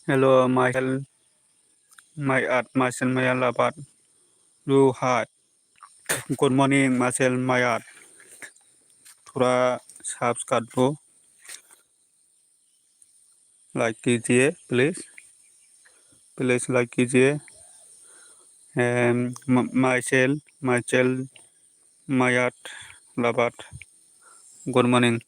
Hello, Marcel Mayalabat, Ruhat. Good morning, Marcel Mayat. थोड़ा subscribe को like कीजिए please like कीजिए माइचेल मायात लाबात गुड मॉर्निंग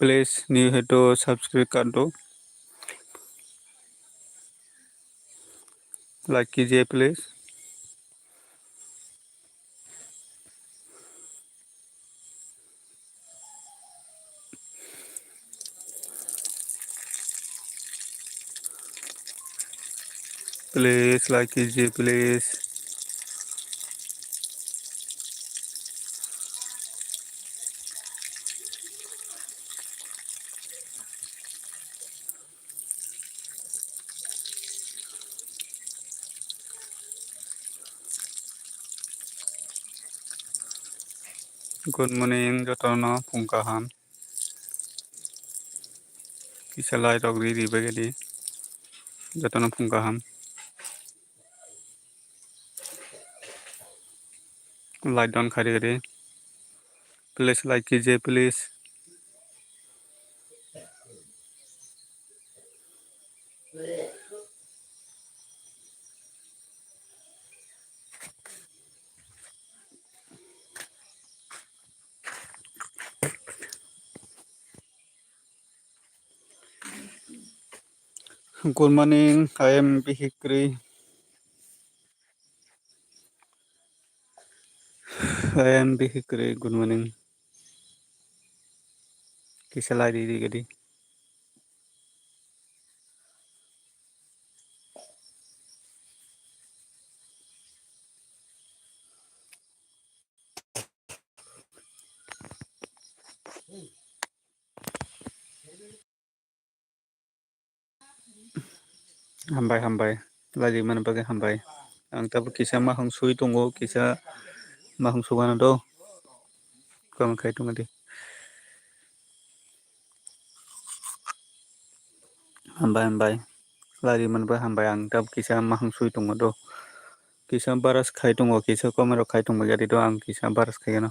प्लीज़ न्यू है तो सब्सक्राइब कर दो लाइक कीजिए प्लीज़ लाइक कीजिए प्लीज़ गुड मॉर्निंग जतन फुंकाहाम किसा लाइट अग्री रिबेगेदी जतन फुंकाहाम लाइट डाउन खरीदे प्लीज़ लाइक कीजिए please good morning I am बिहिक्री गुड मॉर्निंग किसा लाइट रिबेगेदी हामबाय लाइट मोनबागे हामबाय आं तब किसा माहां सुई दङ किसा माहां सुगाना दो कम खाय दङ दे हामबाय लारि मोनबा हामबाय आं तब किसा माहां सुई दङ दो किसा बारास खाय दङ किसा कमेर खाय दङ गारि दो आं किसा बारास खायगोन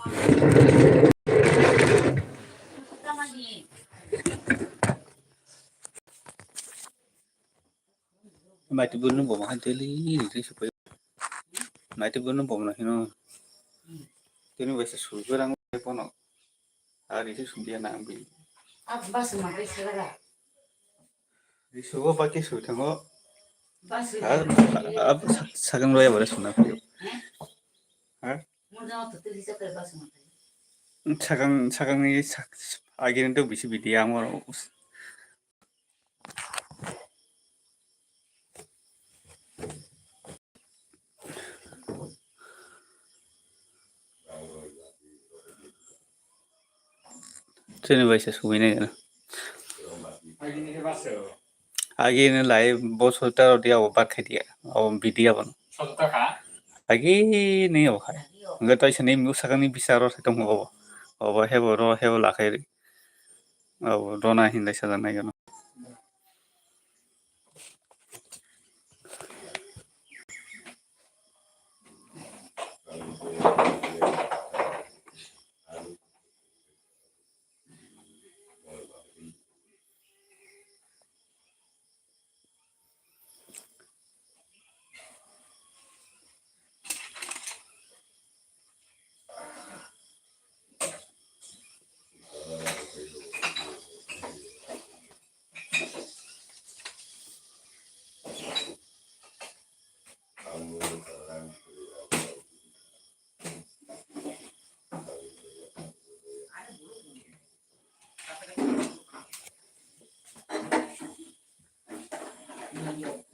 Mati bunu bom hanteli itu supaya mati bunu bom lah hino. Tini biasa susu orang pono. Hari itu sundia nambi. Aku bas makai segala. Di susu pakai susu tengok. Bas. Apa sagang loya boleh sunah pun. Mau jangan tuh bisa ke bas makai. sagang ini akhirnya tuh bisa video amor. Tini biasa suwi nih. आगे ने लाए बहुत सोचता और दिया वो बात कह दिया और वीडियो बन सोचता का आगे नहीं हो खाए अगर तो ऐसे नहीं मुझ सकता नहीं बिचारो से तुम हो और है वो रो है वो लाखे और रोना हिंदा सदा नहीं करना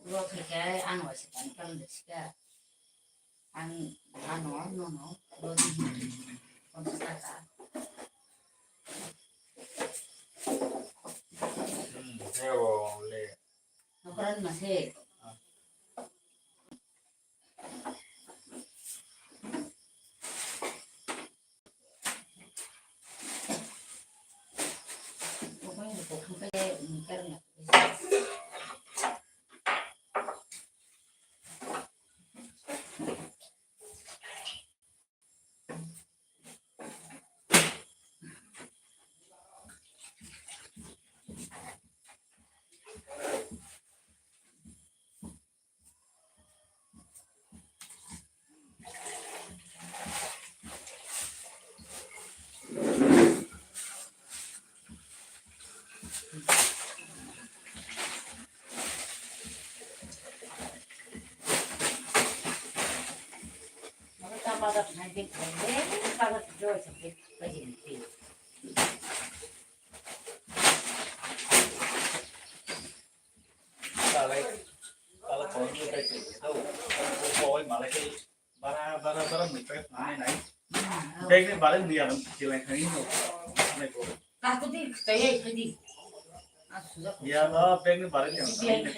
Gua kayak anu sih kan kalau dia anu gua konsultasi. le Nokoran masih. Pokoknya bukan kayak mikirnya. Bagat nanti bagat jual sampai lagi nanti. kalau kau ni kayak gitu kau malah kayak bara mikir mana nih baiknya bara ni alam jalan kali ini Aku tuh kayak tadi. ya lah baiknya bara ni alam baiknya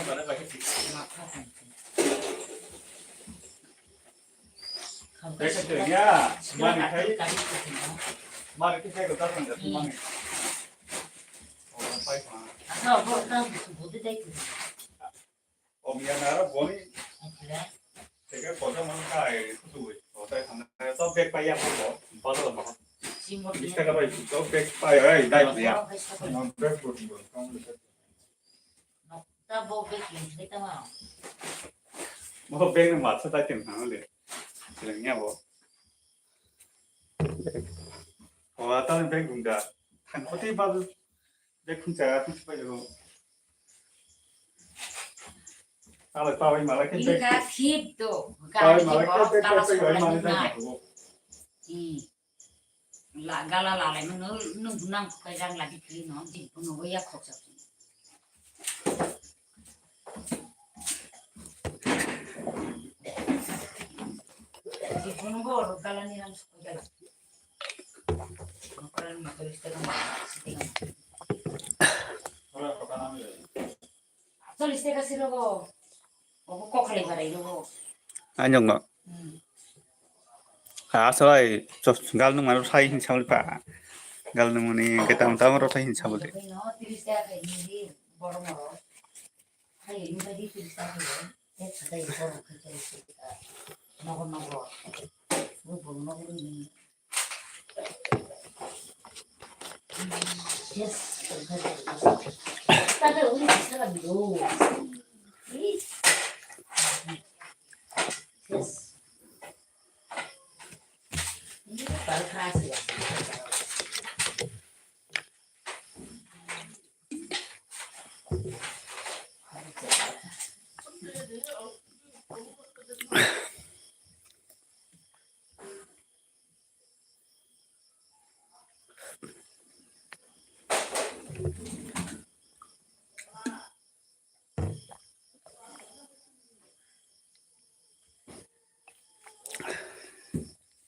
bara pakai ya, mana kayak mana kita kita kan jadi mana orang pakai mana Asal bukan butuh deh tu. om ya nara boni 제가 거기만 가에 수수해. 어때? 또 백바야 보고 받아도 막. 이스타가 봐 있어. 또 백바야 이 나이야. 난 백보는 거. 나 보게 괜찮다 마. 뭐 백은 맞춰다 좀 하는데. 그러냐 뭐. 다른 백군가. 한 어디 봐도 백군자 투스바이로. Kalau tahu malah kan Ini kaki tu, tahu kaki malah bawah kan kalau sekolah sekolah mana ni dah naik. Lah gala lalai menung bunang kejang lagi kiri no, jadi punung ya kok satu. Jadi punung bor gala ni ram sekolah. Makanan makan istilah setengah. Orang kota namanya. Soal istilah sih logo. Oh, kok kali barai logo. 안녕 너. 아서라이 저 갈는 말로 사이 힘참을 봐. 갈는 문이 그 다음 다음으로 사이 힘참을 돼. No, istilah ini boro moro. Hai ini tadi istilah ini. Saya sudah ikut kerja istilah. 너거 너거 뭐 너거 됐어 다들 우리 사람도 됐어 이거 발카스야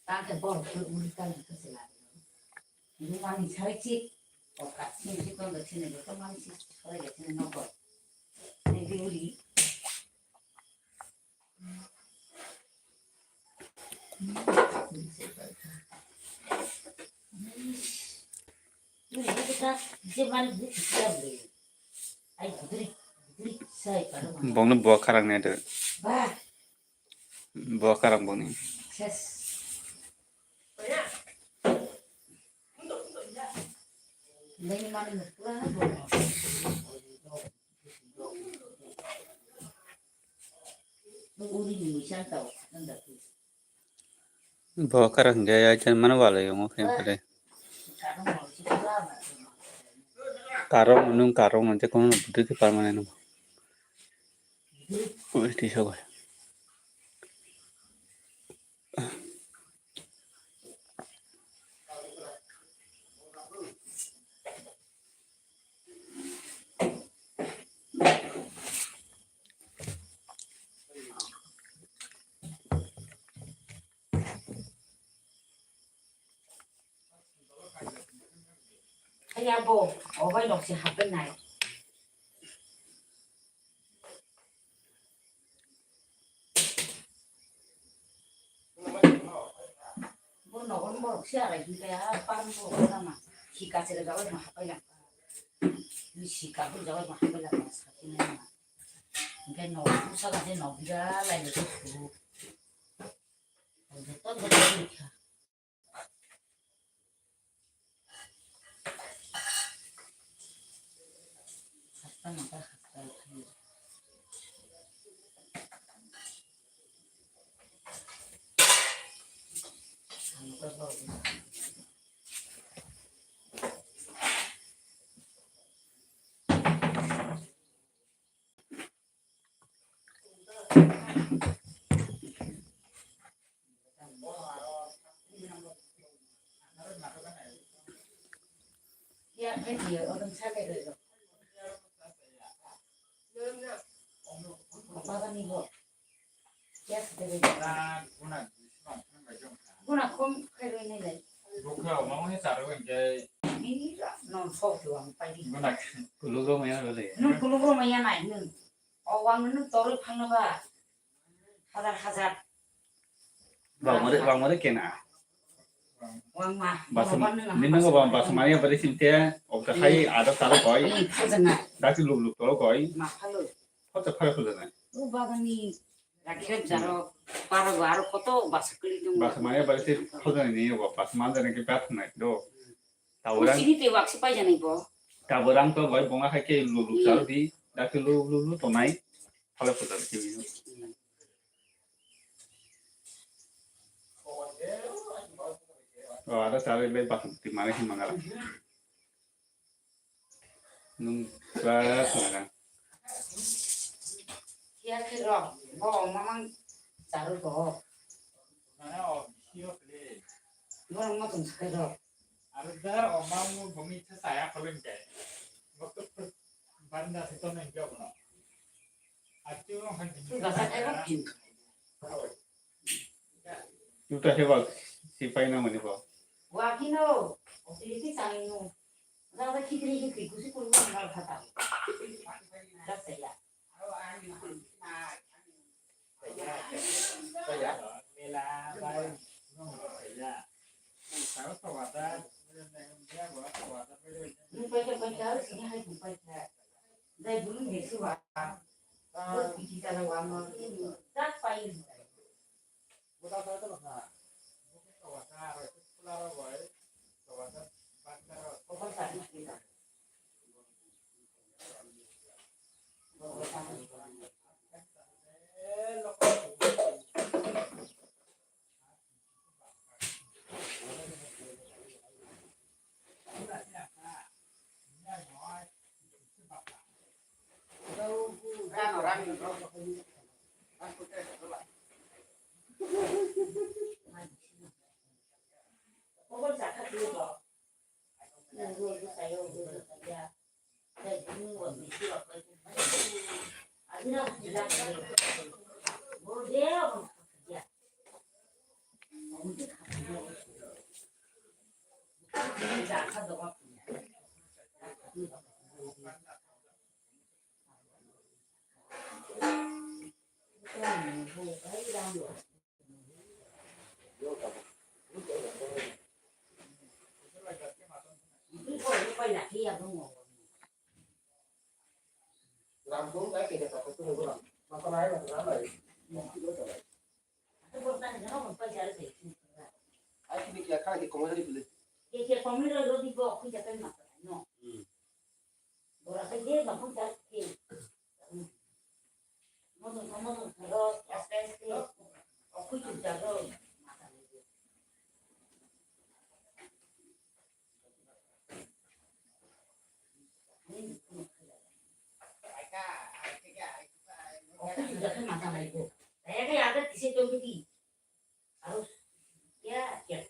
나한테 뭘 우리 딸이 그것을 알아요. 누가니 살지 같이 지금 같이는 또 많이 살아야 되는 거. 근데 우리 우리 이거다 이제 많이 늦었어요. 아이 그들이 사이 바로 먹는 부엌 가랑 애들 봐. 부엌 가랑 먹니 됐어. 내가 말은 뭐야? 우리 미션다고 한다. buộc cái răng gai chân mana vào lại không phải cái caro nung caro nanti kono butuh di permanen nung udah di sana Kaya po, okay lang si happen na. Bueno, mo siya rin kaya parang po naman. Hika sila gawin makapalang. Hika po gawin makapalang mas katina naman. Kaya no, sa kasi no, bila lang ito po. Ito ba ya cái gì orang sana itu. Apa kan ibu? Ya sudah 나 누나 Guna kom kayo ni lai. 누가 엄마한테 자르고 이제 Ini non so tuang pagi. 누나 dulu gue main dulu ya Nun kulu maya naik nun. Awang nun toru pang ba. Hazar. bang mana kena Wang mah. nínú ko bang basmani apa sih dia oke hai ada taruh koi Ini puzanga. dah lu taruh koi Mahalo. kota kaya tu dana U bagani. Lagi jaro para baru koto basakli dum. basmani apa sih kota ini apa basmani dan kita pernah do Tahu tahuran sini tewak siapa jangan ibu. tahuran tuh koi bunga hai ke lu taruh di dah lu tonai kalau kota itu ada taruh lebih pas di mana sih mangala nung kelas mana Kia kira. Oh, mamang jaro go. 나는 시어 그래 Gua mau tuh sekarang. 아르다 엄마무 범이 찾아야 걸린게 뭐또 반다 세터는 겨우나 아쭈랑 한 Sudah saya pin. kita hebat si pai nama ni pak Gua kino. Ini sangat nu. Zara kitri kitri kusi kurang ngal kata. Dah saya. lela bai ya sao tawata dia gua tawata Lupa sini hai lupa. Dai belum bisu wa. Kita lawan tak pai. làm xuống cái kia được cái tôi được làm mà có lái là nó lại ai thì kia khai thì cũng phải đi Che fammi lo dico qui da per no. Ora che dia ma non c'è che. Non però aspetta ho qui tutto da loro. Ho qui tutto da che ma mai go. Che ada ti sei tu di. Harus ya che.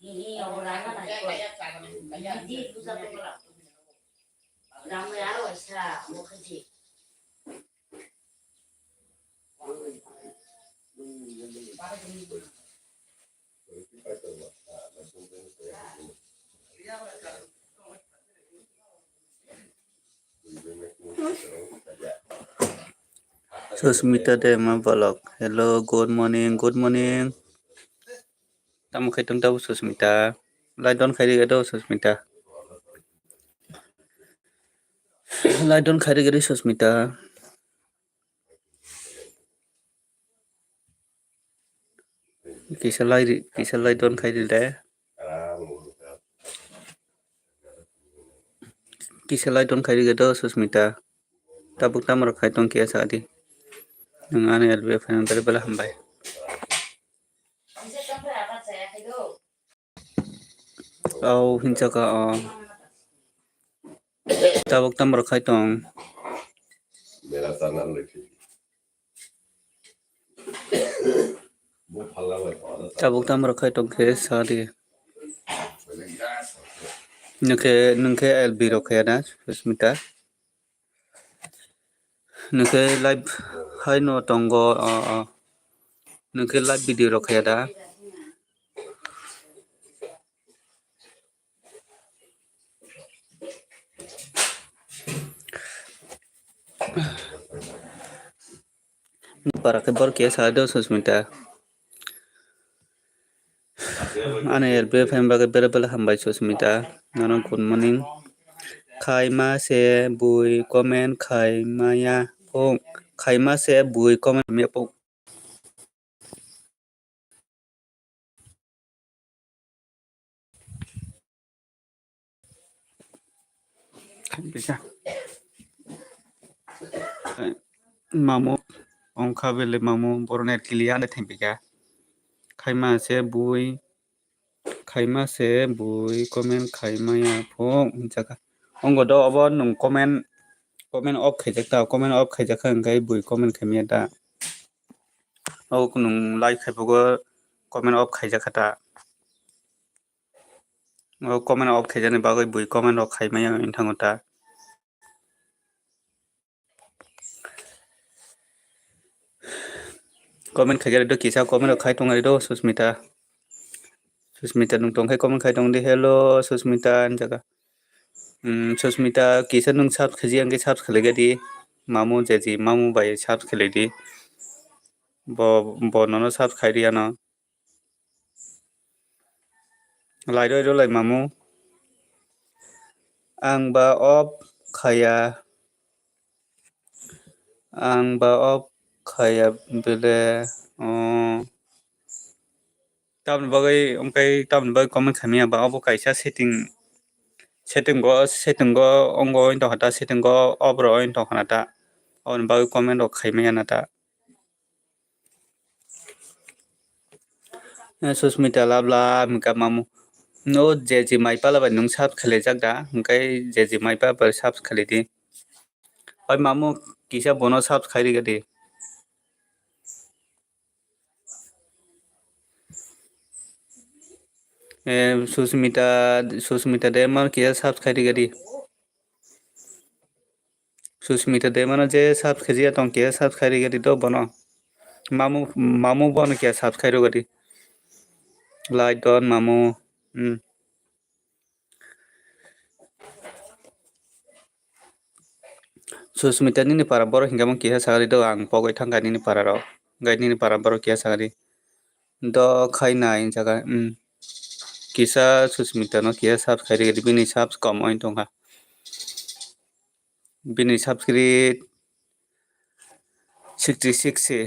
Ini orang mana jadi pusat penggerak. Ramai orang Islam mau kerja. Susmita Dema Vlog. Hello, good morning, good morning. Tamo khai tung tau Susmita. Lai don khai ri do Susmita. Lai don khai ri Susmita. Kisa lai don khai ri de. Kisa lai don khai ri do Susmita. Tabuk tamar khai tung kia sa di. Nang ane LB fanan dari bala hambai. Au hincha ka tabuk tamar khai tung. मेरा सामान रखी वो फल्ला हुआ था Tabuk tamar khai tung ke sa di. Nungke LB ro kaya na Susmita. Nungke live hai no tongo nungke live video ro kaya da. Para ke bor kia sa do Susmita. Ane LB fan bagai bela hambai Susmita. Nanong good morning. Khai ma se bui comment khai ma ya phong. Khai ma se bui comment mi phong. Bisa. Mamu ongkha bele mamu bornet kilian de thempika. Khai ma se bui comment khai ma ya phong hinchaka. Onggo do abo nung comment off khaijak ta comment off khaijak khai bui comment khaimia da. Au nung like khaibogo comment off khaijak ta. Au comment off khaijane bagai bui comment off khaima ya inthangota. Comment khaijak do kisa comment khai tongai do Susmita. Susmita nung tong khai comment khai tong de hello Susmita hinchaka. Susmita kisa nung sab khaji angke sab khalega di mamu jeji mamu bai sab khale di bo nono sab khai dia no lai do lai mamu ang ba off khaya bele Tam bagai ongkai tam bagai comment khamia ba obo kaisa setting go ongo into hata setting go obro into hanata on bagai comment ok khaimaya nata Susmita labla mka mamu no jeji maipa la nung sab khale jakda ongkai jeji maipa bar sab khale di oi mamu kisa bono sab khairi gadi Susmita de mar kisa sab khairi gadi Susmita de mana je sab khajia tong kisa sab khairi gadi do bono mamu bono kisa sab khairo gadi like don mamu Susmita ni para boro hingga mo kisa sagari do ang pogoi thangga ni para ro gai ni para boro kisa sagari do khaina in jaga kisa Susmita no kisa sab khairi gadi bini sab kom oin tongha bini sab skri 66 se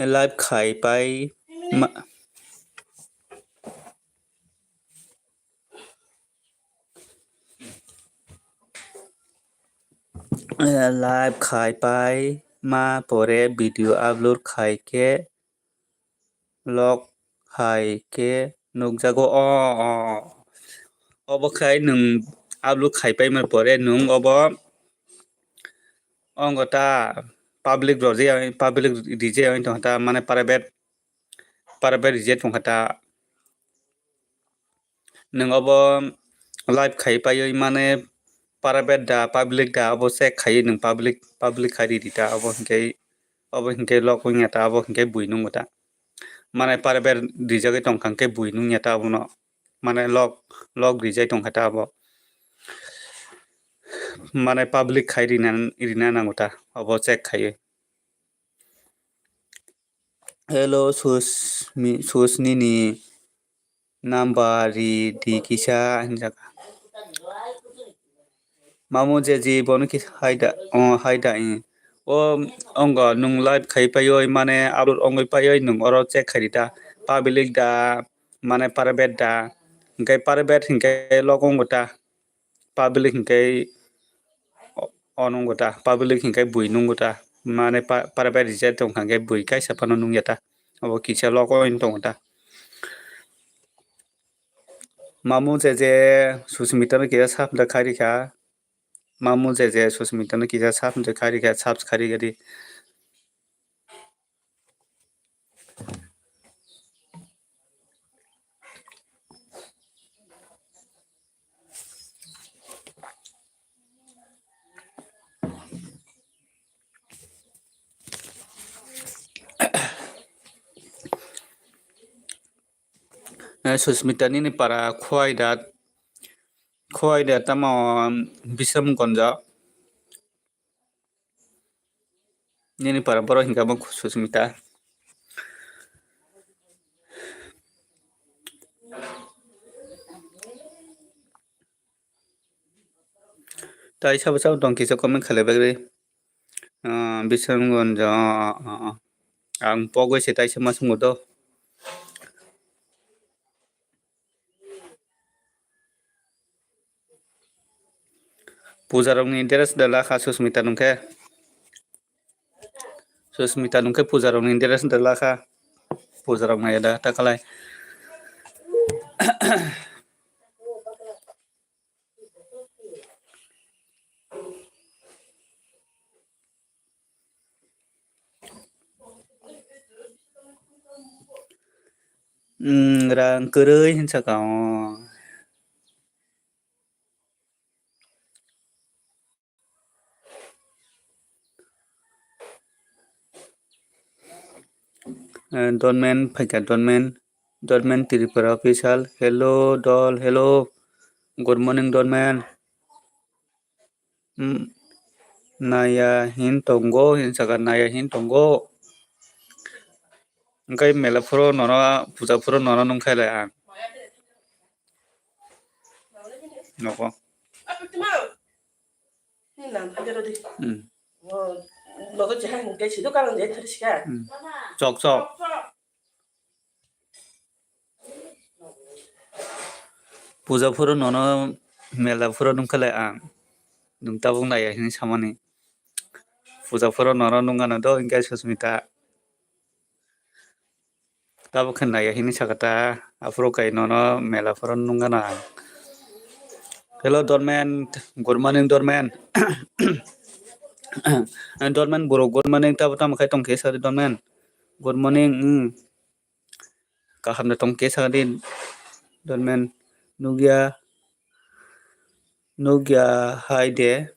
live khai pai live khai pai ma pore video upload khai ke log khai ke nukjago obo khai nung upload khai pai mar pore nung obo ongota public DJ oin tong hata mane private DJ tong hata nung obo live khai pai mane private da public da obo check khai nung public khai di ta obo hingke log wing ta obo hingke bui nung ta mane private DJ ke tong kangke bui nung ta obo no mane log DJ tong hata obo mane public khai irina nangota obo check khai hello susni ni number di kisa jaga mamu jeji bono ki haida o ongo nung live khai payoi mane upload ongoi payoi nung oro check khai ta public da mane private da hingkai private hingkai logong gota public hingkai onong gota public hingkai bui nung gota mane private reset tong hingkai bui kaisa pano nung yata obo kisa logo in tong ta mamu jeje Susmita no kisa sap da khari kha mamu jeje Susmita no kisa sap da khari kha sap khari gadi Susmita ni para khwai da tamo bisam gonja ni para boro hingga mo Susmita tai sabasa dong kisa comment khale bagre bisam gonja ang pogoi se tai sama sumudo puja rong ni interest dala kha Susmita nungke puja rong ni interest dala kha puja rong mai da takalai rang kerei hinsa ka Donman Phaika Donman Tripura official hello doll hello good morning Donman naya hin tongo hinsaga naya hin tongo engkai mela puja puro nono nungkai la noko Thế làm cái đó đi. ừ Nó có chỉ hai một cái chỉ có cái gì thôi cả. chọc chọc puja phuro nono mela phuro nungkale ang nungta bung naya hini samani puja phuro nono nungana do ingka Susmita tabo khan naya hini sakata afro kai nono mela phuro nungana hello dorman good morning dorman dorman bro good morning tabo tam kai tong kesa dorman good morning ka hamna tong kesa din dorman nugia hi there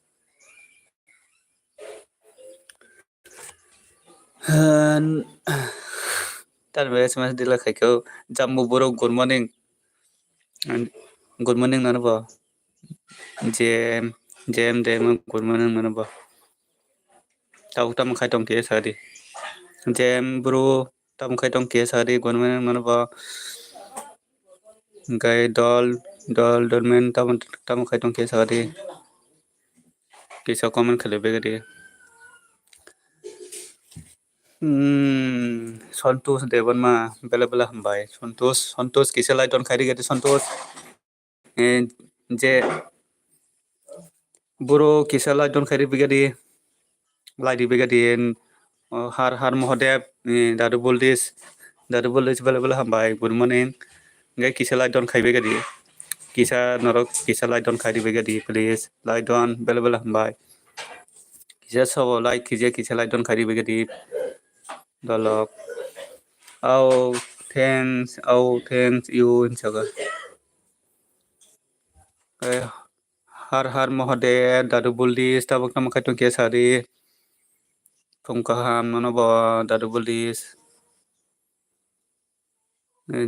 tan be sms dila khai ko jammu bro good morning and good morning nana ba jam dem good morning nana ba tau tam khai tong ke sa di jam bro tam khai tong ke sa di good morning nana ba gai dol men tam khai tong ke sa di kisa comment khale be di Santosh Devan ma bela hambai Santosh kisa lai don khai di gati Santosh je bro kisa lai don khai di bigadi lai di bigadi har mohodev dadu boldis bela hambai good morning gai kisa lai don khai bigadi kisa norok kisa lai don khai di bigadi please lai don bela hambai kisa sabo lai kisa lai don khai di bigadi dalok thanks you insaga har mohodev dadu boldis tabak tam khai tong ke sari Pungkaham nono ba dadu boldis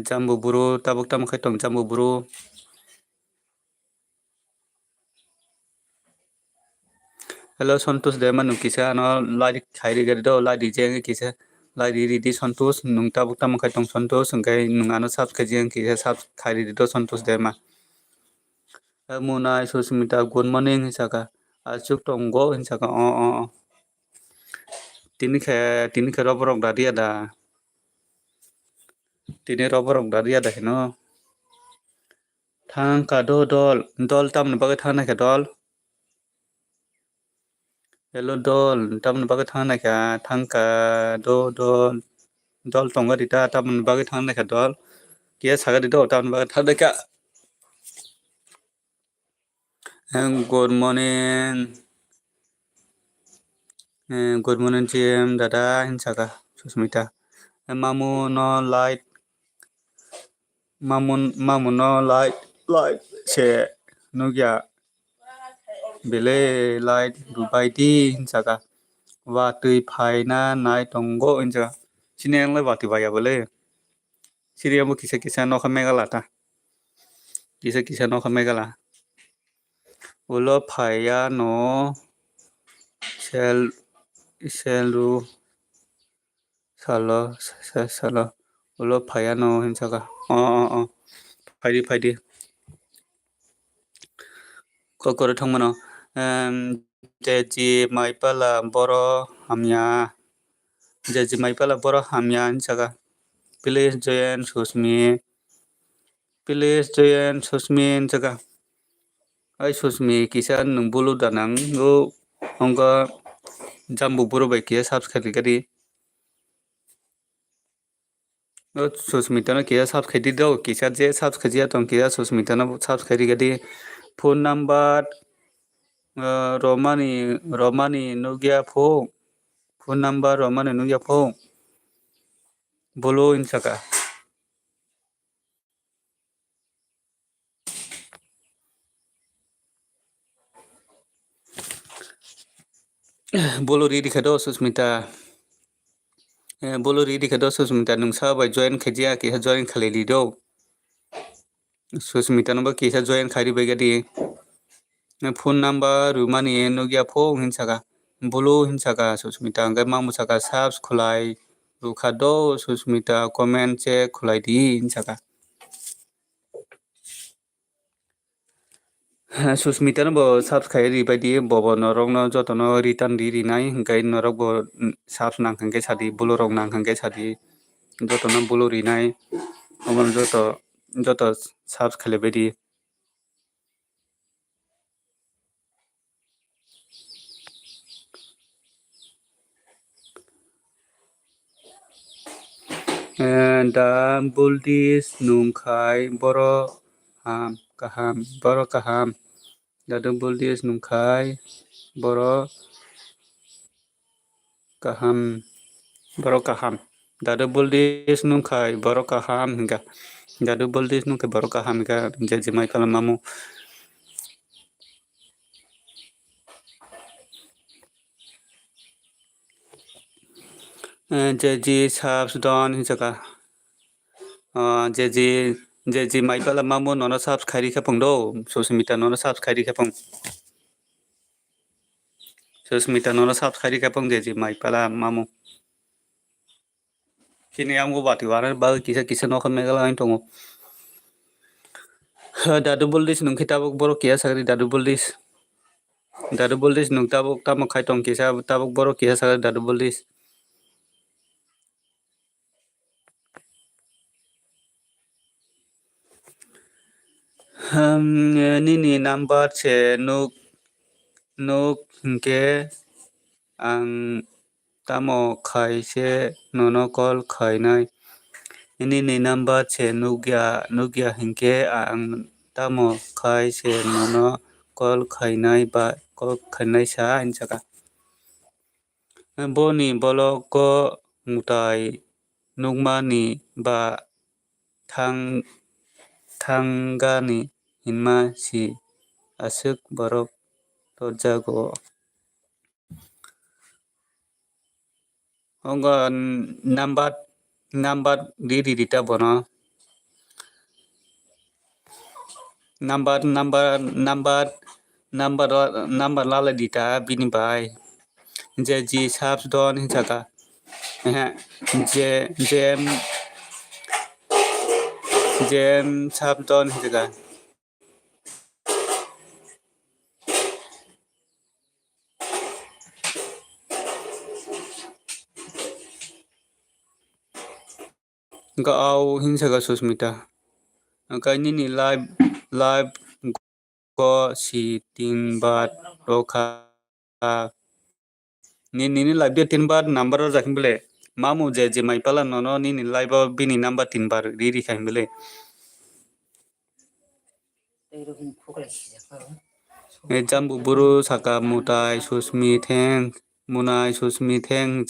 jambu buru tabuk tam khai tong jambu buru hello Santosh de manu kisa no lai khai ri gari do lai di jeng kisa lai di Santosh nung tabuk tam khai tong Santosh ngai nung ano sab khai jeng kisa sab khai ri do Santosh de ma Munai Susmita good morning hisaka achuk tonggo hisaka tini khe roborok dadi ada tini roborok dadi ada hino thang ka do dol tam ne bagai thang na kha dol hello dol tam ne bagai thang na kha thang ka do dol tonga dita tam ne bagai thang na kha dol kia saga di do tam ne bagai thang na kha good morning Jim dada hinsaka Susmita mamu no light se nugia bele light dubai di hinsaka wa tui phai na nai tongo hinsaka sineng le wati baya bole siria mo kisa no khamegala ta kisa no khamegala ulo phaya no selu salo ulo phaya no hinsaka फाइदि kokoro thangmano jeji maipala boro hamya hinsaga please join Susmi hinsaga ai Susmi kisa nung bulu danang go onga jambu buru bai kia subscribe kari Susmita no kia subscribe di do kisa je subscribe tong kia Susmita no subscribe kari phone number Romani nugia phone number Romani nugia phone bolo insaka bolo ri dikhado Susmita nungsa bai join khajia ki join khaleli do Susmita no ba ki join khari bai gadi phone number Romani nugia phone hinsaka bolo hinsaka Susmita ngai mamu saka subs khulai rukhado Susmita comment che khulai di hinsaka Sushmita न बो subscribe रिबायदि बबो नरक न जतन return रिनाय हंखाय नरक बो साब्स नांखांके सादि बुलुरक नांखांके सादि जतन blue रिनाय अमन जत साब्स खालायबायदि दा बुलदिस नंखाय बर' kaham बर' kaham दादो बुलदिस नंखाय बर' kaham दादो बुलदिस नंखाय बर' kaham hingga दादो बुलदिस नंखाय बर' kaham hingga jadi mai kalamamu jadi sabs don hingga jadi mai kalamamu nono sabs khairi khapang do Susmita nono sabs khairi khapang Susmita nono sabs khairi khapang jadi mai kalamamu kini amgo bati waran ba kisa no khamegala ain tongo dadu buldis nung kitabuk boro kia sagri dadu buldis nung tabuk tamo khaitong kisa tabuk boro kia sagri dadu buldis nini number che nuk hingke ang tamo khai se nono call khainai nini number che nugya hingke ang tamo khai se nono call khainai ba call khainai sa inchaka boni bolok ko mutai nugmani ba tanggani hinma si asuk borok tojago ongo number diri dita bono number lala dita bini bai je ji sabs don hinchaka jem sabs don hinchaka Gao hinchaka Susmita kay nini live ko si tinbat roka nini live dia tinbat number jakin bele mamu je mai pala nono nini live bini number tinbar riri khain bele jambu buru saka mutai susmi theng munai susmi theng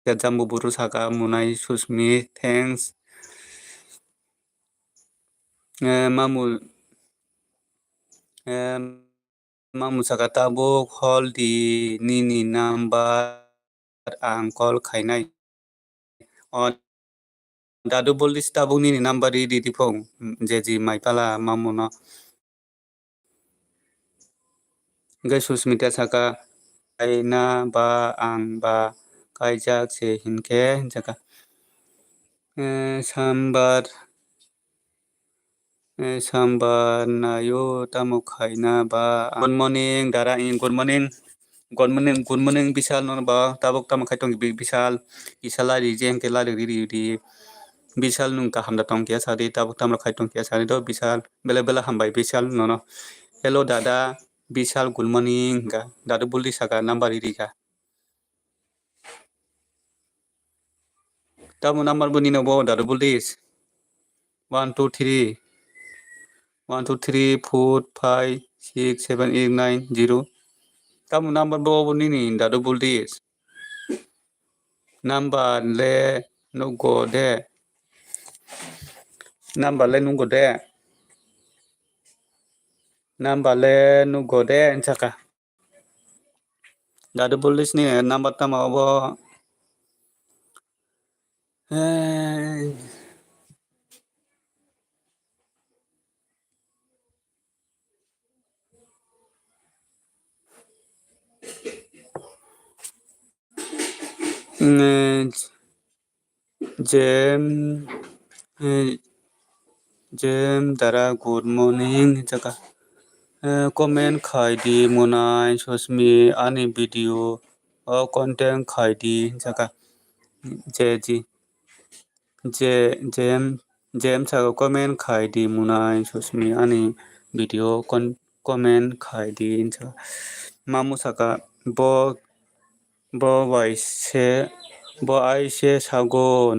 jambu buru saka munai susmi thanks mamu saka tabuk hol di nini number ang call khainai on dadu bolis tabuk nini number di phong jeji mai pala mamu no gai Susmita saka aina ba ang ba kaijak se hinke jaka sambar nayo tamo khaina ba good morning dara in good morning bisal no ba tabuk tamo khaitong bisal isala jem ke la di bisal nung ka hamda tong kia sari tabuk tamo khaitong kia sari do bisal bela hambai bisal no hello dada bisal good morning ga dadu buldi saka number iri ka tamo number buni no bo dadu buldis 1 2 3 1 2 3 4 5 6 7 8 9 0 tamo number bo nini dadu buldis number le no go de number le no go de chaka dadu buldis ni number tamo bo jem dara good morning chaka comment khaidi munai susmi ani video content khaidi jaka jeji jem saga comment khaidi munai susmi ani video comment khaidi jaka mamu saka bo bo aise sago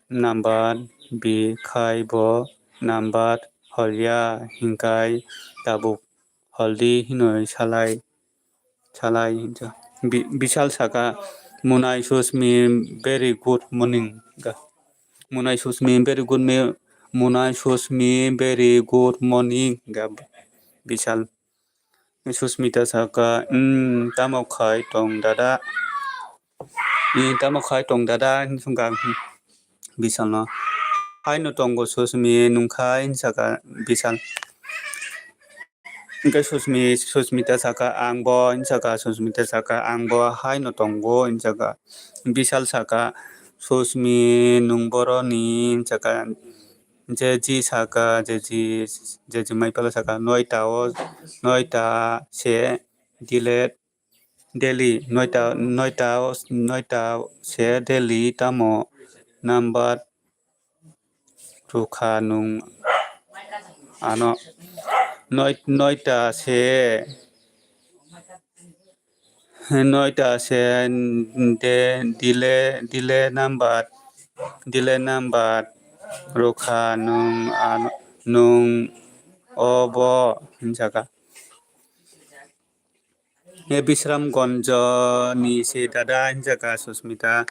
number bi khai bo number holya hingkai tabuk holdi hinoi salai hinja bishal saka munai susmi very good morning ga munai susmi very good munai susmi very good morning ga bishal susmita saka tamo khai tong dada tamo khai tong dada sungka bishal no hai no tongo susmi nungkai saka bishal Ingka susmita saka angbo insaka susmita saka angbo hai no tongo insaka bishal saka susmi nungboro ni insaka jeji saka jeji maipala saka noita se Delhi noita se Delhi tamo number rukha nung ano noita se dile number rukha nung obo jaga Bisram Gonjo ni se dada jaga susmita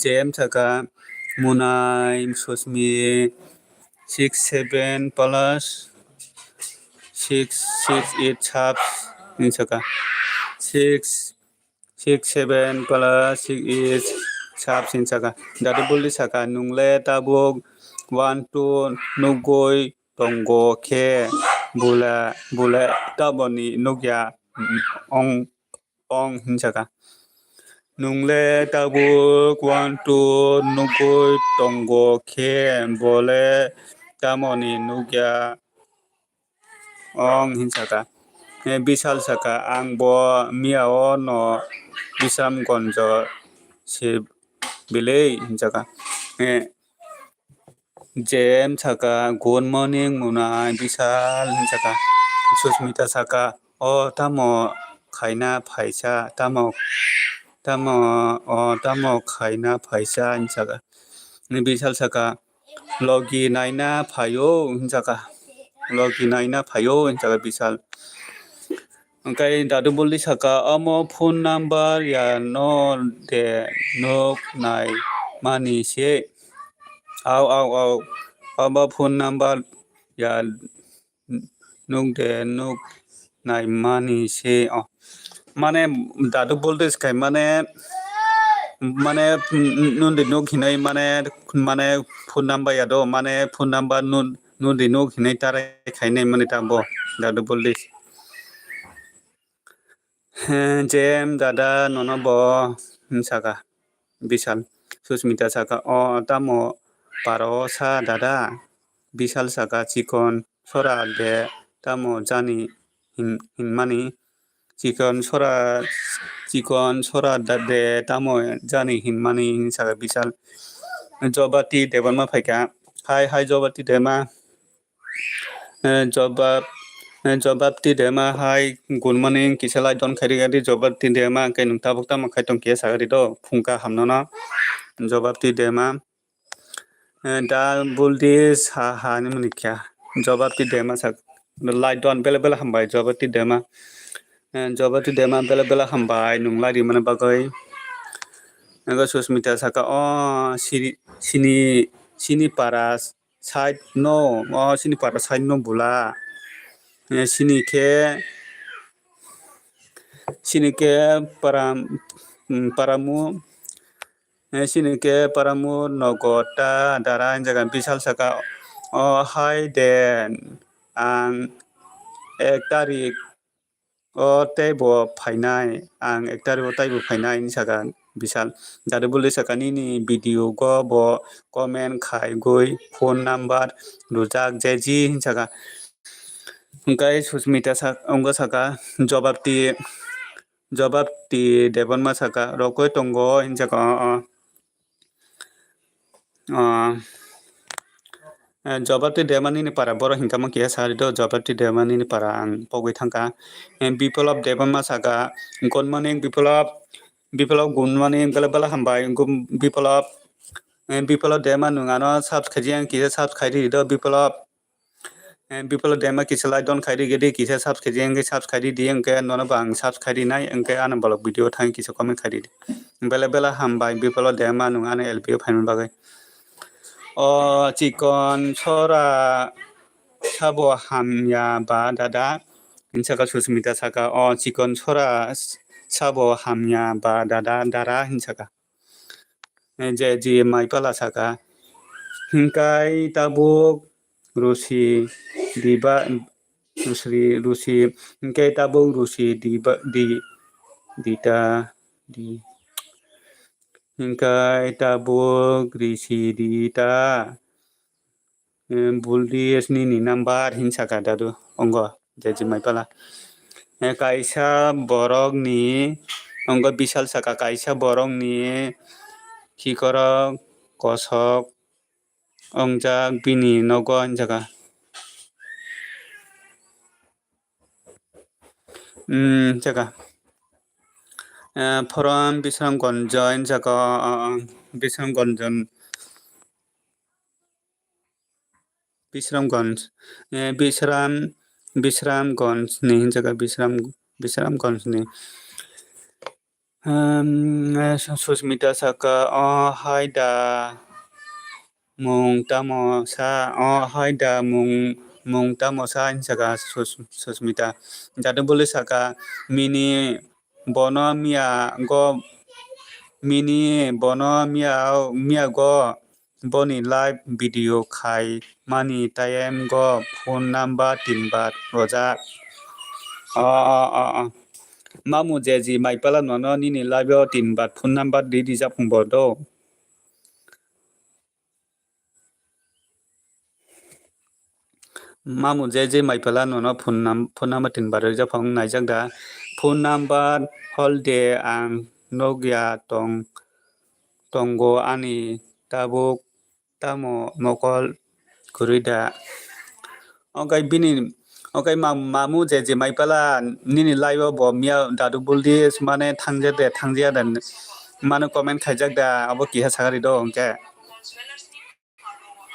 jem jaga munai susmi 6 7 plus 6 8 chaps in saka 6 7 plus 6 8 chaps in saka dadu boli saka nungle tabuk 1 2 nugoi tongo ke bula taboni nugya ong in saka nungle tabuk 1 2 nugoi tongo ke bole tamoni nugya ong hinsaka bishal saka angbo miao no bisam gonjo se bilei hinsaka jem saka good morning muna bishal hinsaka susmita saka tamo khaina phaisa tamo khaina phaisa hinsaka bishal saka logi naina phayo hinsaka logi naina phayo jaga bisal angkai dadu boli saka amo phone number ya no de nok nai mani se au amo phone number ya nuk de nok nai mani se mane dadu bolte skai mane nun de nok hinai mane phone number ya do mane phone number nun de nok hinai tare khainai mane tambo dadu bolli jem dada nono bo saka bishal susmita saka tamo paro sa dada bishal saka chikon sora de tamo jani hinmani chikon sora de tamo jani hinmani saka bishal jobati debanma phaika hai jobati dema jobab ti dema hai good morning kisalai don khairi gadi jobab ti dema kai nung tabuk tam khai tong ke sagari do phungka hamno na jobab ti dema da buldi ha ni mani kya jobab ti dema sak light don bela hambai jobab ti dema bela hambai nung lari mana bagai Naga susmita saka sini paras side no sini paras side no bula sini ke paramu nogota dara jaga bishal saka hai den ang 1 tarik tebo phainai ang 1 tarik taibo phainai ni saka Bisal dadu buli sakani ni video go bo comment khai goi phone number rujak jeji saka hingkai Susmita sak ongo saka jawab ti Deborma saka rokoi tongo hinsaka jawab ti Demani ni para boro hingkama kia sari do jawab ti Demani ni para ang pogoi thangka Biplop Deborma saka good morning Biplop good morning bala bala hambai Biplop Dema nungano subscribe kia subscribe do Biplop Dema kisa like don khairi gede kisa subscribe di engke nono bang subscribe nai engke an balok video thang kisa comment khairi bala bala hambai Biplop Dema nungano LPO phaimon bagai chikon chora sabo hamya ba dada hinsaka Susmita saka chikon chora sabo hamya ba dada dara hinsaka jeji maipala saka hingkai tabuk rusi diba rusi hingkai tabuk rusi diba dita di hingkai tabuk risi dita buldies ni number hinsaka dadu ongo jeji maipala kaisa borok ni ongo bisal saka kaisa borok ni kikorok kosok ongjak bini nogo hinsaka jaka from Bisramganj hinsaka Bisramganj ni hinsaka Bisramganj ni Susmita saka haida mung tamo sa haida mung tamo sa hinsaka Susmita jadu boli saka mini bono mia go boni live video khai mani time go phone number 3 bar rojak mamu jeji maipala nono nini live 3 bar phone number di jak phungbo do mamu jeji maipala nono phone number 3 bar jak phang naijak da phone number holde ang Nokia tongo ani tabuk tamo mokol kurida okai mamu jeji maipala nini live bo mia dadu buldi mane thangja dan mane comment khaijak da abo kiha sagari do onke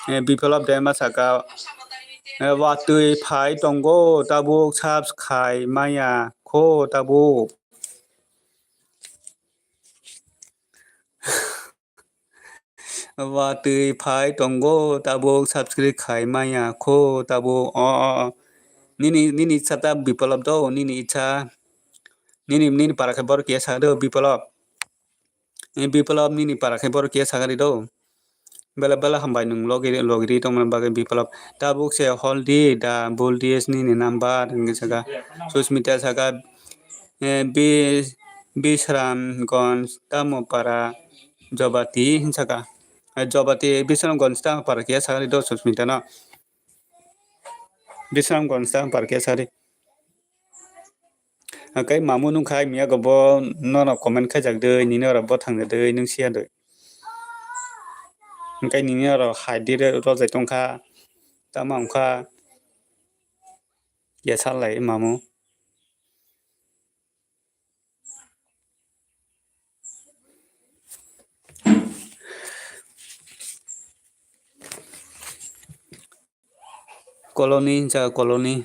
Biplop Dema saka watui phai tongo tabuk subscribe maya ko tabuk watui phai tongo tabuk subscribe khai maya ko tabuk nini sata Biplop do nini icha nini para khe bor kia sagado Biplop nini para khe bor kia sagari do bela hambai nung logiri tongman bagai Biplop tabuk se holdi da buldies nini number hingi saka Susmita saka Bisramganj tamo para jobati hinsaka jobati Bisramganj tamo para kia sagari do Susmita no Bisramganj tamo para kia sagari kai mamu nung khai mia gobo no comment khaijak dei nini ora bo thangde dei nung sia dei kai nini ora haidi rojai tongkha tama ongkha ya salai mamu koloni jaga koloni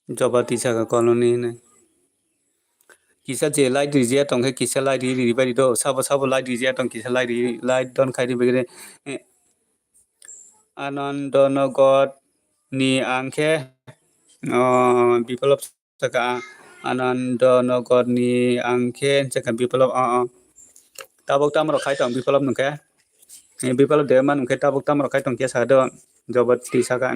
jobati jaga koloni ne kisa je light rijia tongkhe kisa light ri bari do sabo light rijia tong kisa light don khairi begre Anandanagar ni angkhe Biplop saka Anandanagar ni angkhe saka Biplop tabuk tamro khai tong Biplop nungkhe Biplop Dema nungkhe tabuk tamro khai tong kia sagado jobati saka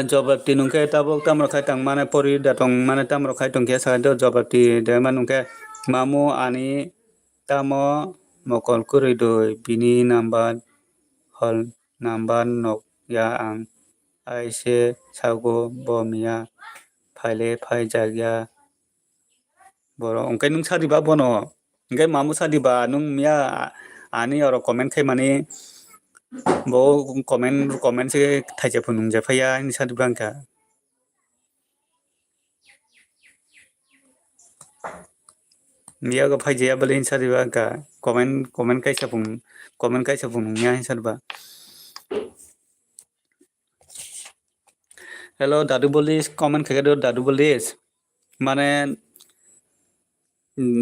jawab ti nungke tabok tamro khai tang mane pori datong mane tamro khai tong kia sa do jawab ti de ma nungke mamu ani tamo mokol kuri doi bini number hol number nok ya ang aise sago bomia phaile phai jagya boro ongkai nung sadi ba bono ongkai mamu sadi ba nung mia ani oro comment khai mani bo comment se thaije phunung je phaya ni sadi bangka mia ga phai je bale ni sadi bangka comment kai sa phung nya ni sadi ba hello dadu bolis comment khai do dadu bolis mane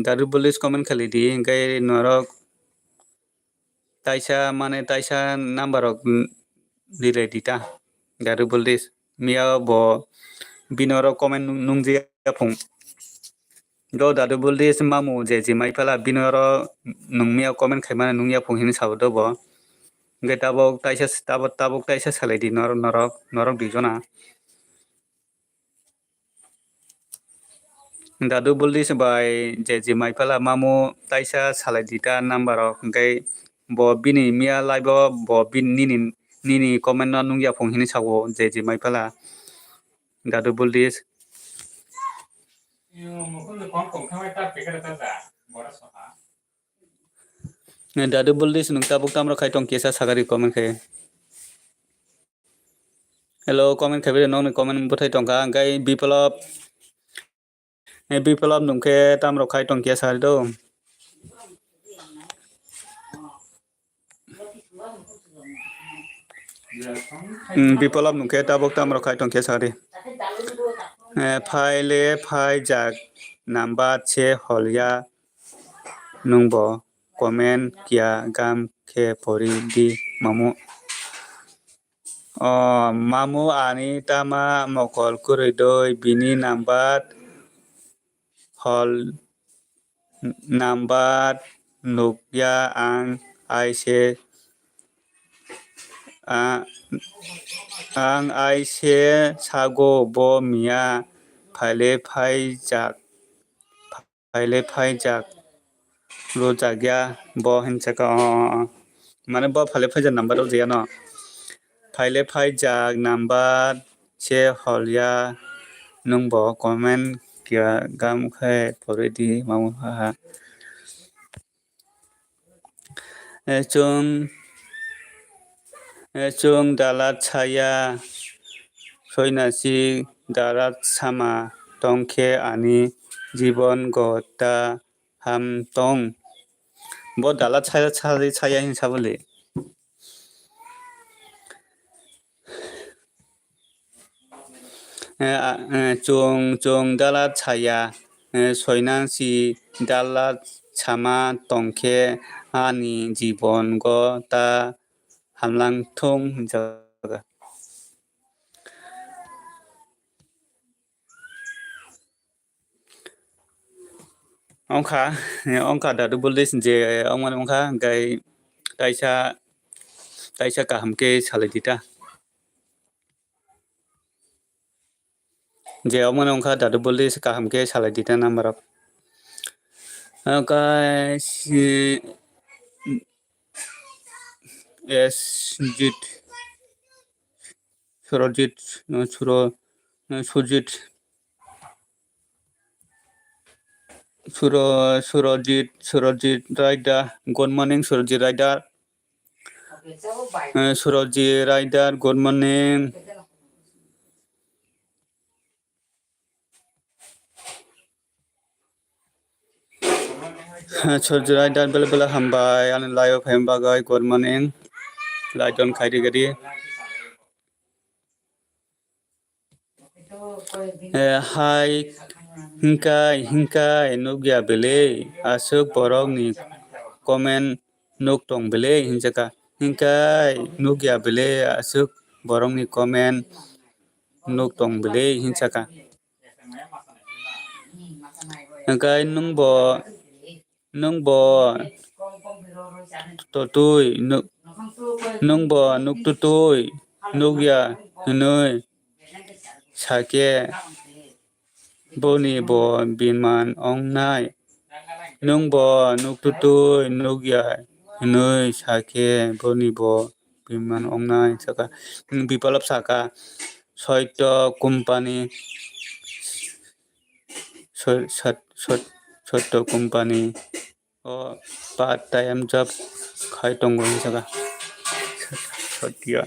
dadu bolis comment khali di ongkai norok taisa number ok dile dita dadu bolis mia bo binoro comment nungje phung do dadu bolis mamu je ji mai phala binoro nungmia comment khai mana nungya phung hin saw do bo ngai tabok taisa salai di norok dijona dadu bolis bai je ji mai phala mamu taisa salai dita number ok ngai bo bini mia live bo bin nini comment no nungya phung hin sawo je ji mai phala dadu bolis mukhun kon kong khamai ta pekara ta da bora soha dadu bolis nung tabok tamro khai tong kesa sagari comment khai hello comment khai be nong comment bothai tong ka ngai biplop nungke tamro khai tong kesa do biplop nungke tabok tamro khai tong kesa ri phaile phai jak number che holya nungbo comment kia gam khe pori di mamu mamu ani tama mokol kuri doi bini number hol number nukya ang aise ang aise sago bo mia phaile phai jak lo jagya bo hinchaka mane bo phaile phai jak number o je no phaile phai jak number che holya nungbo comment kia gam khai pori di mamu ha chung dalat chaya soinasi darat sama tongkhe ani jibon gota ham tong bo dalat chaya hin sabole chung dalat chaya soinasi dalat sama tongkhe ani jibon gota hamlang thong jaga ongka dadu bolis je ongman ongka gai taisa kaham ke salai dita je ongman ongka dadu bolis kaham ke salai dita number ongka Sujit Surajit Rider good morning Surajit Rider Surajit Rider good morning Surajit Rider bela hambai an live hambagai good morning Laiton khairi gadi hai hingkai nugya bele asuk borok ni comment nuk tong bele hinjaka hingkai nugya bele asuk borok ni comment nuk tong bele hinjaka hingkai nungbo totui nungbo nuk tutui nugya hinoi sake boni bo biman ongnai nung bo nuktutui nugyai noi sake boni bo biman ongnai saka bipalap saka soito company soito company o part time job khai tongo saka sotia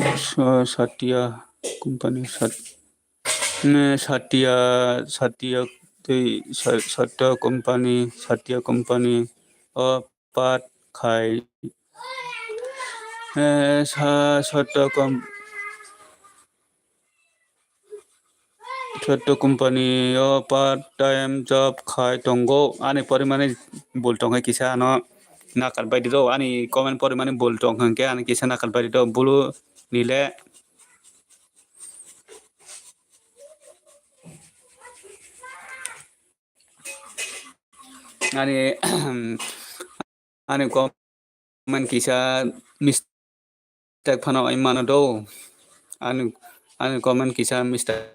Satya company Satya Satya company part khai Satya company part time job khai tongo ani parimane boltong hai kisa no nakal baidi do ani comment parimane boltong hangke ani kisa nakal baidi do bulu nile ani ani comment kisa mistake phano imano do ani comment kisa mistake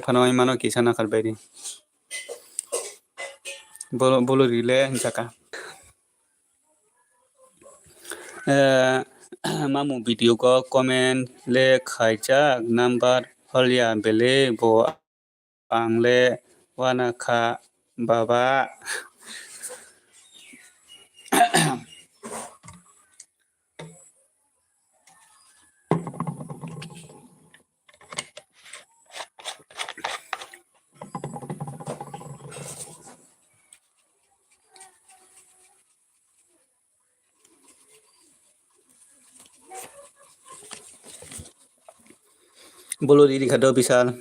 phano imano kisa nakal baidi bolo rile jaka mamu video ko comment le khaijak number holya bele bo angle wana kha baba bolo diri khado bisal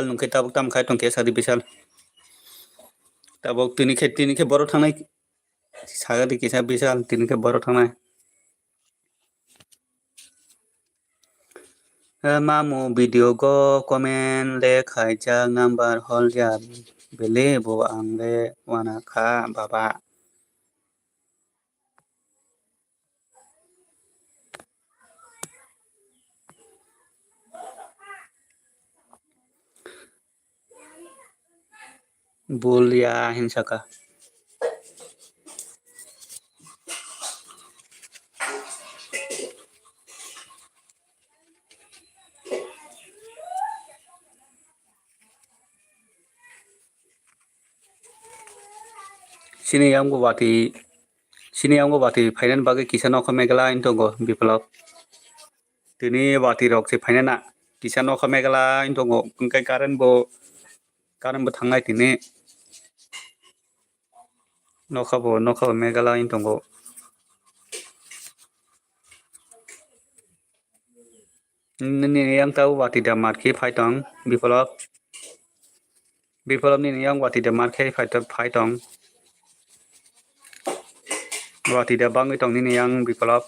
nungke tabuk tam khai tongke sadi bisal tabuk tini ke boro thangnai sagadi kisa bisal tini ke boro thangnai mamu video ko comment le khaijak number holya bele bo angle wana kha baba bolya hinsaka sini yang bati finance bagi kisan ok megala intongo biplop tini bati rok se finance kisan ok megala intongo kungkai karen bo thangnai tini nokha megala intongo ni yang tahu bati da marke phaitong biplop ni yang bati da marke phaitong bati da bangi tong ni yang biplop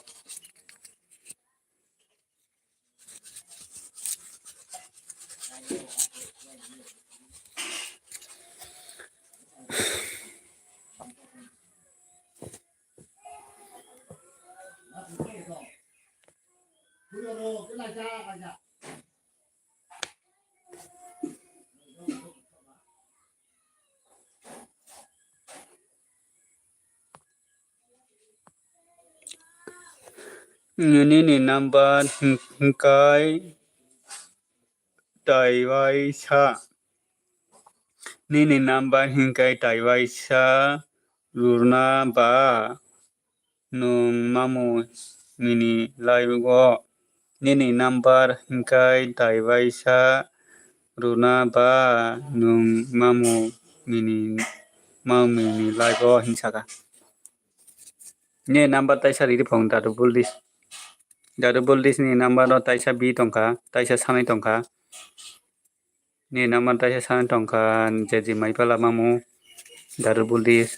ni number kai taiwai sa ni number kai taiwai sa rurna ba nung mamu mini live go ni number kai taiwai sa runa ba nung mamu mini live go hinsaka ni number taisa riri phone dadu buldis ni number no taisa bi tongka taisa sanai tongka ni number taisa sanai tongka jeji mai pala mamu dadu buldis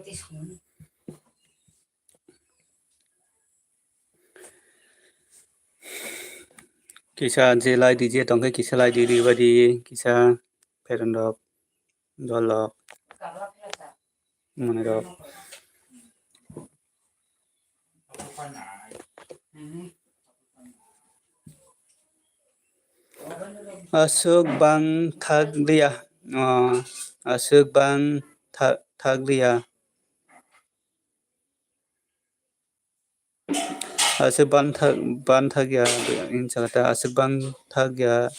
때 손. Kisah jelai dije tongkai kisah lai diri badi kisah perundok dolok 가라 필요하다. menurut apa na 응. asuk bang thaglia asuk bang thaglia asuk ban thagya in chakata asuk bang thaglia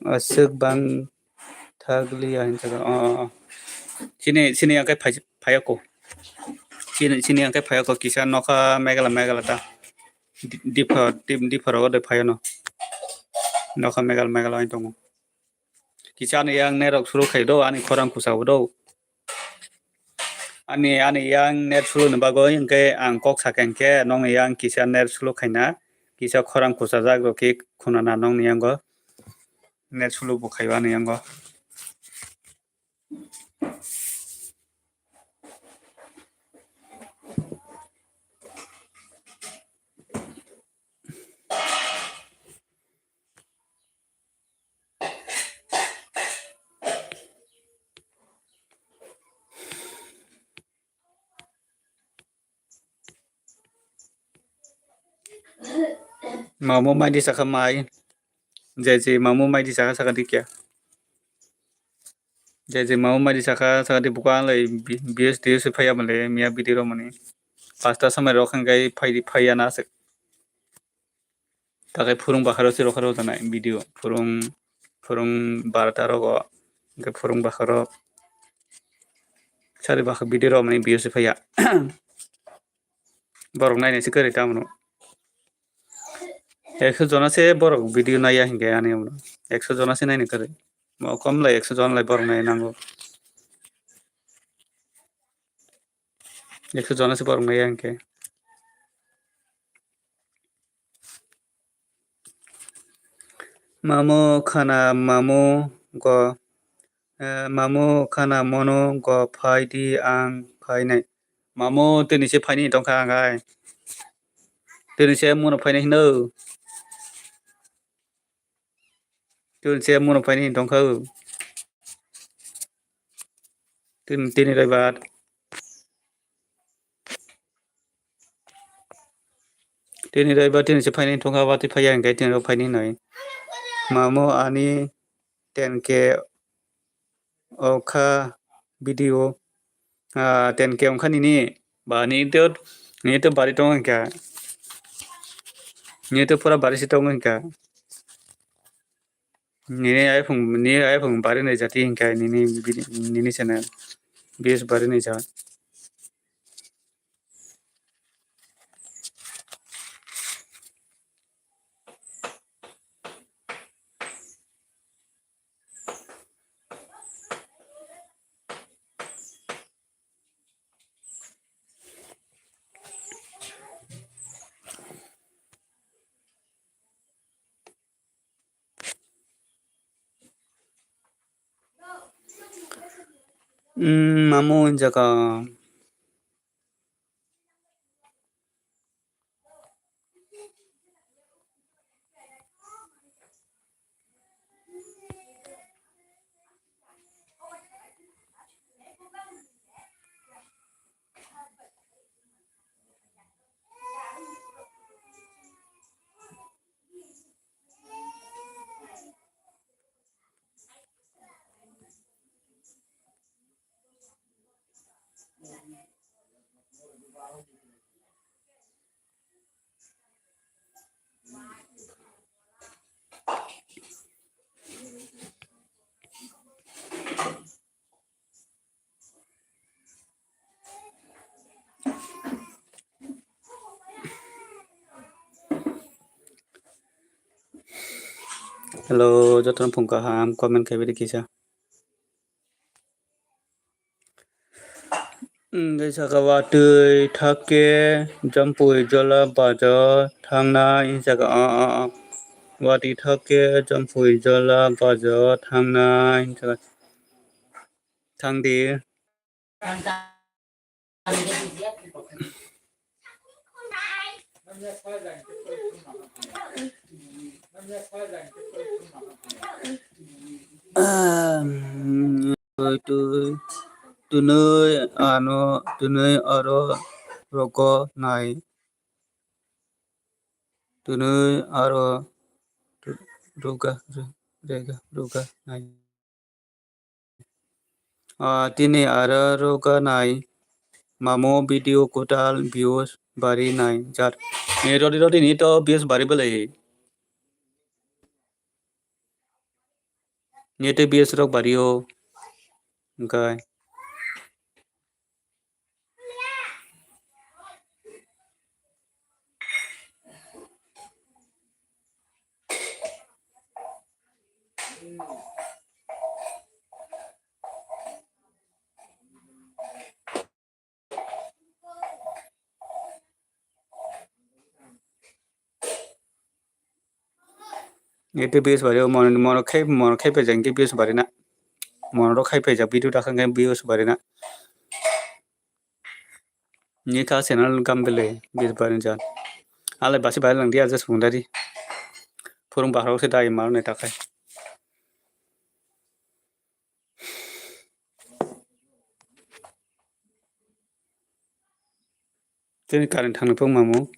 asuk bang thaglia in chakata sini angkai payako sini angkai payako kisah noka megala ta di pharo de phayano noka megala in tongo kisah ni yang nerok suru khaido ani khorang kusau do ani yang net sulu nabago ingke ang kok sakengke nong yang kisah net sulu khaina kisah khorang kusa jago ke khunana nong niyango net sulu bu khaiba niyango mamu mai di saka mai jeje mamu mai di saka dikya jeje mamu mai di saka di bukan lai bias dia supaya male mia bidiro mani pasta samai rokan gai phaya na se takai phurung bakharo se rokharo dana video phurung barata rogo ke phurung bakharo sari bakha bidiro mani bias supaya borok nai ne se kare tamno 100 জন আছে বড় video নাই হিংগে আনি আমরা 100 জন আছে নাই নি করে কম লাই 100 জন লাই বড় নাই নাঙ্গো 100 জন আছে বড় নাই হিংগে মামু খানা মনো গ ফাইদি আং ফাইনাই মামু তিনিসে ফাইনি দंखा आंगाय তিনিসে মনো ফাইনাই हिनो তিনিসে মনো ফাইনি दंखा তিনি রাইবাত তিনিসে ফাইনি दंखा बाति फाया आंगाय तिनि फाइनि नै मामु आनि 10k ओखा भिडियो 10k ओखा निनि बानि तो बारि दं अंका नि तो पूरा बारि से दं अंका नि आइफोन बारि नै जाति अंका नि चैनल बेस बारि नै जा मामु जका Hello, jotan phungka ham comment kai bidi kisa. Gaisa kawa tui thake jampui jola baja thangna in jaga wati thake jampui jola baja thangna in jaga thangdi tunui aro roko nai tunui aro ruga nai tini aro ruga nai mamo video kotal views bari nai jar rodi ni to views bari belai ni te views rok bari o okay itu views bari o mono khai pe jang ke views bari na mono ro khai pe ja video ta khang views bari na ni ta channel kam bele views bari jan ale basi bari lang dia just mundari forung bahro se dai mar ne ta khai tini current thang pung mamu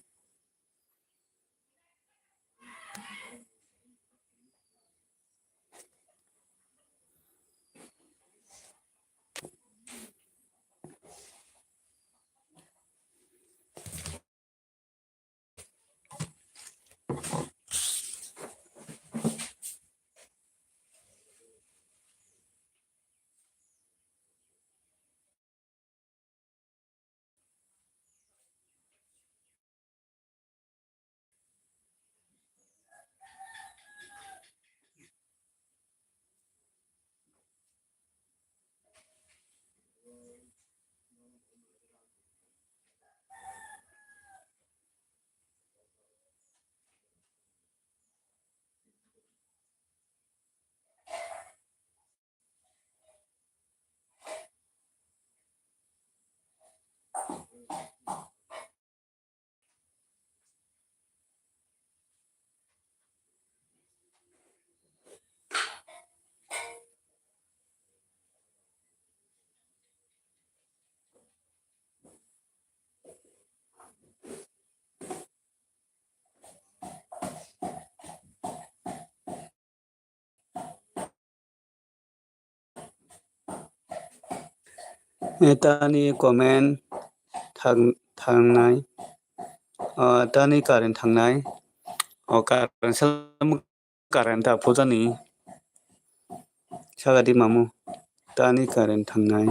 tani comment thangnai tani current thangnai current salam current ta phojani sagadi mamu tani current thangnai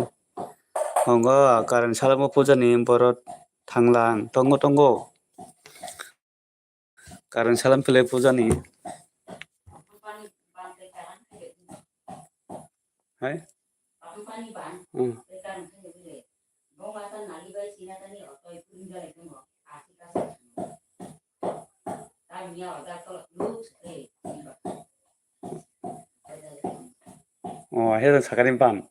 ongo current salam phojani borot thanglang tongo current salam pile phojani hai 해서 사가린 반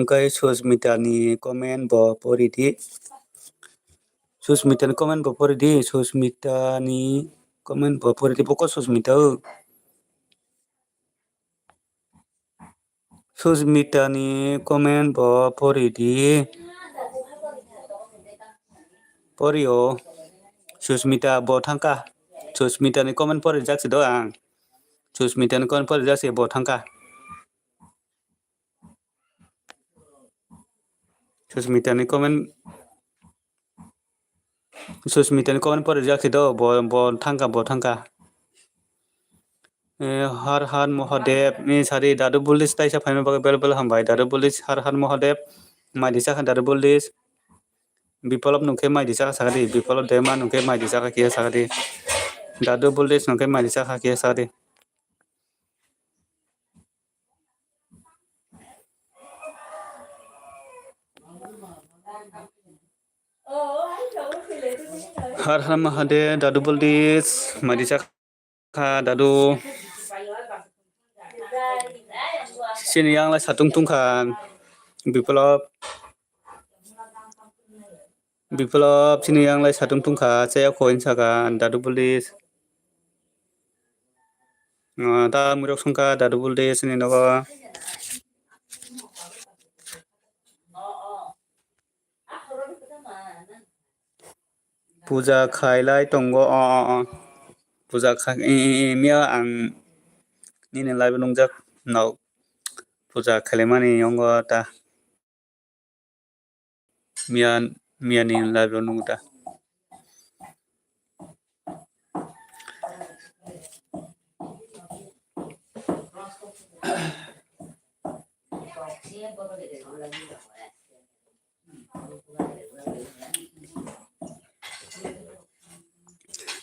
Kai Susmita ni comment bo pori di Susmita ni comment bo pori di Susmita ni comment bo pori di pokok Susmita ni comment bo pori di Porio Susmita bo thangka Susmita ni comment pori jaksi do ang Susmita ni comment pori jaksi bo thangka Susmita ni comment pori jaksi do bo thangka हर हर महादेव सारी दादु police ताइसा fine बागे बेल बेल हामबाय दादु police हर हर Mahadev माइदिसा दादु police Biplab नुखे माइदिसा सागरी बिप्लब देमा नुखे माइदिसा किया सागरी दादु पुलिस नुखे माइदिसा किया सागरी हर हर महादेव दादु पुलिस माइदिसा दादु sini yang la satung tungkhan biplop sini yang la satung tungkha saya koin saga dadu pulis ta murok sungka dadu pulis sini nogo puja khailai tongo puja khai mia ang nini live nongjak nau puja khalemani yongo ta mia ni live nongta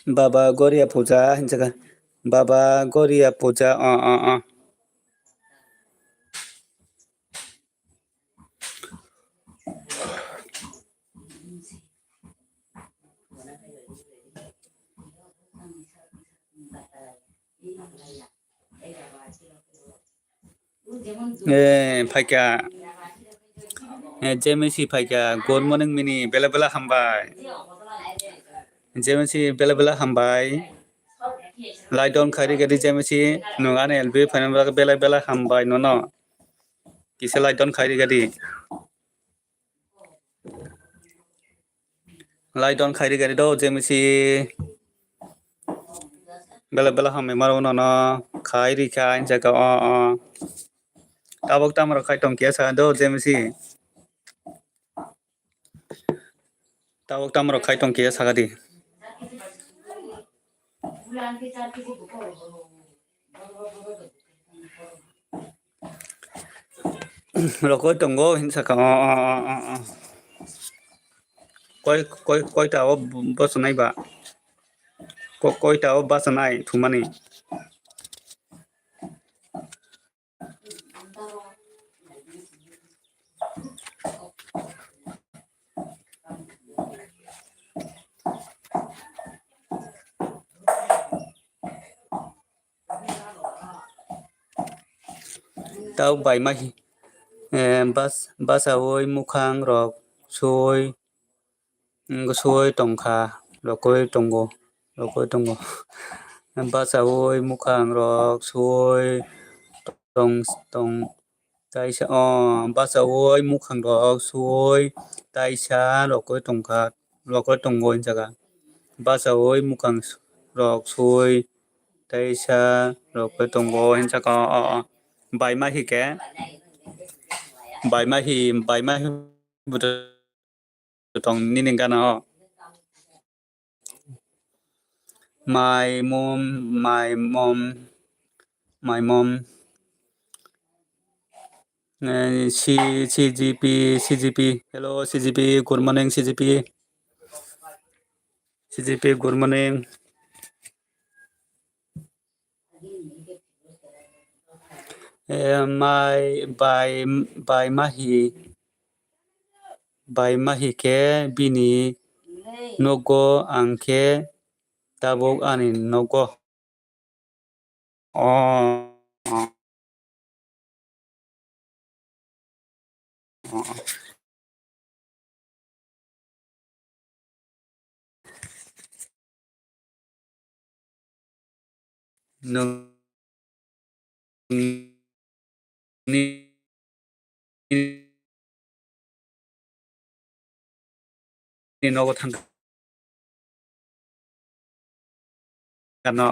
Baba Goria Puja hinjaga Baba Goria Puja Paika Jemisi Paika good morning mini bela bela hambai Jemisi bela bela hambai Light on khari gadi Jemisi nungane LB fanamra bela bela hambai no kisa light on khari gadi light on khari gadi do Jemisi bela bela hamai maro no khairi khain jaga tabok tamaro khai tong kia sa do Jemisi tabok tamaro khai tong kia sagadi Rokoi tongo hinsa ka koi ta bos nai ba koi ta bas nai thumani tau bai mai bas awoi mukhang rok soi tongkha rokoi tongo bas awoi mukhang rok soi tong taisa bas awoi mukhang rok soi taisa rokoi tongkha rokoi tongo jaga bas awoi mukhang rok soi taisa rokoi tongo jaga bai mai ke bai mai buta tong nininga na my mom CGP hello CGP good morning CGP good morning my by mahi ke bini nogo angke tabok ani nogo nung ni nogo thang kana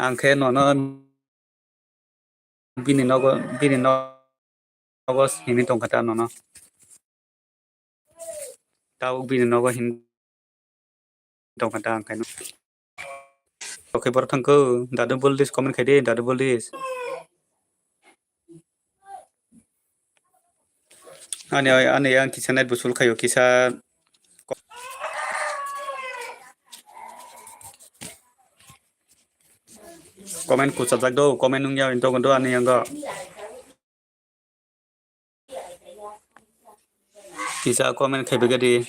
angke nono bini nogo hini tongkata nono tau bini nogo hini tongkata angke no oke bor thangko dadu boldis comment khaide dadu boldis ane yang kisa net busul khayo kisa comment ku subject do comment nung yaw into gondo ane yang go kisa comment khaibe gadi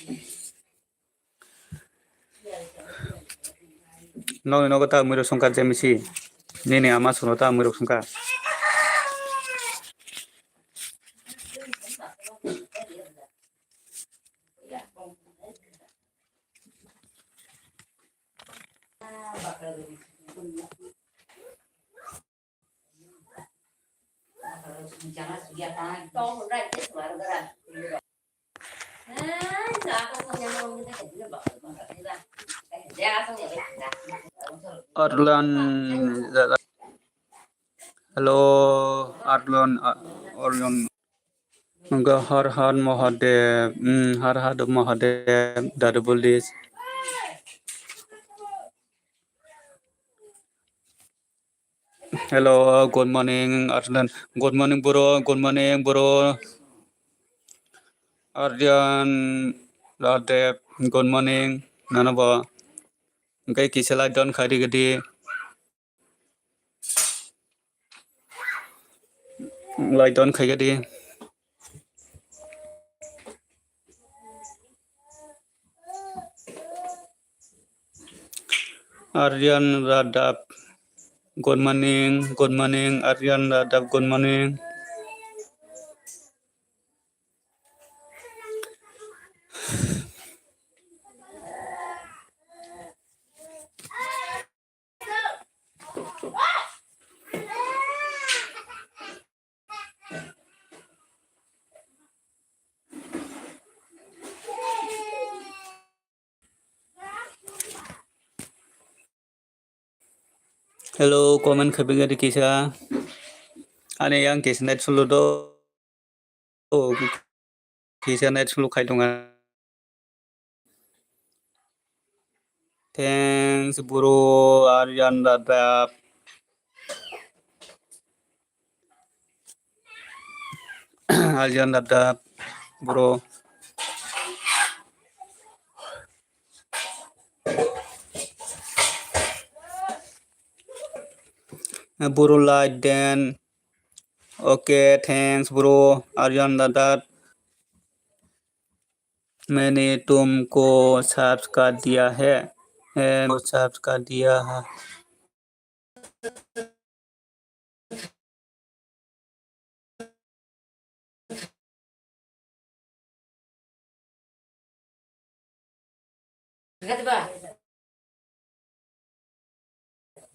no ta muro songka jemisi nene ama suno ta muro songka Jangan sudah tangan tong udah itu baru gerak. Arlan hello Arlan Enggak har Mahadev dadu boldis hello good morning Arlan good morning bro Aryan Radev good morning nanaba okay kisela don khari gadi lai don khai gadi Aryan Radap good morning Aryan Radap good morning hello comment khabi gadi kisa ane yang kisa net sulu do kisa net sulu khai donga thanks bro Aryan Radap Aryan Radap bro bro like then okay thanks bro Aryan Radap मैंने तुमको subscribe दिया है subscribe दिया है Lihat bah.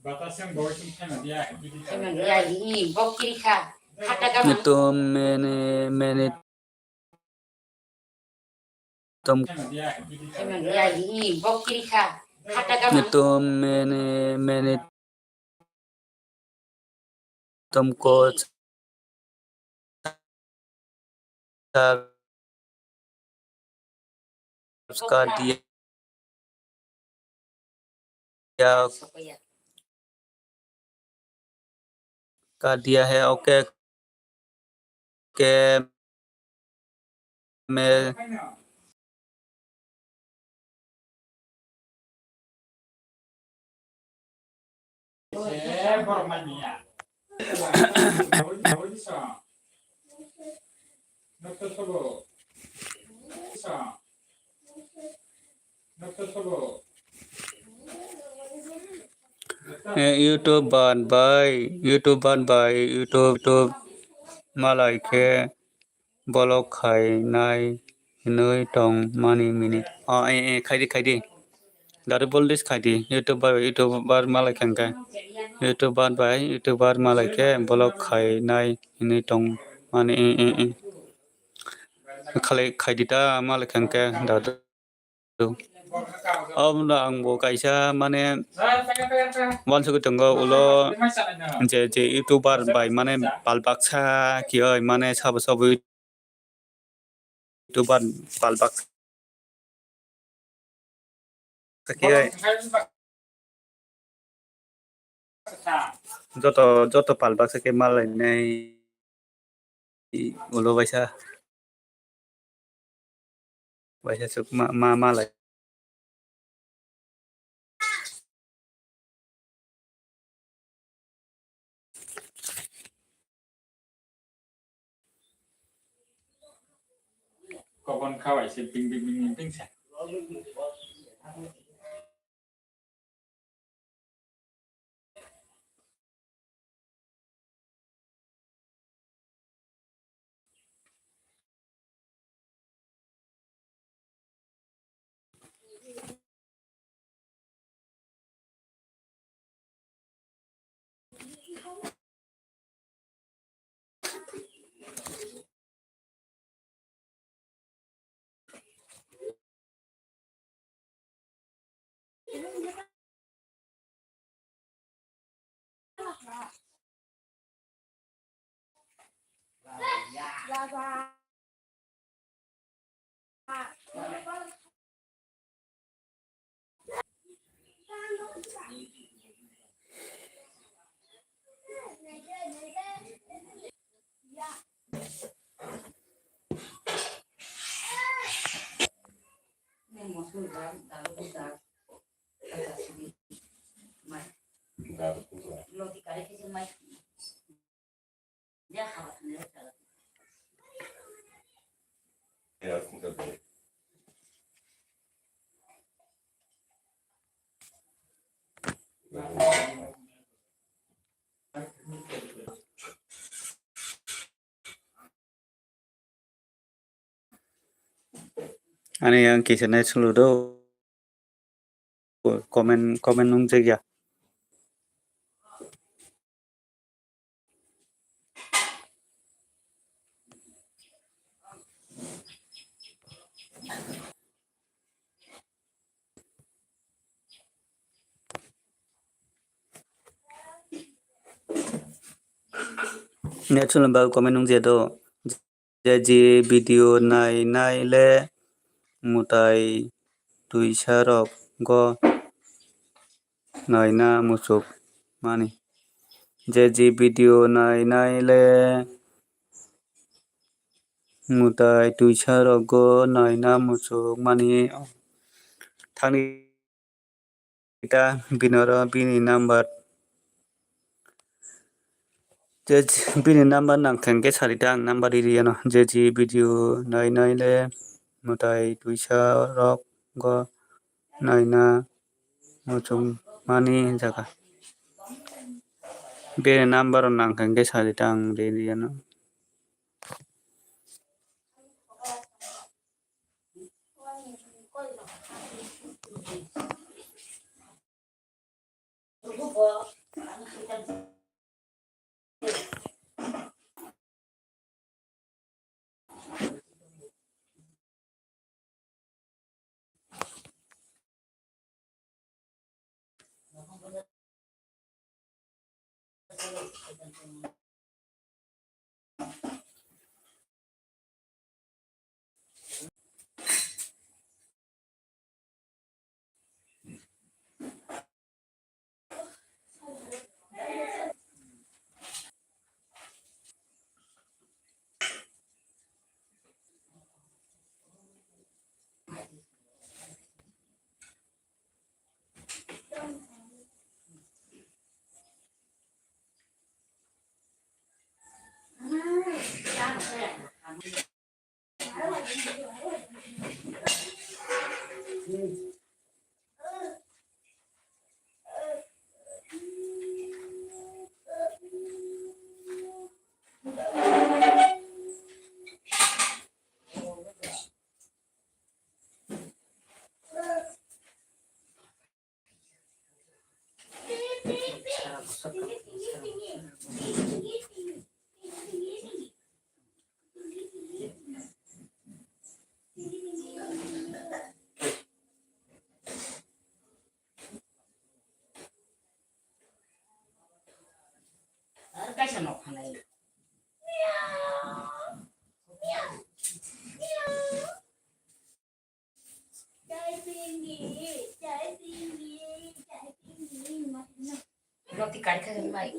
Batas yang bawah itu kan dia. Emang dia ini bok kiri kah? Kata kamu. तो मैंने तुम Emang dia ini bok kiri kah? Kata kamu. तो मैंने तुमको सब्सक्राइब दिया है ओके के मैं Bormania. YouTube ban by YouTube malai ke bolok khai nai noi tong mani minute khai di daru boldis khai di YouTube bar malai kangka YouTube ban by YouTube bar malai ke bolok khai nai noi tong mani khai di ta malai kangka daru आंबो कायसा माने वानसुक तंगो उलो जे YouTuber बाय माने बालबाक्सा किय माने सब YouTuber बालबाक्सा किय जत बालबाक्सा के मालायनाय उलो बायसा सुक मा मालाय Kokon kawai si ping ping ping ping sa. Nên một người đã cả sự mà lo thì cái gì mà ya khá là nữa cả Ya 진짜 돼. Ani yang kisah seluruh komen nung jaga natural ba komen nung jado jadi video nai le mutai tuisarok go naina musuk mani jadi video nai le mutai tuisarok go naina musuk mani thani kita binara bini number bini number nang thengke saritang number iriano jeji video nai le mutai tuisarok go naina musuk mani jaga bini number nang thengke saritang iriano 그거 खानाय रति काढ खाय बाई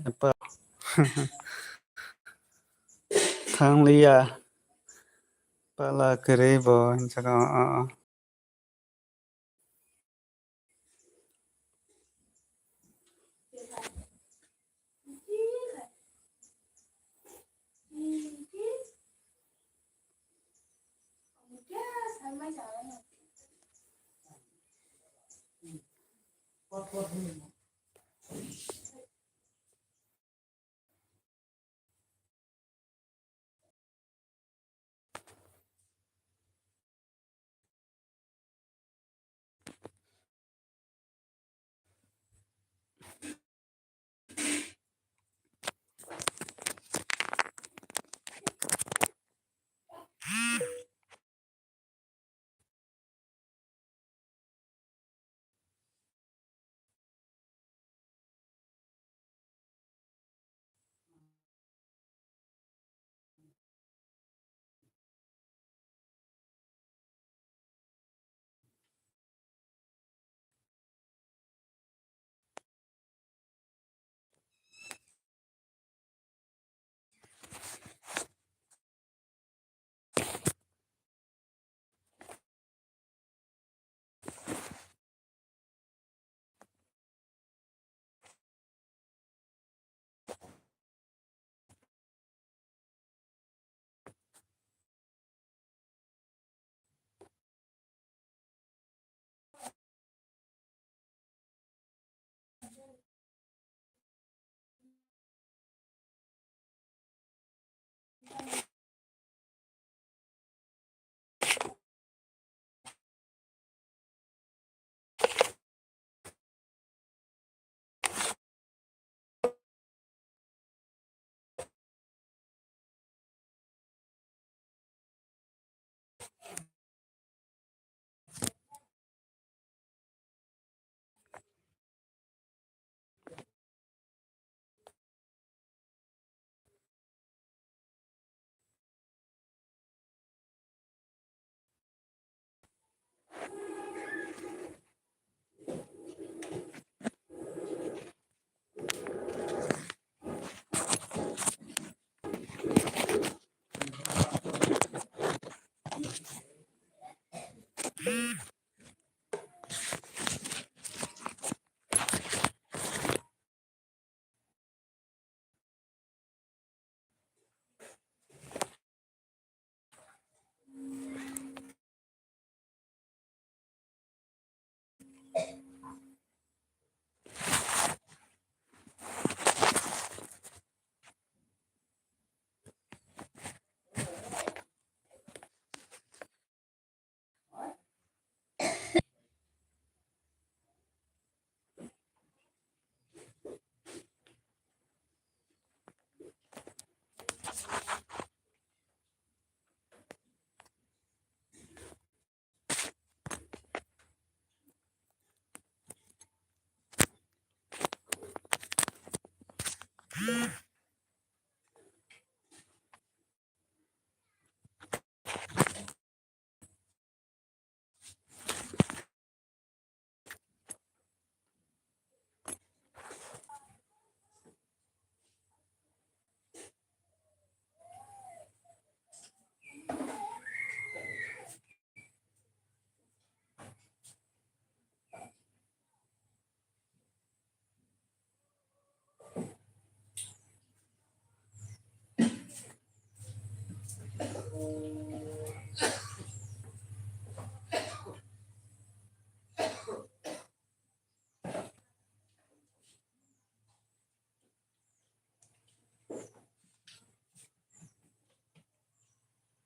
apa thang liya pala kere bo jaga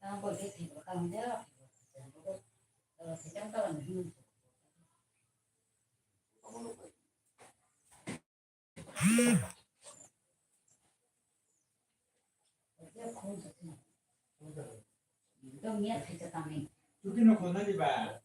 Tao còn cái thịt của tao thế là thì trong tao là mình đông nhất thì cho tao mình 두기는 건너리바.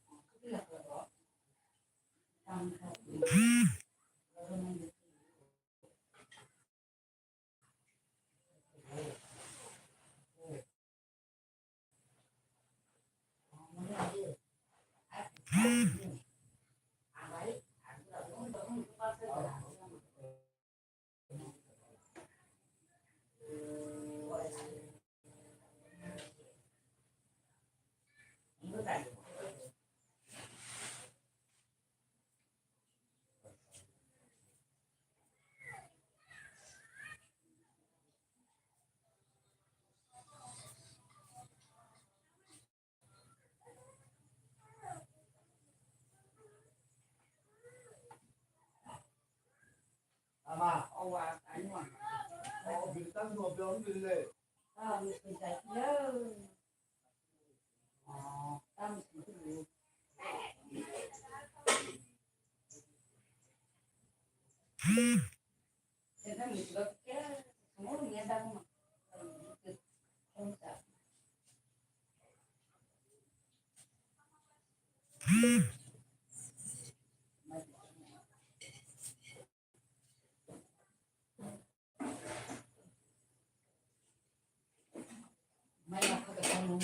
아마 어와 아니면 일단 뭐 병들래 mình dạy nhớ tao mình thì nó mình có cái mỗi người ta mà không sợ mày mà không được con luôn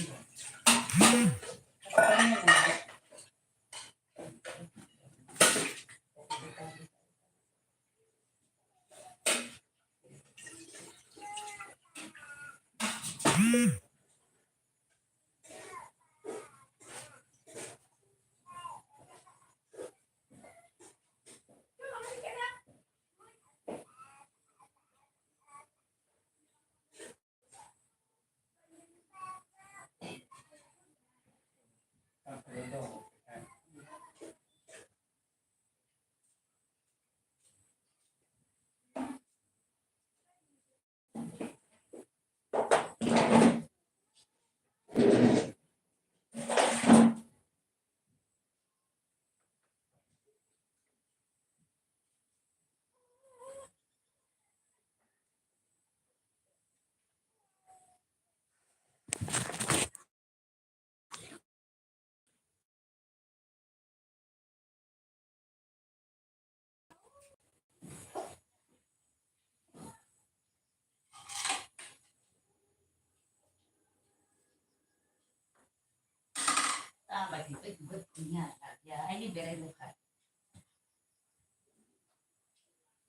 ta phải thì biết nhà ya ai đi về đây phải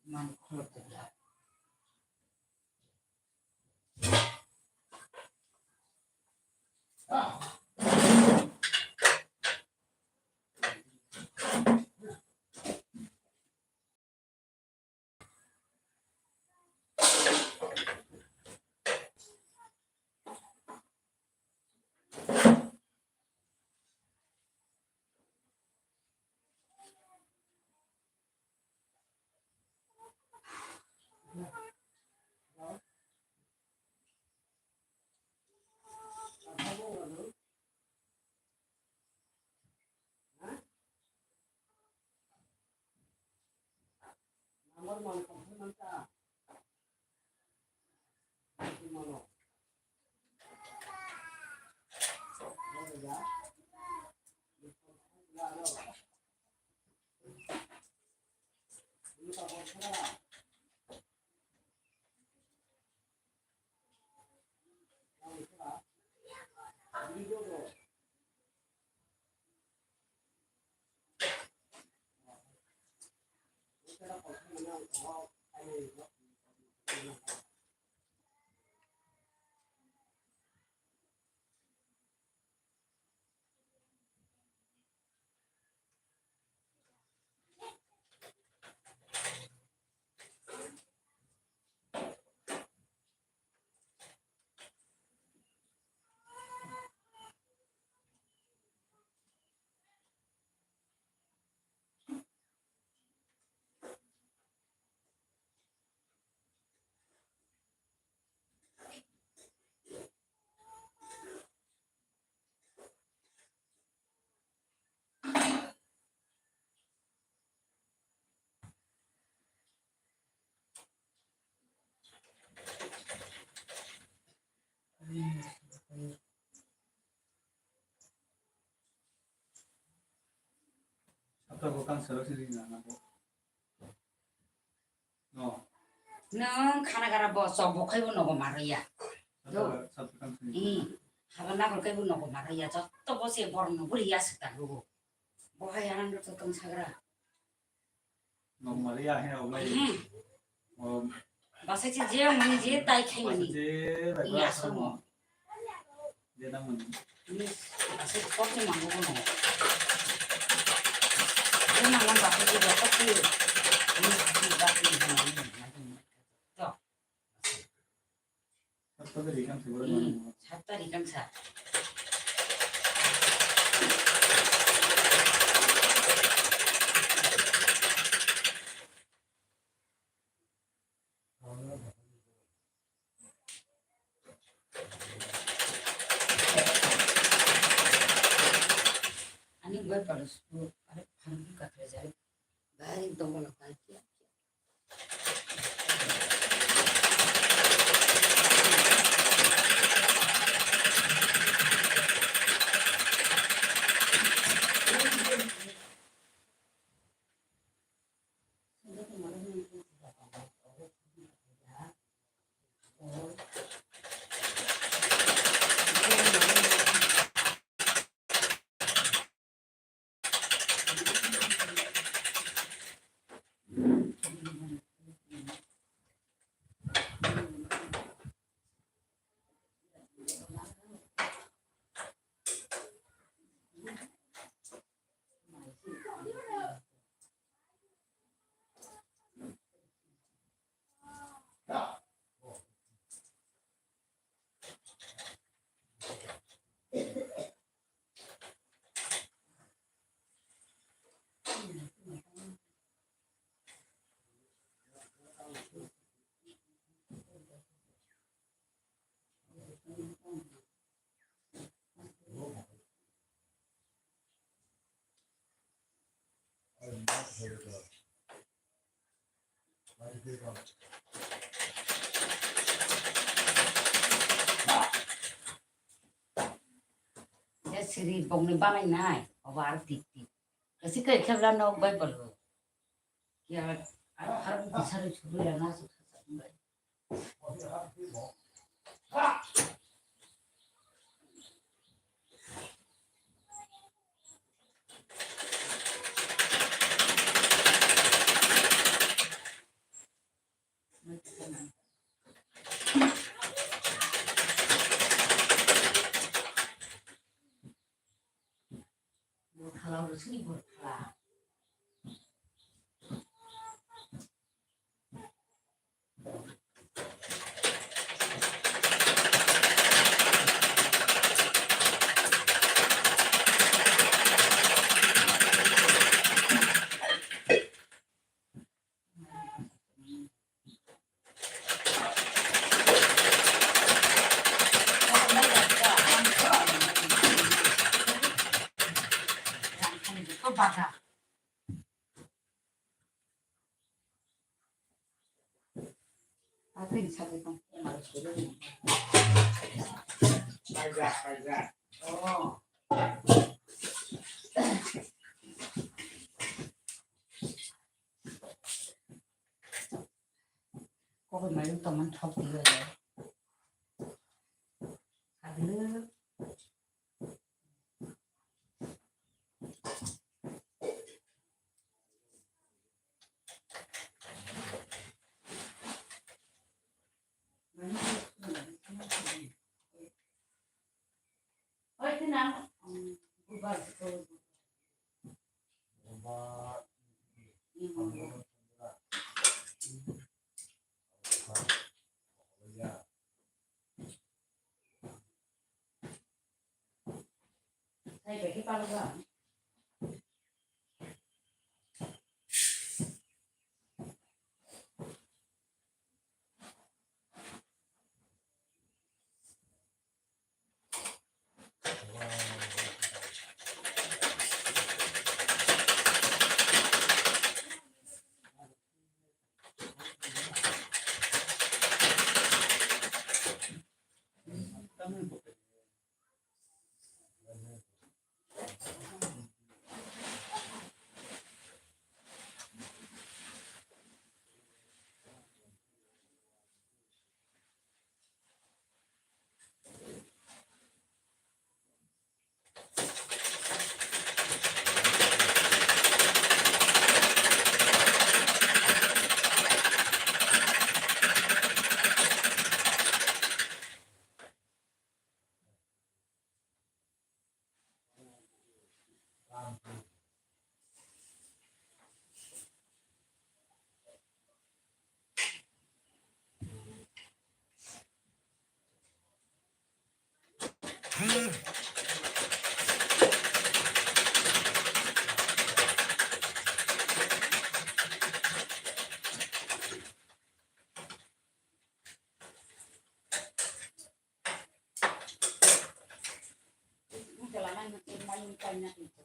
mà không được là আমার মন কমনটা মন 아까 그 강서로 지리지 않고. nang khana gara bo so bo khai bu no go maria 사또 강서. haba na ko kai bu no go maria jo to bo se bor no buri ya sita go bo ha ya nan to tong sagra 너무 말이야 해요. 어, ba se chi je mani je tai khai mani 이제 iya so mo 이제 남은 ni ba se ko ti ma go no ni na nan ba se je ko ti ni ba ti ni 사또들이 강서 그러면 삿다리 강사 아니 왜 벌었어? 아래 방금 같아 잘 말이 너무 나빠지야. Ya siri bong ni bangai nai, awar titi. Kasi kay kebla no bay balo. Ya harus bisa dicuri ya nasu. Kalau harus ini berkala. 아들이 차례도 말을 소리는. 빨자. 어. 거기 말고 또만 더 비워야 돼. 가득. Ôi, thế nào? Bà tôi thay về cái bao giờ? Jalanan makin main banyak itu.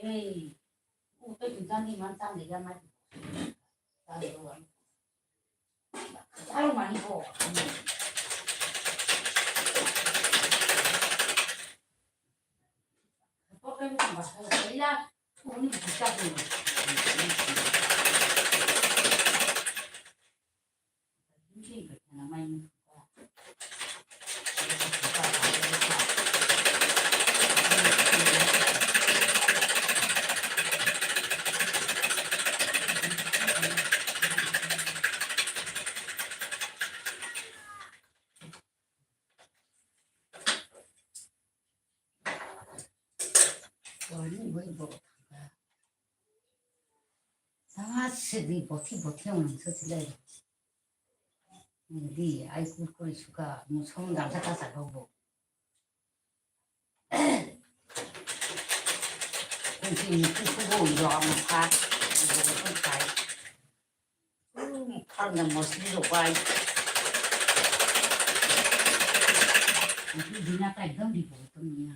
Ê, tôi chúng ta đi mang sang để ra mắt. Ta được rồi. Sao mà đi bộ? Có cái mà thấy là cũng đi chặt rồi. Cái là may. Rồi bộ sao sẽ đi bộ thi 오는 소리래. 네 아이고 꼴 수가 뭐 소문 남자가서 보고. 공기 쓰고 이거 하면 파 이거 좀 파. 파는 뭐 쓰고 봐. 니나 까 एकदम đi bộ tâm nha.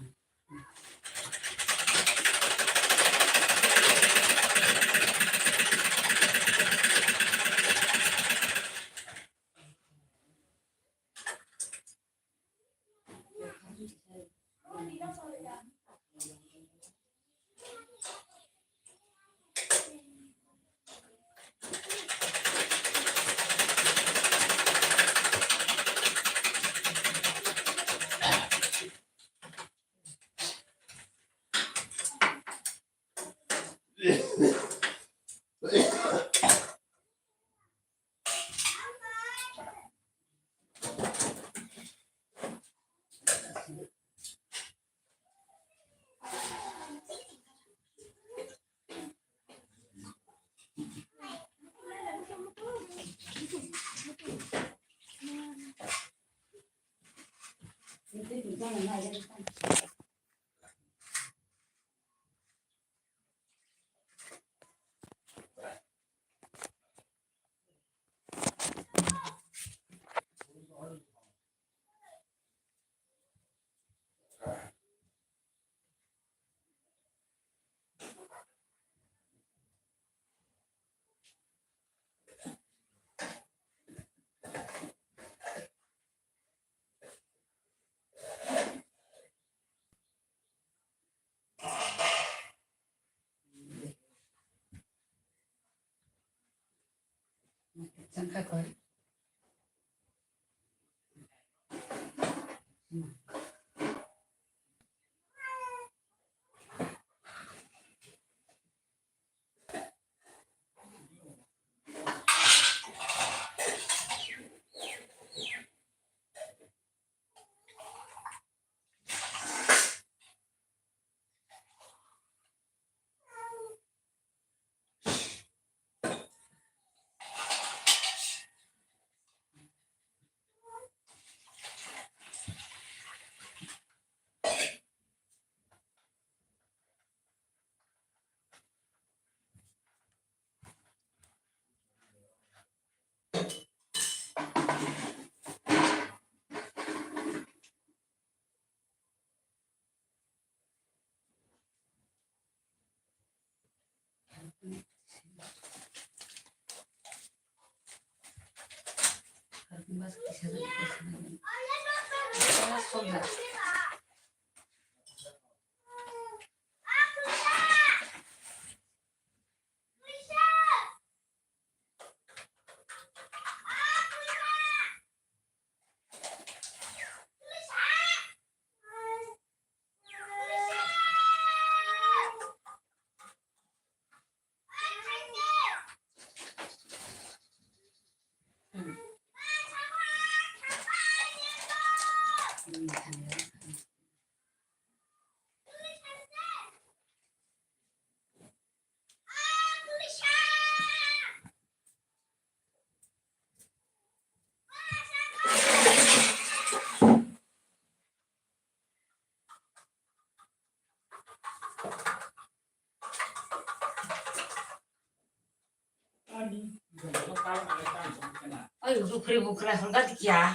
잠깐 걸. Mas bisa dikasih. Sudah. Ayo, tu kiri bukan harga tikia.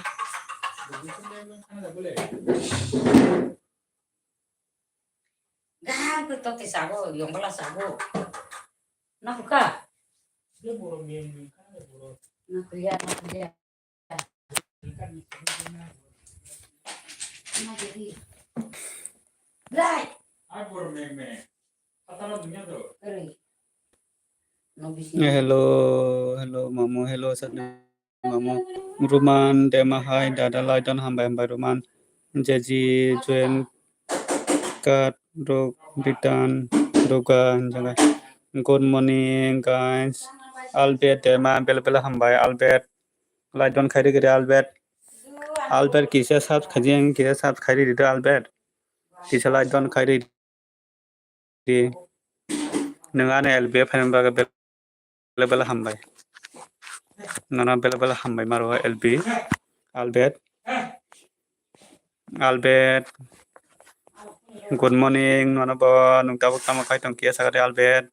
Gak aku tote sago yang belas sago nak buka Dia burung dia kan burung nak kerja ikan nak jadi Lai ah burung meme kata lo dunia tuh keri no bisnis hello hello mamu hello satna mamu Roman demahai dada laiton hambai Roman jaji join kat rok bitan rogan jaga good morning guys Albert dema bela hambai Albert laiton khairi gere Albert kisa sab khajiang kisa sab khairi di Albert kisa laiton khairi di nengane LB fain baga bela hambai nana bela hambai maro LB Albert good morning nana bo nungta bokta ma khai tong kia sagare Albert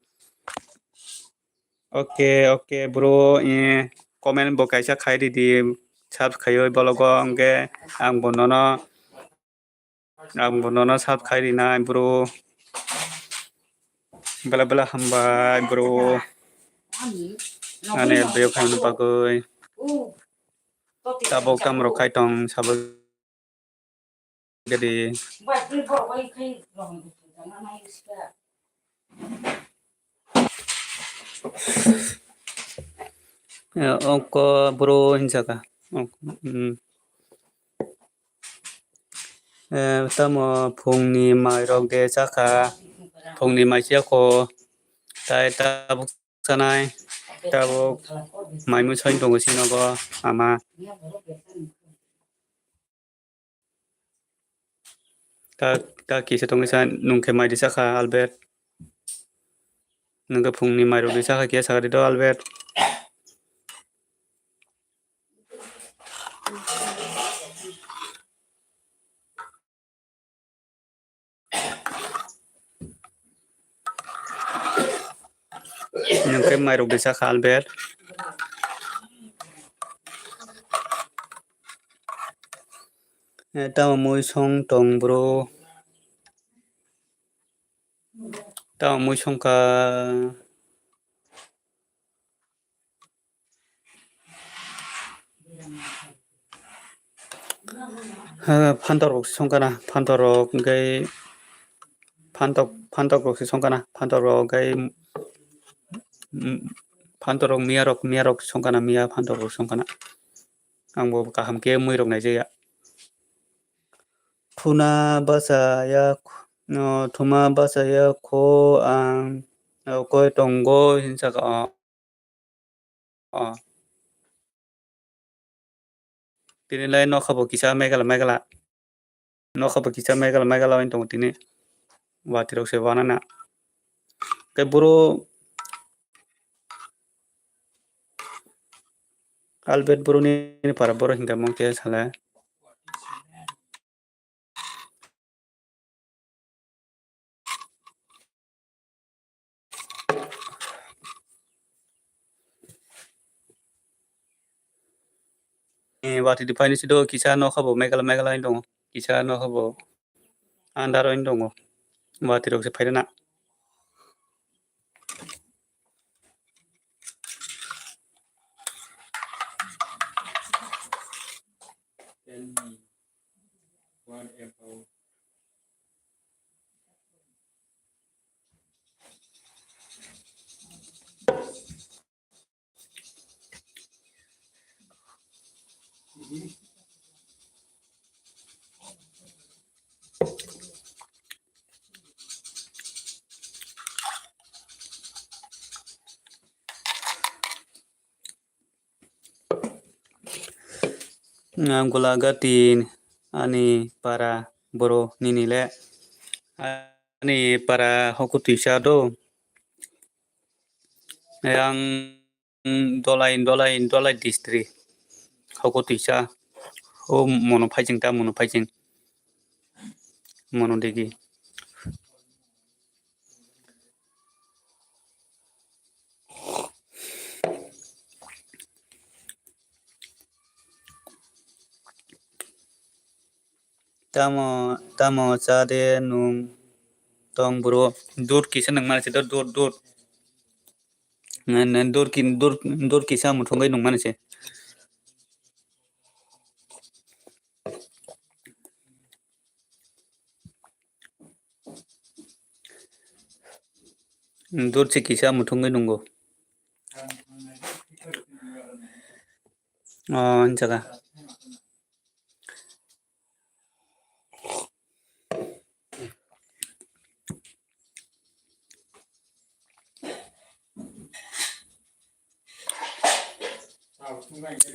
okay bro comment bo kaisa khai di sab khayo bologo angge ang bonono sab khai di na bro bela hambai bro ane LB fain bagoi tabok tam ro khai tong sab gede buat beli bawa kai rong jangan main sih ongko bro hinjaka tamo phungni mairok de chaka phungni maisia ko tai tabuk sanai tabuk maimu soin tongo sinogo ama ta kisa tongo san nungke mai di chaka Albert nungke phungni mairok de chaka kia sagari do Albert nungke mairok de chaka Albert tamo moi song tong bro tamo moi song ka 판도록 성가나 판도록 그 판도록 성가나 판도록 그 판도록 미야록 성가나 미야 판도록 성가나 angbo kaham ke muirok nai jaya thuna basaya ko ang koi tongo hinsaka tini lai no khabo kisa megala no khabo kisa megala in tong tini watirok se wanana ke buru Albert buru ni para buru hingga mongke sala wati define sido kisa no khabo megala in tong kisa no khabo andaro in tong watirok se phairana tell me what about Anggola gatin ani para boro ninile ani para hokutisa do yang dolai distri hokutisa o mono phajing mono degi tamo chade nung tong bro dur kisa nang mana se dur ngan dur kisa muthongai nang mana se dur se kisa muthongai nunggo jaga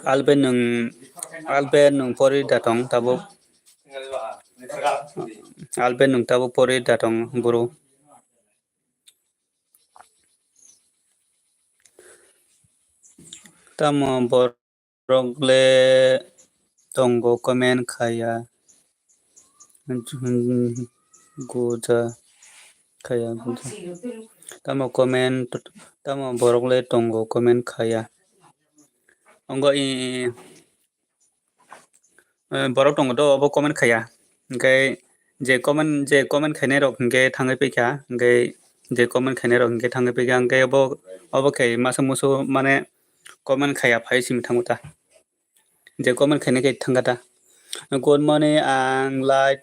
alben nung pori datong tabuk alben nung tabuk pori datong bro tamo borogle tongo comment khaya goja khaya goja tamo comment tamo borogle tongo comment khaya ongo i borok tongo to obo comment khaya engkai je comment khainai rok engkai thangai paikha engkai je comment khainai rok engkai thangai paikha engkai obo khai masa muso mane comment khaya phai sim thanguta je comment khainai kai thangata good morning ang light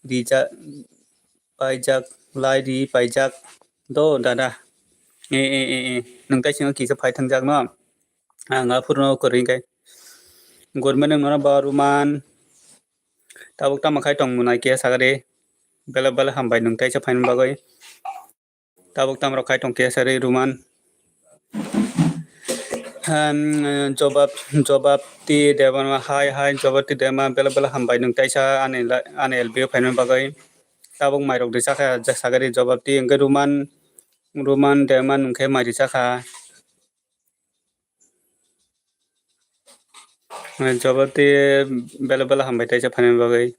dijak paijak light di paijak do dada nongtai singo kisa phai thangjak no anga purno koring kai good morning nona baruman tabuk tamakhai tongmunai ke sagare bela bela hambai nongtai sa phain bagoi tabuk tamro khai tong ke sare ruman jobab ti dewan hai jobab ti dema bela bela hambai nongtai sa ane lb phain bagoi tabuk mairok de sakha sagare jobab ti engke ruman deman nongke mairi sakha jobab ti bela bela hambai tai sa phain bagoi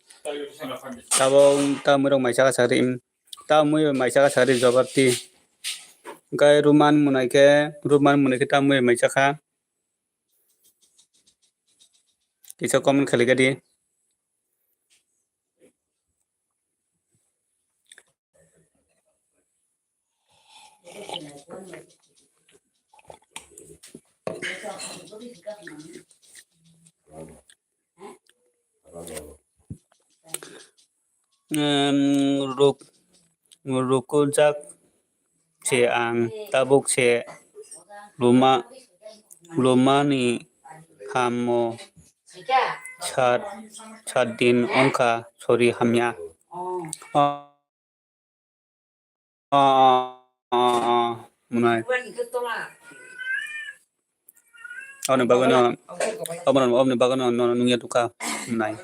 tamurok maisa sagare tamui maisa sagare jobab ti gai ruman munai ke tamui maisa kha kisa comment khaliga di rukujak che ang tabuk che lumani hamo chat din ongka sorry hamya munai Ông này bagono no nungya tuka munai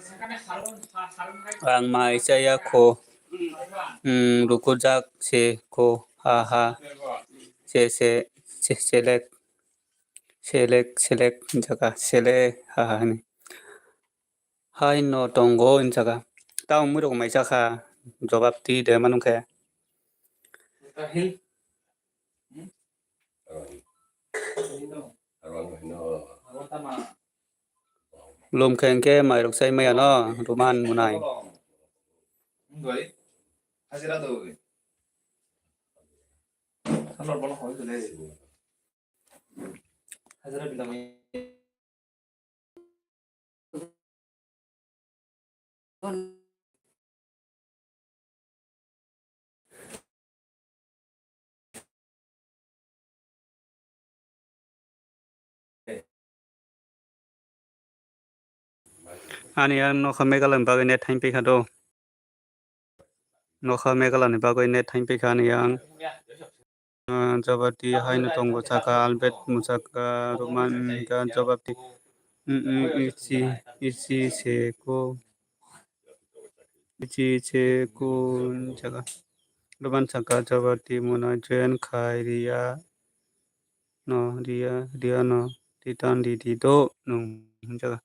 ang mai saya ko rukujak se ko ha se selek jaga sele ha ni hai no tongo in jaga tao murok mai sakha jawab ti de manungke lom khengke mai rok sai maya no ruman munai ani an no khame galan bagai ne thain pe khado no khame galan bagai ne thain pe khan yang jawabti haino tongo chaka albert musaka roman ka jawabti ichi se ko jaga roman chaka jawabti mona jen khai ria no titan di do nung jaga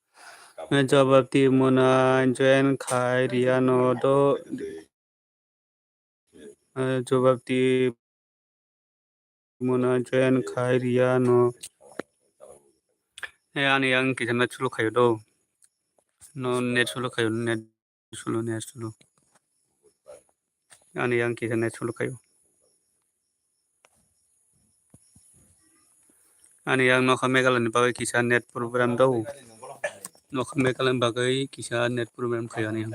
jawabti mona jen khai ria no do jawabti mona jen khai ria no ani yang kisana chulo khayo do no net chulo khayo net chulo Ani yang kisah net solo kayo. Ani yang no Megalan bagai kisah net program tahu. No Megalan bagai kisah net program kayo ani yang.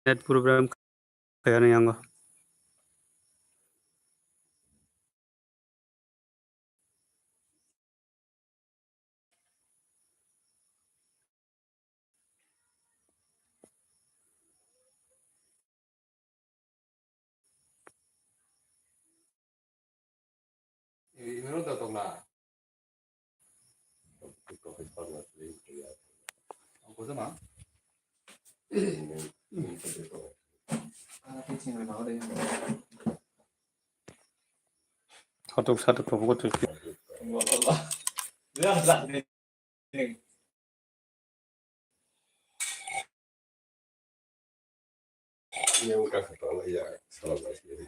Net program kayo ani yang. 이거는 더 동나. 보자마. 아, 대칭을 나오래. 사독 보고 또 뭐 왜 항상 Yung kakatawa ya, salah sih.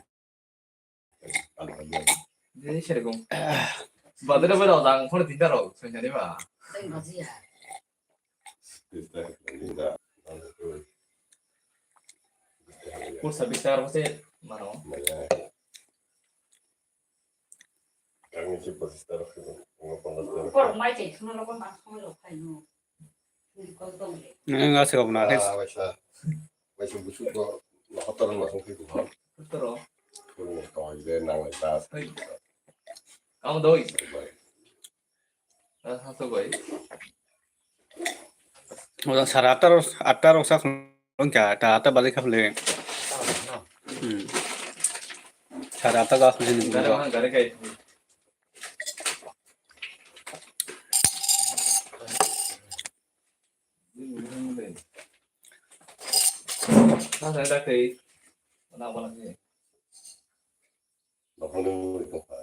네 시래공. 마드레보다 당 폰을 딘다로 소년이 봐. 땡 거지야. Kita tidak. kursa bicara pasti mana? Kami cepat setelah ngomong Por mai te tuno lo kon ma ko lo kai no. Ni ko dong le. Nga sih kamu nades. Macam busuk kok, hotel langsung ke rumah. 그렇더러. Kalau kau ide nang lepas. 아무 더 있어. 나 사서 거의. Udah atar usah lengkap, atar balik ke beli. Atar kau sini. 가려면 가려가 있. 나 생각 때 나 보는 Nopalung itu apa?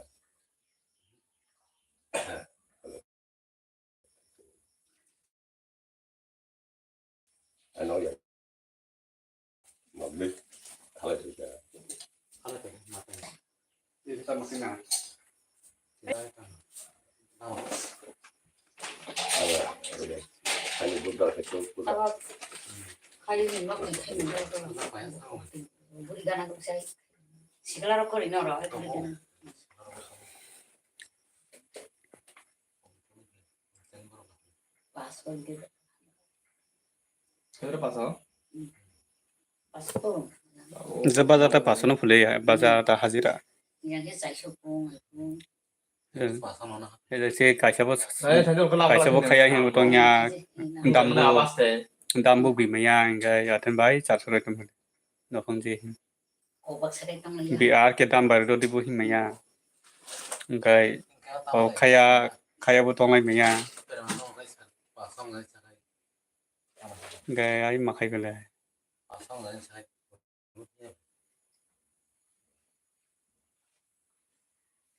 Ano ya? Noplik, kalau itu ya. 하나 더 맞다. 일단 무슨 나. Ada. Hanya budal kecil. Aba kai ni ma ko kai ni ko. Buri gana ko sai. Sigala ko ri no ro. Pas ko ke. 그대로 봐서. Pas ko. Bazaar ta pasano phule ya, bazaar ta hazira. Yang ke sai so ko. Jadi kaisa bos 자주 kaisa bos kaya yang utangnya 나 봤을 때 dambu bimaya enggak ya dan baik 400 itu. No fungsi. Ko bak sai tang le. BR ke dam baru di buhi maya. Enggak oh kaya botong lain maya. Enggak ai makai bela.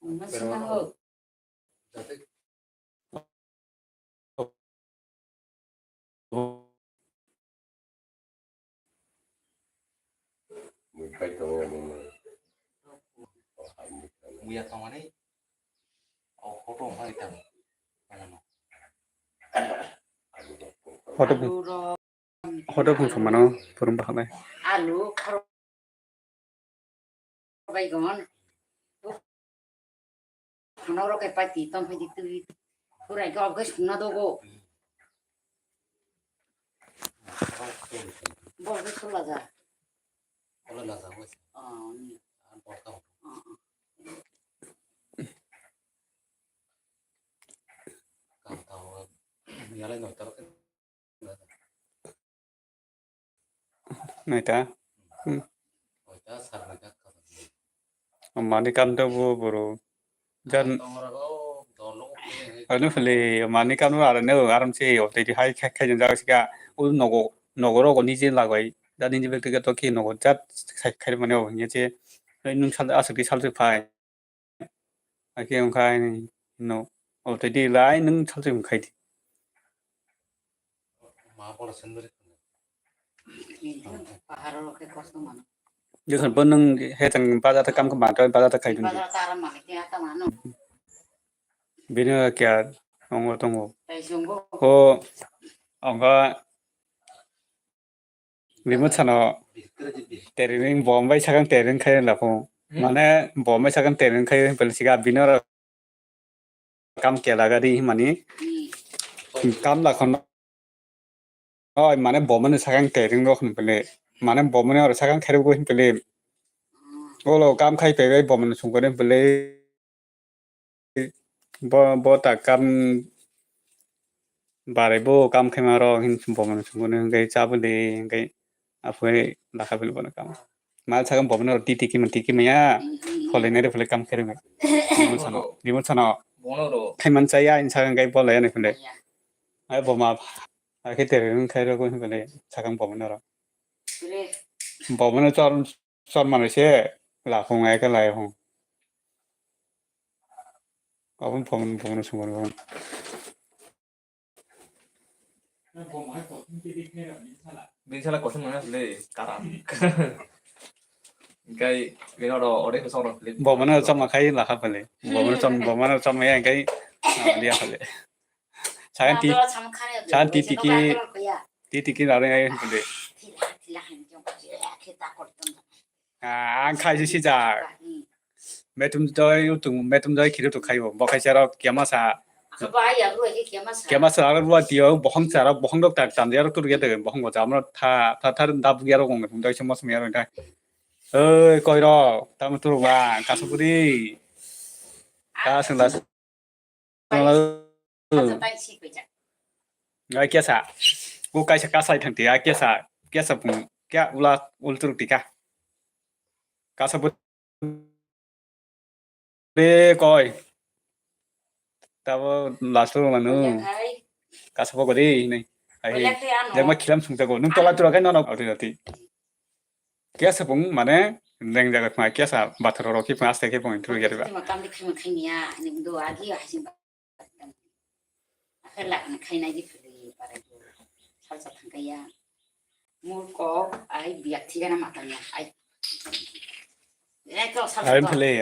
Masih Mungkin kalau yang Muya tawani foto hari tam mana Hodo pun sama no purum bahane. alu karo baygon noro ke pati tom pedi tu purai ko gus na dogo bol gus la za kalau nggak tahu sih ni potong kalau tahu nyalain motor Này ta. kita sarana kat Mani kam to boro. Jan orang tolong anu phale mani kam no ara ne aram se o te hai khai jan ja sika u nogoro ko nije lagai. Da nije bekte ga to ki nogo jat khai mane o nye che nung sal asuk sal se phai. Ake ong khai ni no o te di lai nung sal se khai di. maaf sendiri paharo ke kos to mano Như khẩn bơn nung he tang ba ta kam kam ba ta khai dun. pada taram ma ke ata mano Bina kya ongo tongo. Tại dùng có Ko onga remote chano terin bom bai sagang terin khayen la pho. Mane bom bai sagang terin khayen pel siga bina kam kya laga di mani kam la khon oi mane bom ne sagang terin ro khon pele mane bom ne or sagang kharu go hin pele olo kam khai pe bom ne sung ko den pele bo ta kam bare bo kam khai ma ro hin bom ne sung ko ne ngai cha pele ngai apoi la kha pele bon kam mal sagang bom ne tiki me ya khole ne pele kam kharu ngai remote chano 번호로 khai man cha ya in sagang gai bol ya ne pele ai bom ma cái terin khai ro go hin pele sagang bom ne ro 그래 bom ne chon ma ne se la khong ai ka lai hong Ông phòng phòng nó xuống rồi. 민살라 것은 뭐냐 플레이 까라 그러니까 위너로 어레 그 서로 플레이 Bỏ mà nó trong mà khay là khác phải bỏ mà nó trong mấy cái đi phải lệ. Sáng tí 나도 참 카네 sáng tí tí nào đây phải lệ. 딜라 한좀 이렇게 딱 걸었던 Anh khai chứ 시작. Mẹ tum đôi khi được khai bỏ khai sao kia mà sa 그 봐야 그거 이게 맞아 kia mà sa nó vừa tiêu bỏ không sa bỏ không được tạt tạm giờ tôi được cái bỏ không có dám nó tha đa bugya rồi cũng không đôi xem mà xem rồi đây. Ơi coi đó tao mới tôi vào cá sấu đi cá sừng là 가서 빨리 치고 있자 ai kia sa cô cái sa cá sai thằng tí ai kia sa bung kia ula ultur tika cá sấu đi coi tao là số mà nữa thấy cá sấu có đi này ai 원래 그 안어 giờ mà khilam sung tago nung tola tura cái nó ở đây thì kia sa bung mà nè neng jaga mà kia sa bathro ro ki pas te ke point thru gari ba 뭐 깜짝 크면 크냐 님도 아기 하신 바 아까 카이나지 그리 바라고 살살 한 거야 물고 아이 비약티가 맞다냐 아이 내가 살살 arim phele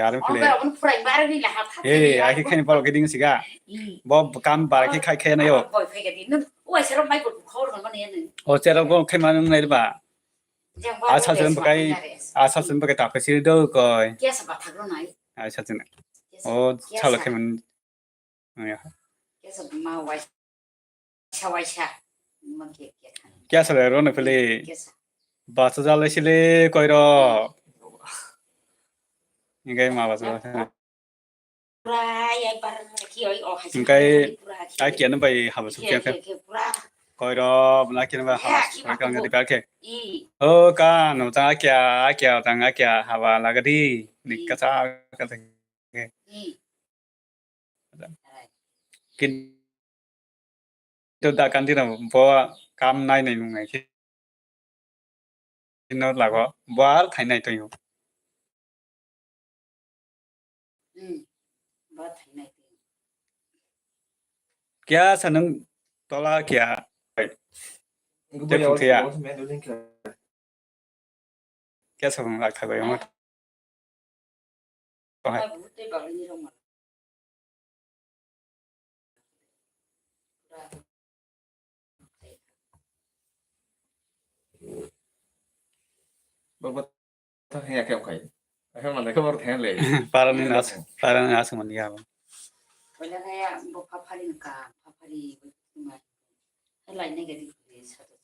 오늘 프라이 바르니 라 하 eh ai cái khay bao cái ding siga 이 bo kam ba cái khai na yo boy 페가 있는 왜 새로 마이크 거울 건 얘는 o chero go khai man ngai ba 그냥 아 사전 바kai à sao sen bakai ta cái gì đâu coi 깨서 봐 타고 나이 à sao sen o chao là khai man 깨서 마 와이 샤와샤 뭐 깨깨 kia sa le ro na phele 깨서 ba sa jale sile koi ro ngai ma ba sa 프라이 아이 바르 키어이 어 하시 cái ai kia nó bay học số kia cái 프라 coi đó là kia nó bay học cái người đi ba cái 이 ka no ta kia ta nga kia hava la cái đi đi cái sao cái thing 이 kin tôi đã căn tin là bo cam này này ngày khi nó là có bo thay này tôi 뭐 타이나 kia sa nung to la kia 이거 제 뭐야 부트야. 무슨 맨 요즘 kia sa nung la khai ba yong 아 못돼 봐 이런 거 뭐뭐 다 해야 그냥 가요 형만 내가 바로 대할래 para na sa man ya 원래 그야 뭐 파파리니까 파파리 정말 헬라 있는 게 되게 사도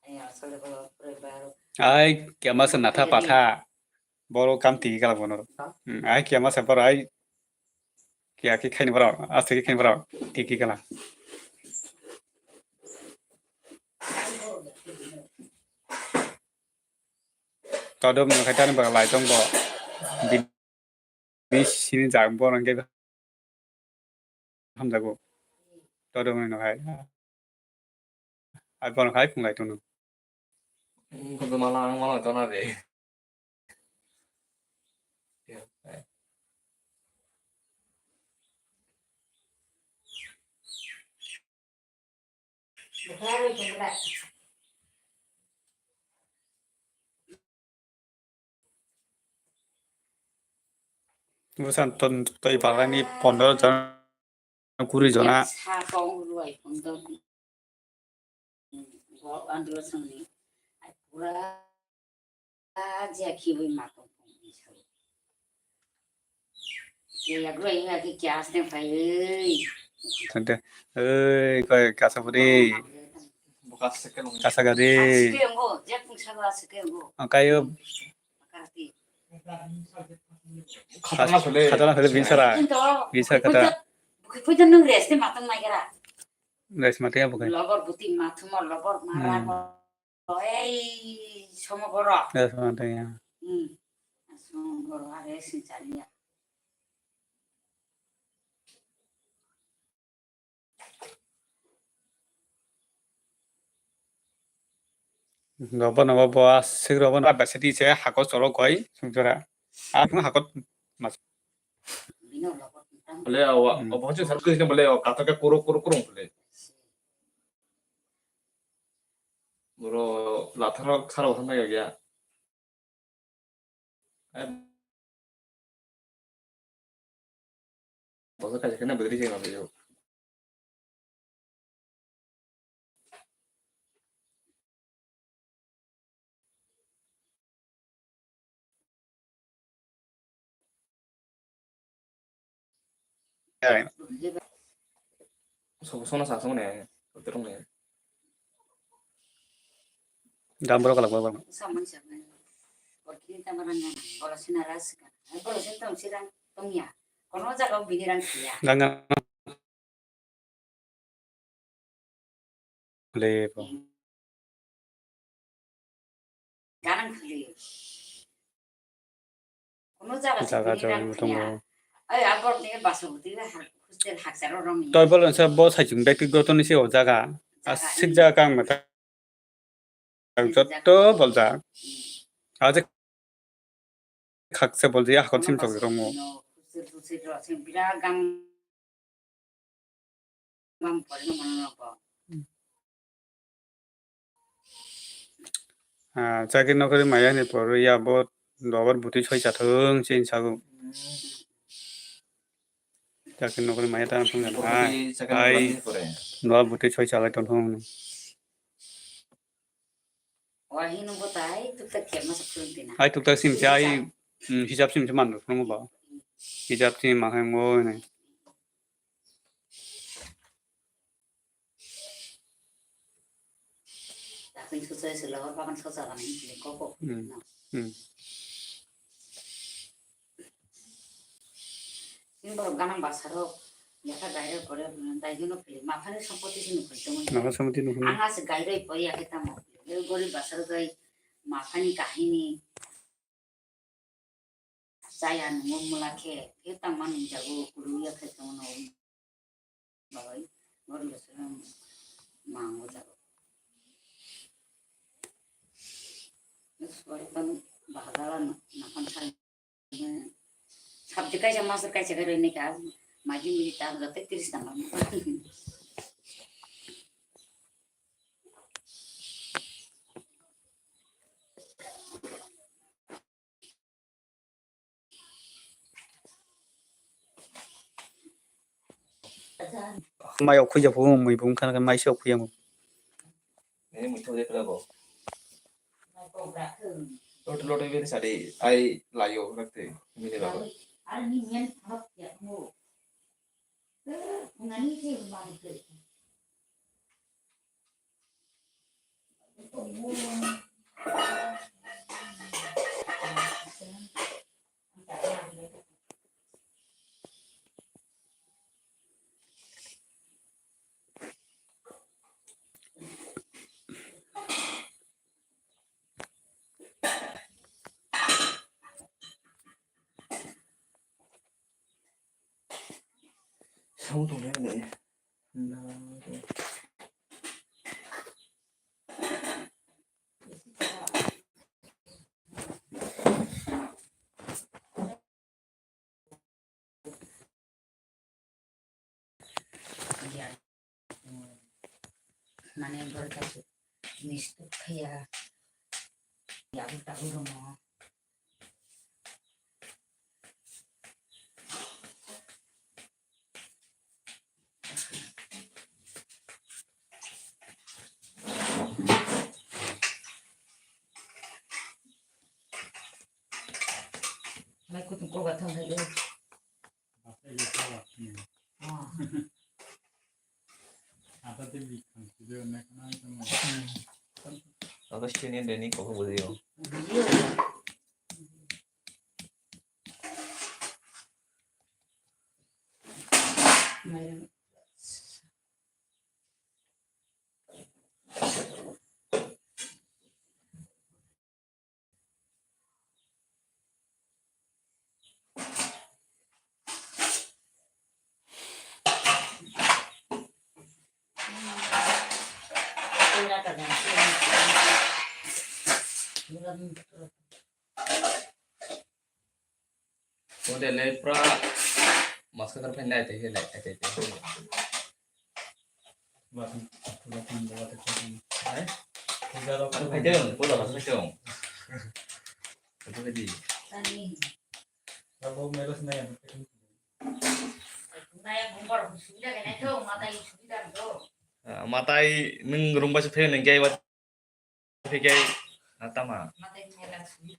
아야 설레고 그래 바로 ai kia ma sa na tha pa tha boro kam ti ka la bono ai kia ma sa par ai kia ki khai ni bara ase ki khai bara ti ki ka la to dom no khai ta ni ba lai tong bo bi sin ja bo nang ke ham da go to dom no khai ai bo no khai phung lai tong no 그거 말랑 떠나래 Claro, que verdad. 우선 돈 또이 바라니 번도 전 구리 전화 사공으로 아이폰도 뭐 안들었으니 아이보라 제 기분 맞고 ya gue ya cái kia sẽ phải 근데 어이 그 가사부리 뭐 갔을 게 너무 가사가리 cái ngo 제품 사과 cái ngo 까요 cái 가다가 별래 가다나 그래 민사라 근데 민사 가다 그 포장은 레스트 맞던 말이라 레스 마테야 보게 러버 부티 맞으면 러버 말아 에이 সময় বড় 레스 마테야 সময় বড় আরে সিচালিয়া 너번 너번 스그러번 아바세디세 하고 서로 거의 중저라 아 그럼 하고 비노 러버 땀 원래 어버지 살 그냥 원래 가다가 꼬르꼬르꼬르 원래 뭐로 라타락 살아고 산다 여기야 뭐서까지 그냥 뭐들이 생각해요 소나 사성네 어떠네 담으러 가라고 봐 sama siapa porque kita marahnya kalau sinaras kan kalau sentam sirang tongya kalau jaga biniran kia gangan le ganan kali kalau jaga 자가 저 biniran 유통 kia ay abor nih bahasa putih lah khusus hak orang ini tôi bảo là bố sai chúng đây cái tôi nói sẽ ở 자가 아 식자강 mà 저또 벌자 아직 각세 벌지 하고 팀적 이런 거 아 자기 너그리 마야니 버르야 뭐 너버 부티 초이 자腾진 사고 자기 너그리 마야 다는 통에 아이 너 부티 초이 자가 통통 wah ini buat ay tuh tak masuk kuliah 아이 뚝딱 심 자이 히잡 심 좀 만들 그런 거 봐. 히잡 심 막한 거네. tapi susah selalu bahkan susah kan ini kok ini baru ganang basaro ya kan gaya kore tai juno pilih makanya sempat sini kerja 나가 서무디 누구? angkas gaya poi ya kita mau gori basaro gaya makanya kahini saya nunggu mulake kita man jago kuliah kita mau bagai gori basaro mau jago kan bahagalan nakan saya sabdi kayak masuk kayak segera ini kan maju militer gak tiris nama mai học khuya phụ mười bốn khăn cái mai siêu khuya một 네 무토 되더라고 Nah, 로드 베리 사리 아이 라요 그렇대 미네라고 ada ni mian harap ya mu. Ngani sih rumah itu. 상도 내네 Mana yang berkata nistuk kayak ya aku tahu rumah. 로 같은 거. 앞에 이거 어. 아까 때문에 그대로 내가 좀 나도 시키는 데니 그거 보세요. 미디어. 말 Udah lepra masker terpendek itu helai itu. 맞아. 그거 좀 뭐가 됐거든. 네? 그거로 Kajeng, boleh masuk kajeng. Itu tadi. 아니 라고 메르스네. 나야 뭔가를 준비하게 해줘 마다 이 준비다는 Matai neng rumah sepi neng gay wat. Gay atama. 마다 이 내가 준비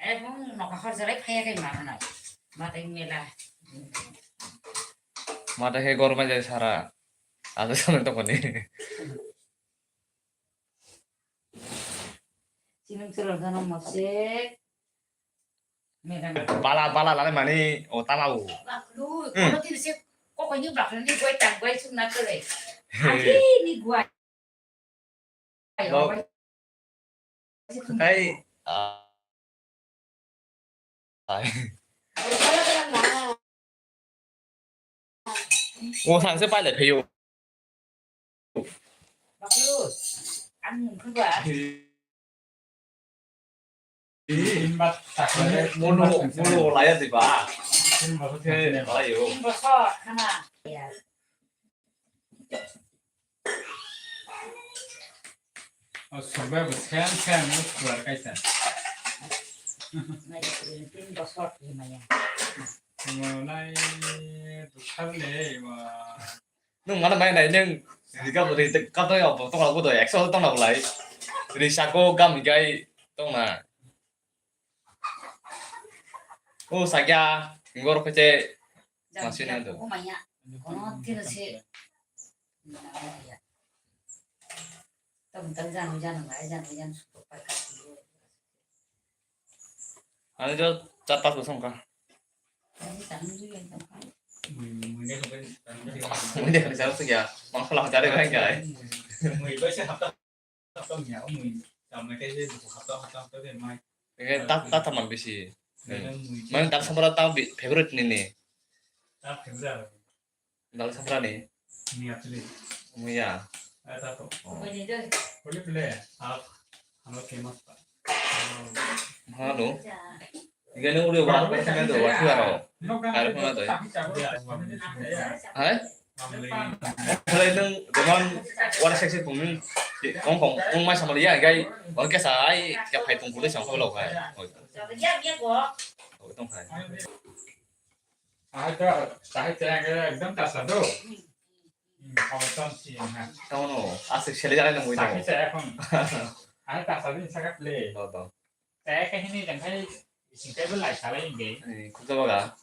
에봉 너가 허저래 파야게 말하나 마다 이 내가 Mata he gor jadi sara. Ada sana tuh koni. 지금 들어가는 모습 내가 Pala lari mani otalau. 막 lu kalau tidak sih kok ini bakal ini gue tang gue sunat kele hari ini gue Kai我上次拜了朋友。 막 lu ăn 그거 인맛 딱 Mulu layar sih pak. 인맛 Oke, ayo. 버섯 하나 야 선배부 세안세안 그걸 까있어. 나 이거 버섯 이마야 뭐 나이 독할래 뭐 Nung mana main này nhưng thì các tôi học tông là của tôi exo tông là lại thì sao gam cái tông là ô saja ngor kece masih ada 고마야 어 티르시 나야 좀 당장 자는 거 알잖아 그냥 수도 빨리 anh cho chặt tắt xuống cả 아니 다른 중에 문제 그거 vấn đề là sao bây giờ mà không làm trả được anh cái mười với sẽ hợp tác nhau mười làm mấy cái gì hợp tác tới đến mai cái tắt thầm bị gì 내는 mà tắt xong rồi tao bị phải rớt nè 딱 괜찮아. tao xong ra nè 미야플레. bây giờ 아다도. 어머니들 폴리플레. 아 하나 개맞다. ha đúng cái nó đưa vào cái xem đồ vào rồi Ada pun ada ya? Hah? Kalau neng dengan warna seksi pun ngomong mai sama dia cái orang cái sai cái phải tung kulit sama kalau cái 저거 야 거 không phải 아, 자, 그 एकदम 따스하도. 어떤 시나. sao nó 아직 셀리 잘하는 거 자기 있잖아 제품. 아, 따스하도 생각해. đó cái này chẳng thấy cái với lại xả lấy gì. cũng sao cả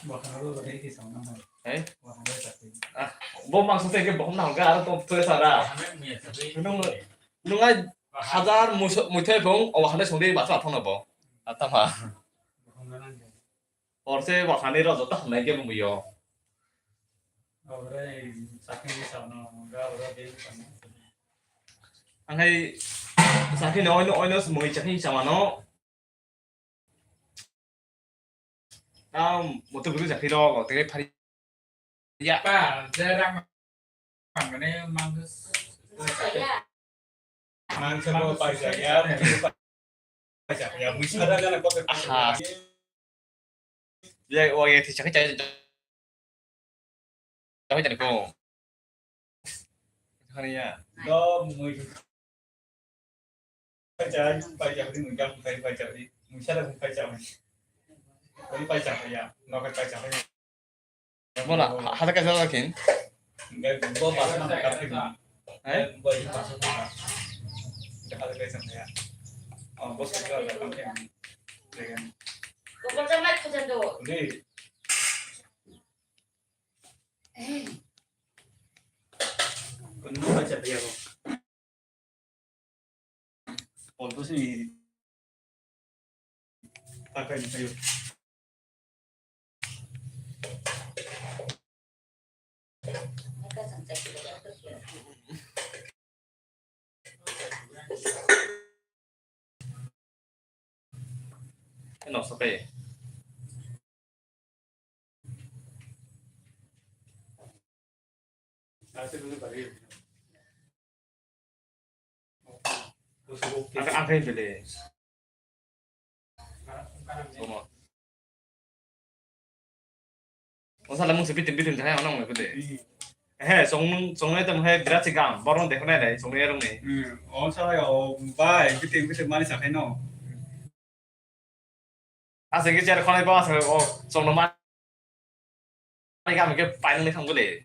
뭐 하나도 되게 성능은. ấy 뭐 하나도 잡히. bố mang xuống cái bóng nào cả tôi thuê sao ra 하나는 뭐 잡히. đúng ngay 하जार một thuê bóng ở 하늘 xuống đi bắt vào thông là bóng à tao mà ở xe vào ha늘 rồi tao này cái bóng bây giờ 그래 사케기 사노가 그래 anh hay sao khi nói nó mới chắc khi sao mà nó tao một thứ chắc khi đó có cái phải dạ 빠 제랑 방금에 망그 야 망쳐도 빠져야 빠져야 무시하다는 것도 à vậy ôi thì chắc cái cho cái cô thôi nha 너 무이 빠져 빠져 우리 문장 빠져 우리 무시하다 빠져 우리 빠져 야 너가 빠져 뭐라 하다가 생각긴 Enggak, gua pas mana tapi gua pas mana. Dekat dengan saya. Oh, bos itu ada kami dengan 그걸 좀 맞고 저도 ini untuk baca dia kok. Untuk sih pakai kayu. 내가 진짜 그래 어떻게 cái nọ sao về Hace balik. ăn thêm về để đúng không ông sao làm một sự biết tìm thấy ông không phải để he sống này tầm he rất gam bảo ông để hôm nay này sống này ông này sao bài cái tiền 많이 잡해 nó. à sinh cái chuyện con này bao giờ sống nó mà này gam cái phải nó không có để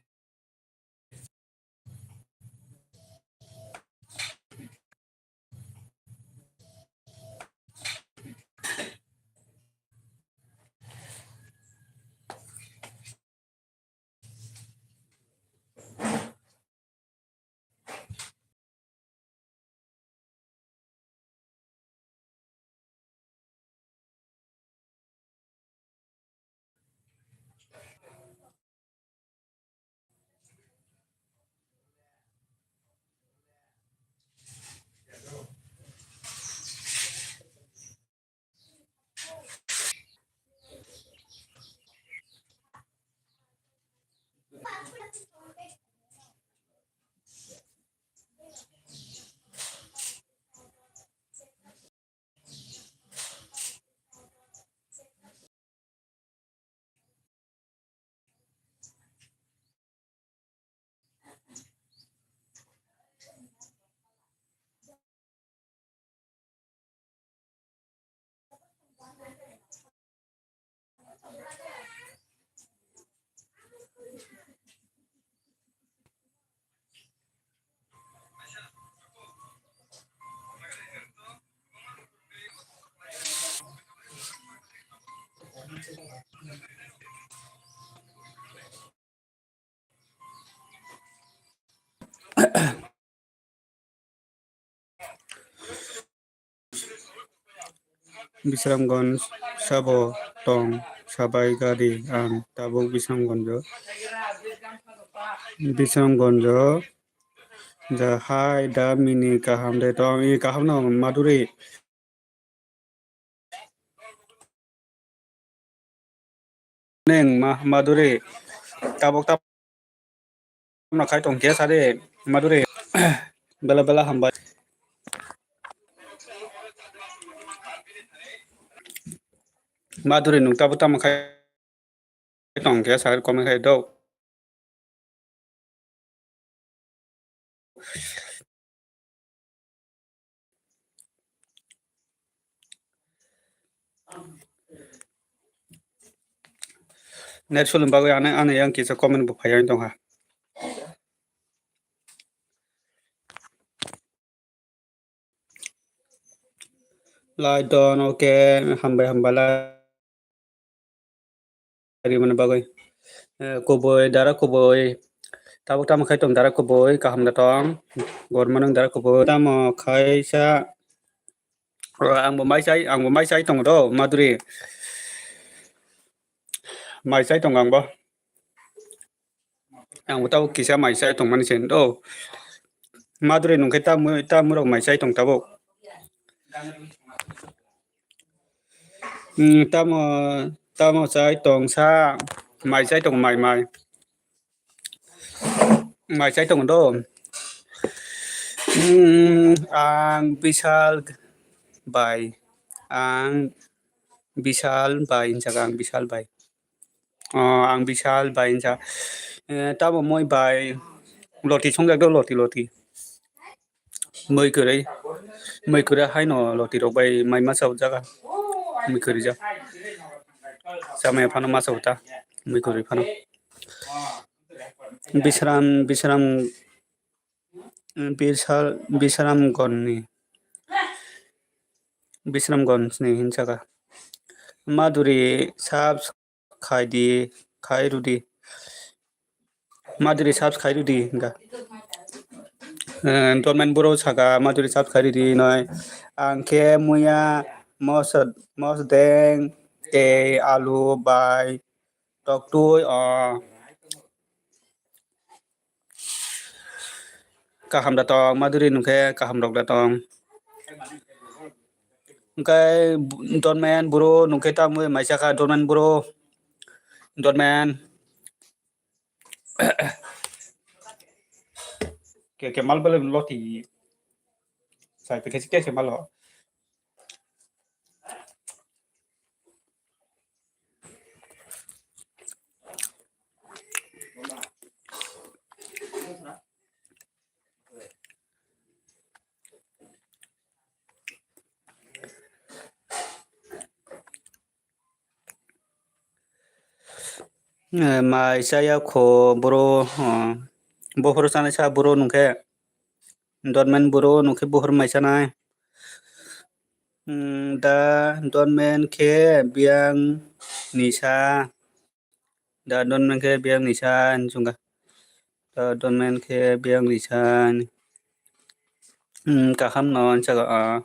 Bisramganj Sabo Tong Sabai Gadi and Tabuk Bisramganj Bisramganj the high da mini kaham de tong I kaham no Maduri neng Maduri Tabuk tap na khai tong kia sade Maduri bela bela hamba Maduri nung tabuk tam khai tong kia sade komen khai do net sulum bago ane yang kisah komen bu phayan tong ha lai don okay hamba dari mana bagai koboy dara koboy tabuk tam khai tong dara koboy kaham da tong gor manung dara koboy tam khai sa ang bo mai sai tong do Maduri mai sai tong ang bo ang bo tau kisah mai sai tong man sen do Maduri nung khai tam mu mai sai tong tabuk tam sai tong sa mai sai tong mai sai tong do ang Bisal bai jaga ang Bisal bai ang Bisal bai ja tam moi bai loti songjak do loti moi kure hai no loti rok bai mai ma sau jaga moi kure ja samai phano ma sau ta moi kure phano बिश्राम बिश्रामगढ़नि बिश्रामगढ़नि हिंसागा माधुरी साब खायरुदी माधुरी साब खायरुदी हिंगा dorman boro saka maduri sab kharidi noi angke muya mos deng te alu bai tok tui kaham datong maduri nungke kaham dok datong Kai dorman boro nungke ta mu maisaka dorman boro dorman ke mal bale loti sai pe ke mal ho mai saya ko boro bohor sana sa boro nungke dorman boro nungke bohor maisa nai da dorman ke biang nisa da dorman ke biang nisa junga da dorman ke biang nisa kaham non chaga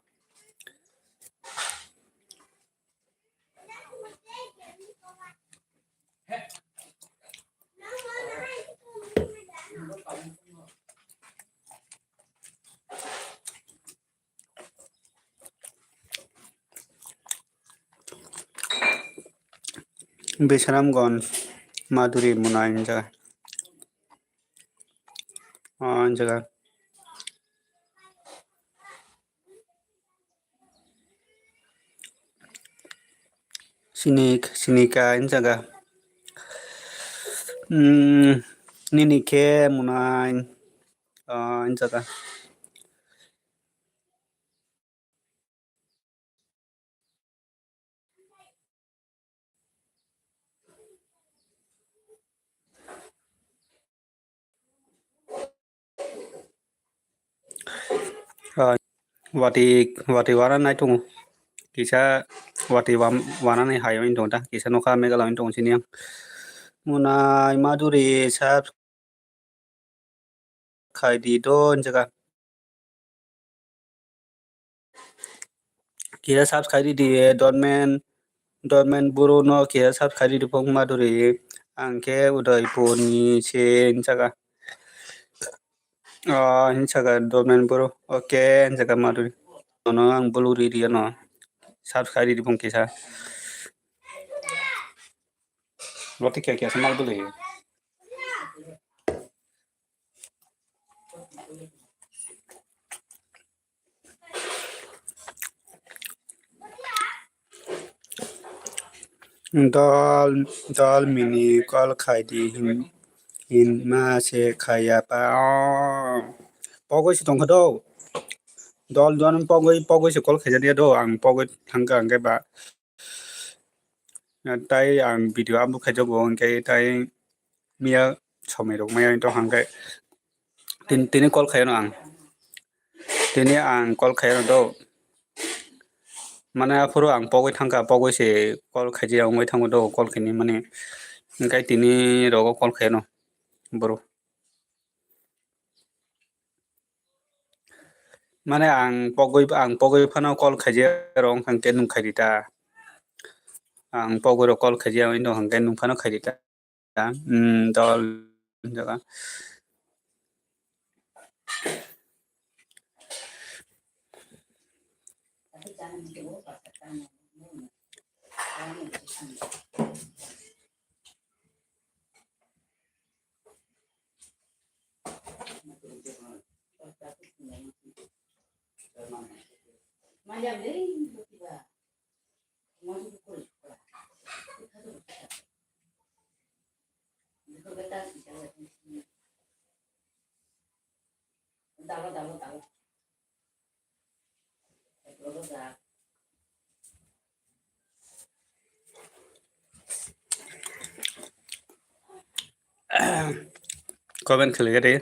Bisharamganj Madhuri Munai jaga jaga sinika jaga nini ke munai jaga wati wana nai tungu kisa wati wana nai hayo indong ta kisa noka megala indong sini yang munai Madhuri sab khai di don jaga kira sab khai di dorman buru no kira sab khai di pong Madhuri angke Udaipur ni sen jaga jaga dorman buru oke jaga Madhuri no ang buluri dia no sab khai di pong kisa roti kya samal beli dal mini kal khai di hin ma se khaya pa pogoi si tong do dal don pogoi si kol khaja dia do ang pogoi thangka ang ba tai ang video amu khaja go ang kai tai mia chome rok maya to hang kai tin kol khaya no ang tini ang kol khaya do mana afuro ang pogoi thangka pogoi se kol khaji ang moi thango do kol khini mane kai tini rogo kol khaya no bro mane ang pogoi phano kol khaji rong hangke nung khaji ta ang pogoi ro kol khaji ang no hangke nung phano khaji ta dal jaga comment khale re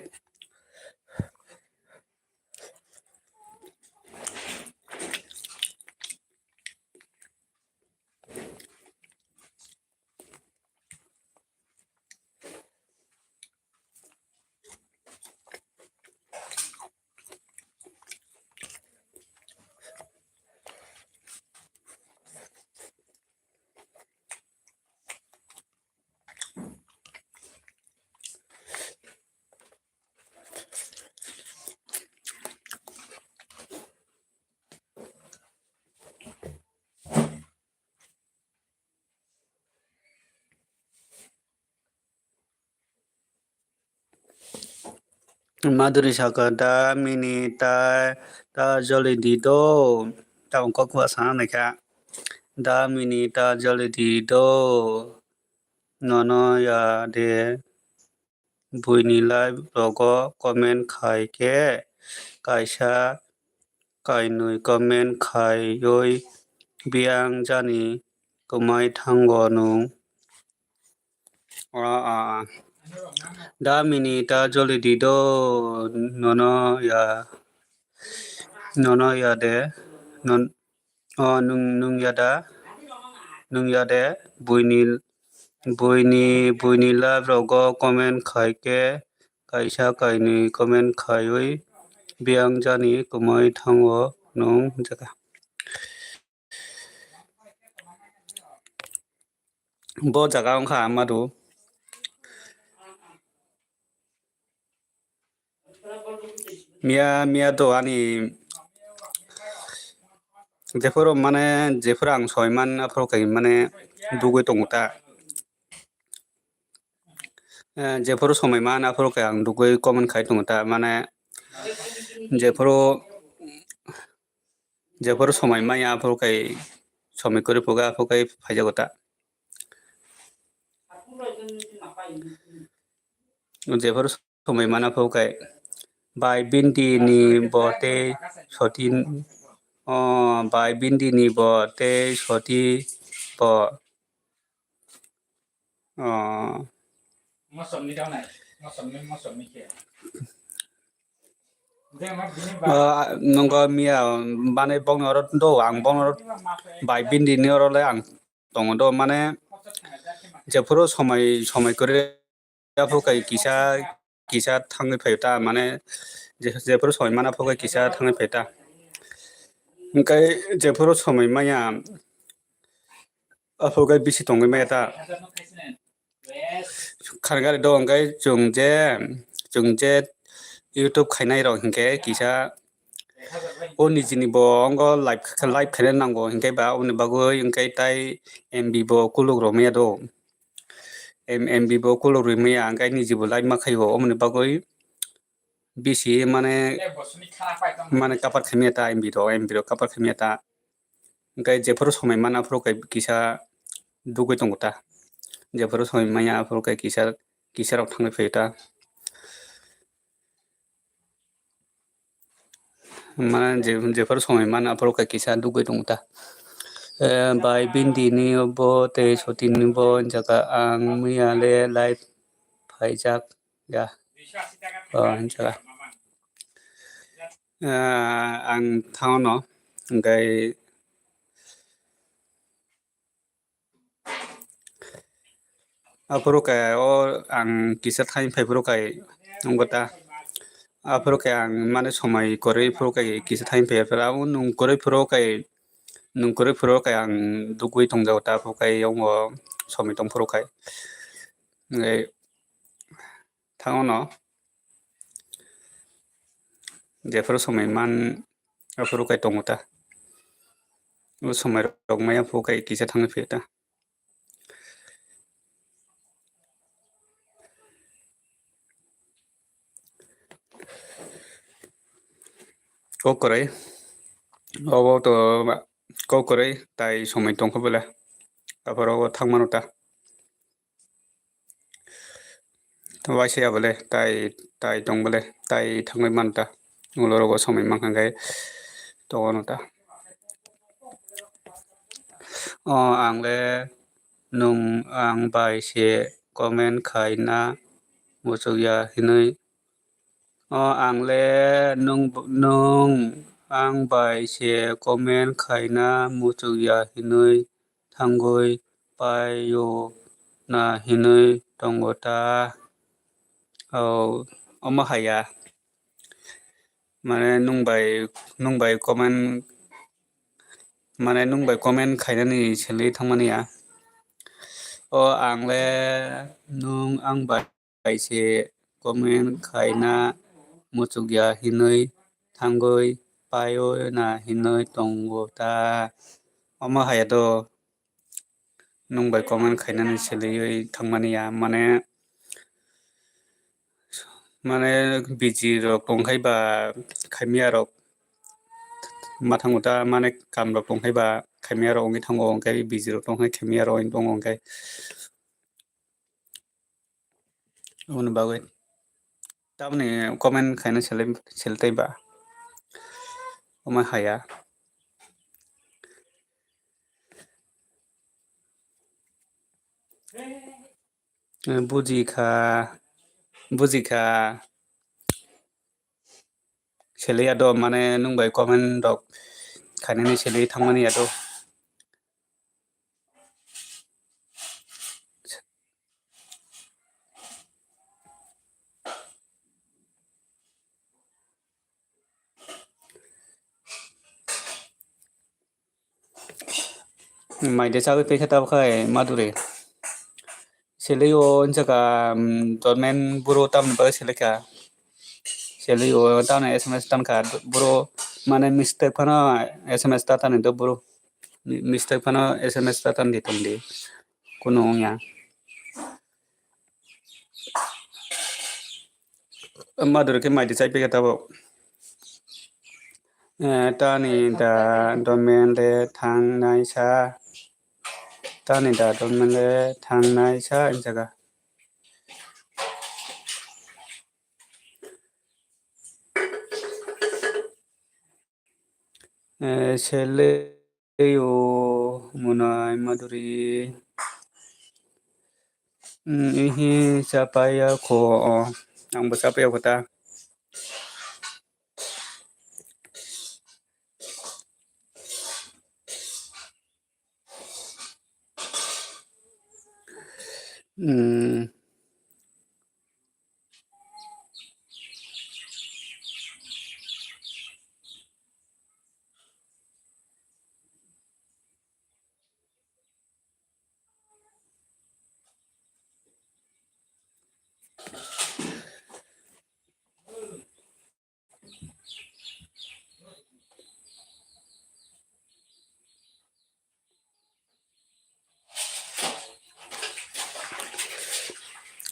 Maduri saka da mini ta jolly di do ta ko kwa sa na ka da mini ta jolly di do no no ya de buini live logo comment khai ke kaisa kainui comment khai yoi biang jani kumai thango nung da mini ta jolly di do no no ya de non nung ya de buini live logo comment khai ke kaisa kainui comment khai yoi biang jani kumai thango nung jaka bo jaga ong kha amadu mia do ani jeforo mane jefora ang soiman afro kai mane dugoi tonguta jeforo somai man afro kai ang dugoi common khai tonguta mane jeforo somai maya afro kai somai kore puga afro kai phajagota jeforo somai man afro kai bai bindi ni bote sotin bai bindi ni bote soti bo nungko mia mane bong orot do ang bong orot bai bindi ni orole ang tong do mane jeforo somai kore afro kai kisa thangai phaita mane jeforo somai man afro kai kisa thangai phaita kai jeforo somai maya afro kai bisi tongai maya ta khargar do ngai jungje YouTube khainai ro hingke kisa oni jini bo ongo live khane nango hingke ba oni bagoi hingke tai MB bo kuluk ro meya do MB bo kuluk ro meya hingke ni jibo live ma khayo omni bagoi bisi mane kapat khamiya ta MB ro kapat khamiya ta hingke jeforo somai mana afro kai kisa dugoi tongota jeforo somai maya afro kai kisa rok thangai phaita mana jeforo somai mana afro kai kisa dugoi tongota bai bindi ni bo te sotin ni bo jaga ang mia le live phaijak ya jaga ang thaono hingkai afro kai ang kisa thain phai afro kai ongota afro kai ang mane somai kore afro kai kisa thain phai afro nung kore afro kai ang dugoi tongjagota afro kai ongo somai tong afro kai ngai thaono jeforo somai man afro kai tongota somai rok maya afro kai kisa thangai phaita kokorai obo to kokorai tai somai tongkha bela afro thangmanota waise abale tai tongbale tai thangai manta ulorogo somai mangkhangkai togonota angle nung ang bai se comment khai na musuya hinui angle nung ang bai se comment khaina musuya hinui thangoi payo na hinui tongota oma haya mane nungbai comment khaina ni seli thangmania angle nung ang bai se comment khaina musuya hinui thangoi payo na hinui tongota oma haya do nungbai comment khaina ni seli thangmania mane biji rok tongkhai ba khaimia rok mathanguta mane kam rok tongkhai ba khaimia rok ngi thango ongkai biji rok tongkhai khaimia rok ong ongkai un bagoi tamni comment khaina seltai ba oma haya bujikha seli ado mane nungbai comment rok khaina ni seli thangmani ado maide chawi pe khata khai madure seleo jaga dormen buro tam ba seleka seleo tan sms tan ka buro mane mistake phana sms ta tan do buro mistake phana sms ta tan di tumdi kuno ya madure ke maide chai pe khata bo tani da dormen le thang nai sa tani da dormen le thang nai sa jaga seleo munai maduri ihi sapaya ko ang sapaya ko ta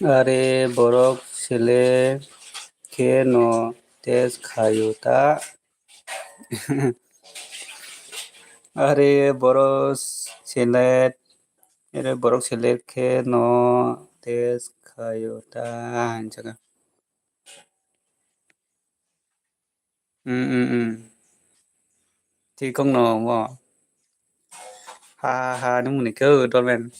are borok sele ke no tes khayuta are boros selet are borok selet ke no tes khayuta jaga thì không nó mà ha đúng mình cứ đôi bên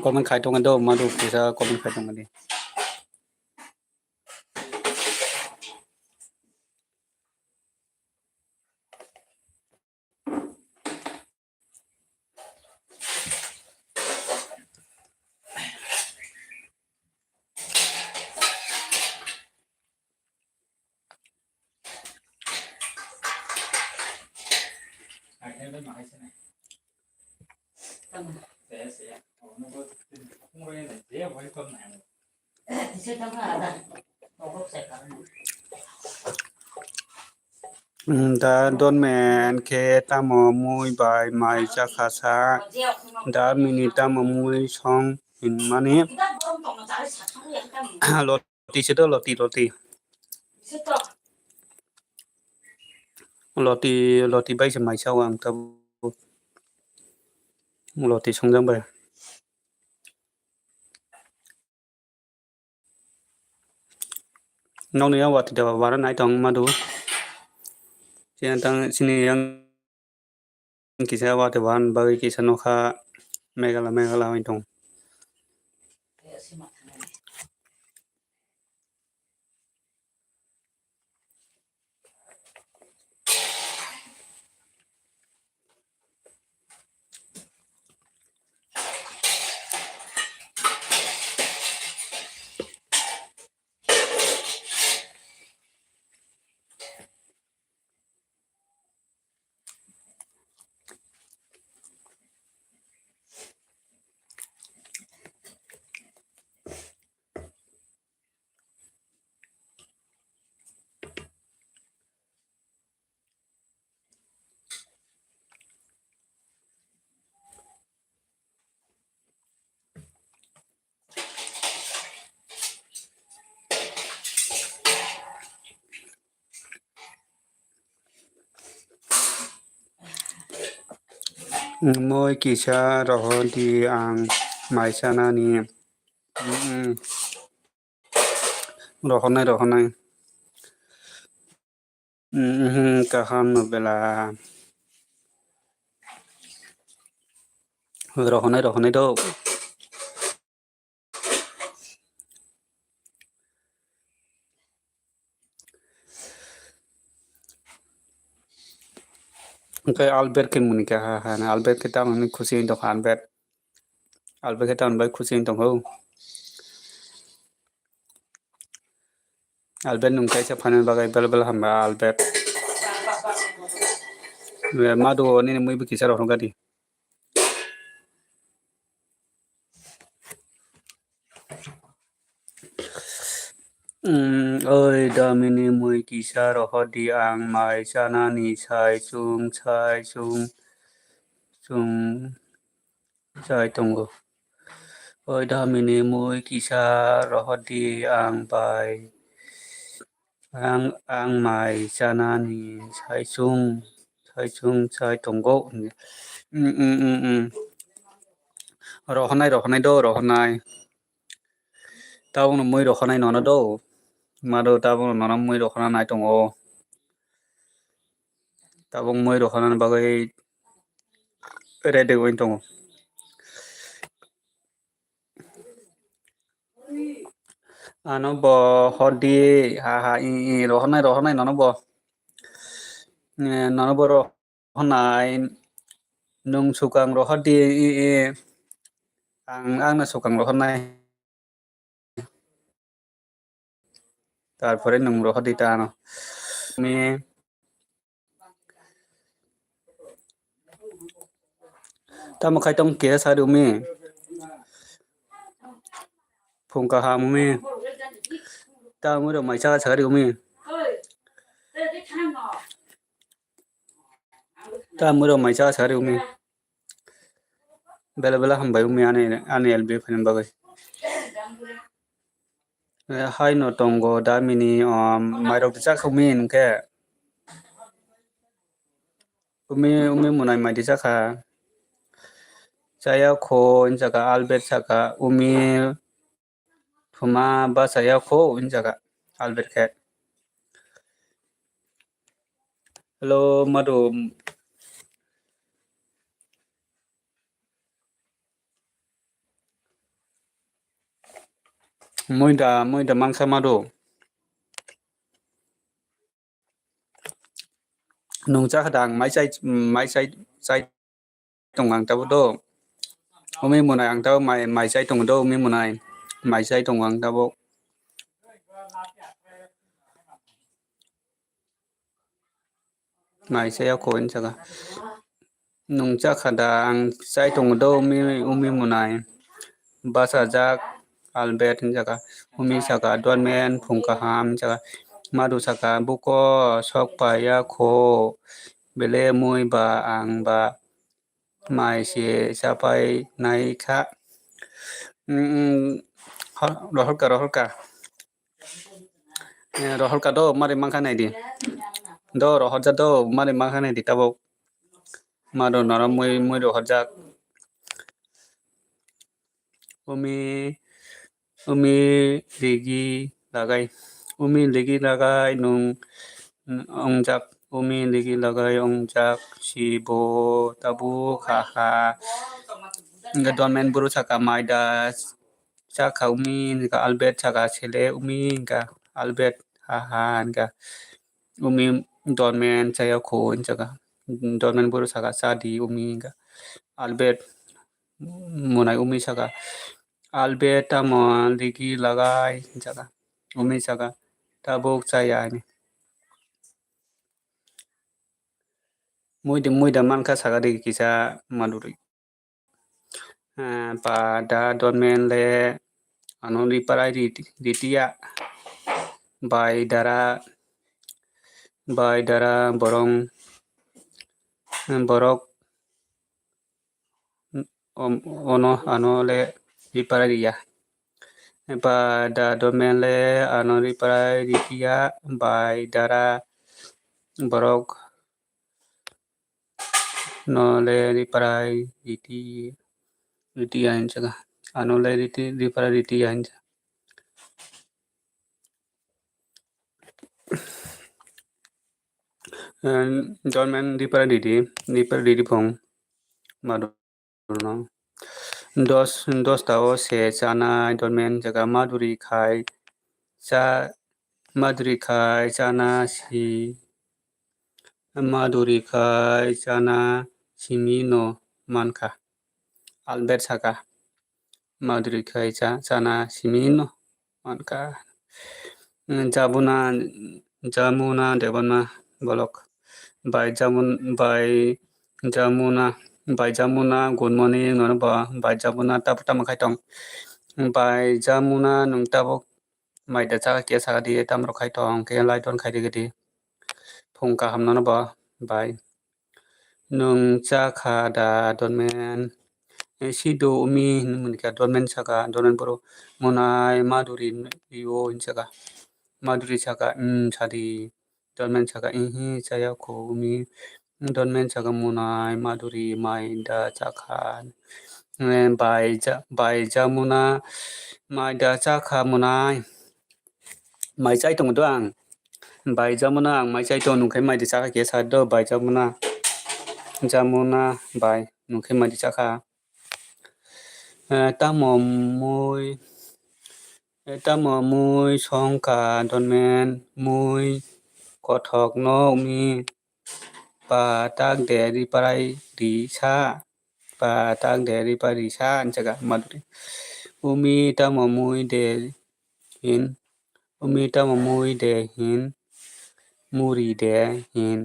có mình khai trong cái đâu mà đủ thì sao có mình khai trong cái đi Sẽ tao là đây. Có sẽ cả. Da don men ke tamo mui bai mai chakasa da mini tamo mui song in mani Kita belum tahu cari satu yang kan. loti sedo loti Situ. loti bai mai sao ang tabu loti song jang bai nau ni awat da wara nai tong madu sian tang sini yang kisa awat wan bai kisa no kha megala mai tong Ya sih makan. moi kisa roho di ang mai sana ni roho nai kaham no bela roho nai do cái Albert ke muni ka ha na Albert ke tam ni khushi to Albert ke tam bai khushi to ho Albert nung kai sa phanan bagai bel hamba Albert ma do ni mui bi kisa roho gadi ơi da mini mui kisa roho di ang mai sana ni sai chung sai tonggo ơi da mini mui kisa roho di ang bai ang mai sana ni sai sai tonggo roho nai do roho nai tao no mui roho nai no do ma do tao no mui roho nai tongo tao mui roho nai bagai rede goin tongo ano bo hodi ha roho nai no bo no bo roho nai nung sukang roho di ang na sukang roho nai তারপরে নোংরা দিতে আনো আমি tama khai tong kia sa du mi phung ka ha mi ta mu do mai sa du mi ta mu do mai sa du mi bela ham bai mi ane lb phan bagai hai no tongo da mini mai rok cha khumin ke umi munai mai di cha kha saya ko jaga albert saka umi thuma ba saya ko jaga albert ke hello madu moi da mangsa madu nung cha khadang mai sai tong ang ta do umi munai ang ta mai sai tong do umi munai mai sai tong ang ta bo mai sai ko en jaga nung chakada ang sai tung do umi munai basa jak albert jaga umi saka donmen phungka ham jaga madu saka buko sok pa ya kho bele mui ba ang ba mai se sapai nai kha rohol ka do mari mangkha nai di do rohol ja do mari mangkha nai di tabo madu nara mui rohol jak umi legi lagai nung ongjak umi legi lagai ongjak sibo tabu khaha nga donmen buru saka maida saka umi nga albert saka sele umi nga albert haha nga umi donmen saya ko jaga donmen buru saka sadi umi nga albert munai umi saka albert tamo legi lagai jaga umi saka tabuk saya ni muida manka saka de kisa maduri pada donmen le anoli parai ditia bai dara borok anole diparai dia pada donmen le anoli parai ditia bai dara borok no le diparai ditia jaga anole diparai ditia donmen diparai didi phong madu no dos tao se chana donmen jaga maduri khai chana simino manka albert saka maduri khai chana simino manka jamuna devana bolok bai jamuna good morning no ba bai jamuna tapta makai tong bai jamuna nung tabok mai da cha ke sa di tam ro khai tong ke lai ton khai de di phung ka ham no ba bai nung cha kha da don men sido umi mun ka don men saka don bro monai maduri yo in saka maduri saka chadi don men saka hi saya ko umi don men saka monai maduri mai da cha kha bai jamuna mai da cha kha monai mai chai tong do ang bai jamuna ang mai chai tong nung khai mai da cha kha ke sa do bai jamuna bai nung khai mai da cha kha ta mò mui song ka don men mui kothok no umi pa tak de ri parai ri sa pa tak de ri pa ri sa jaga maduri umi ta mò mui de hin muri de hin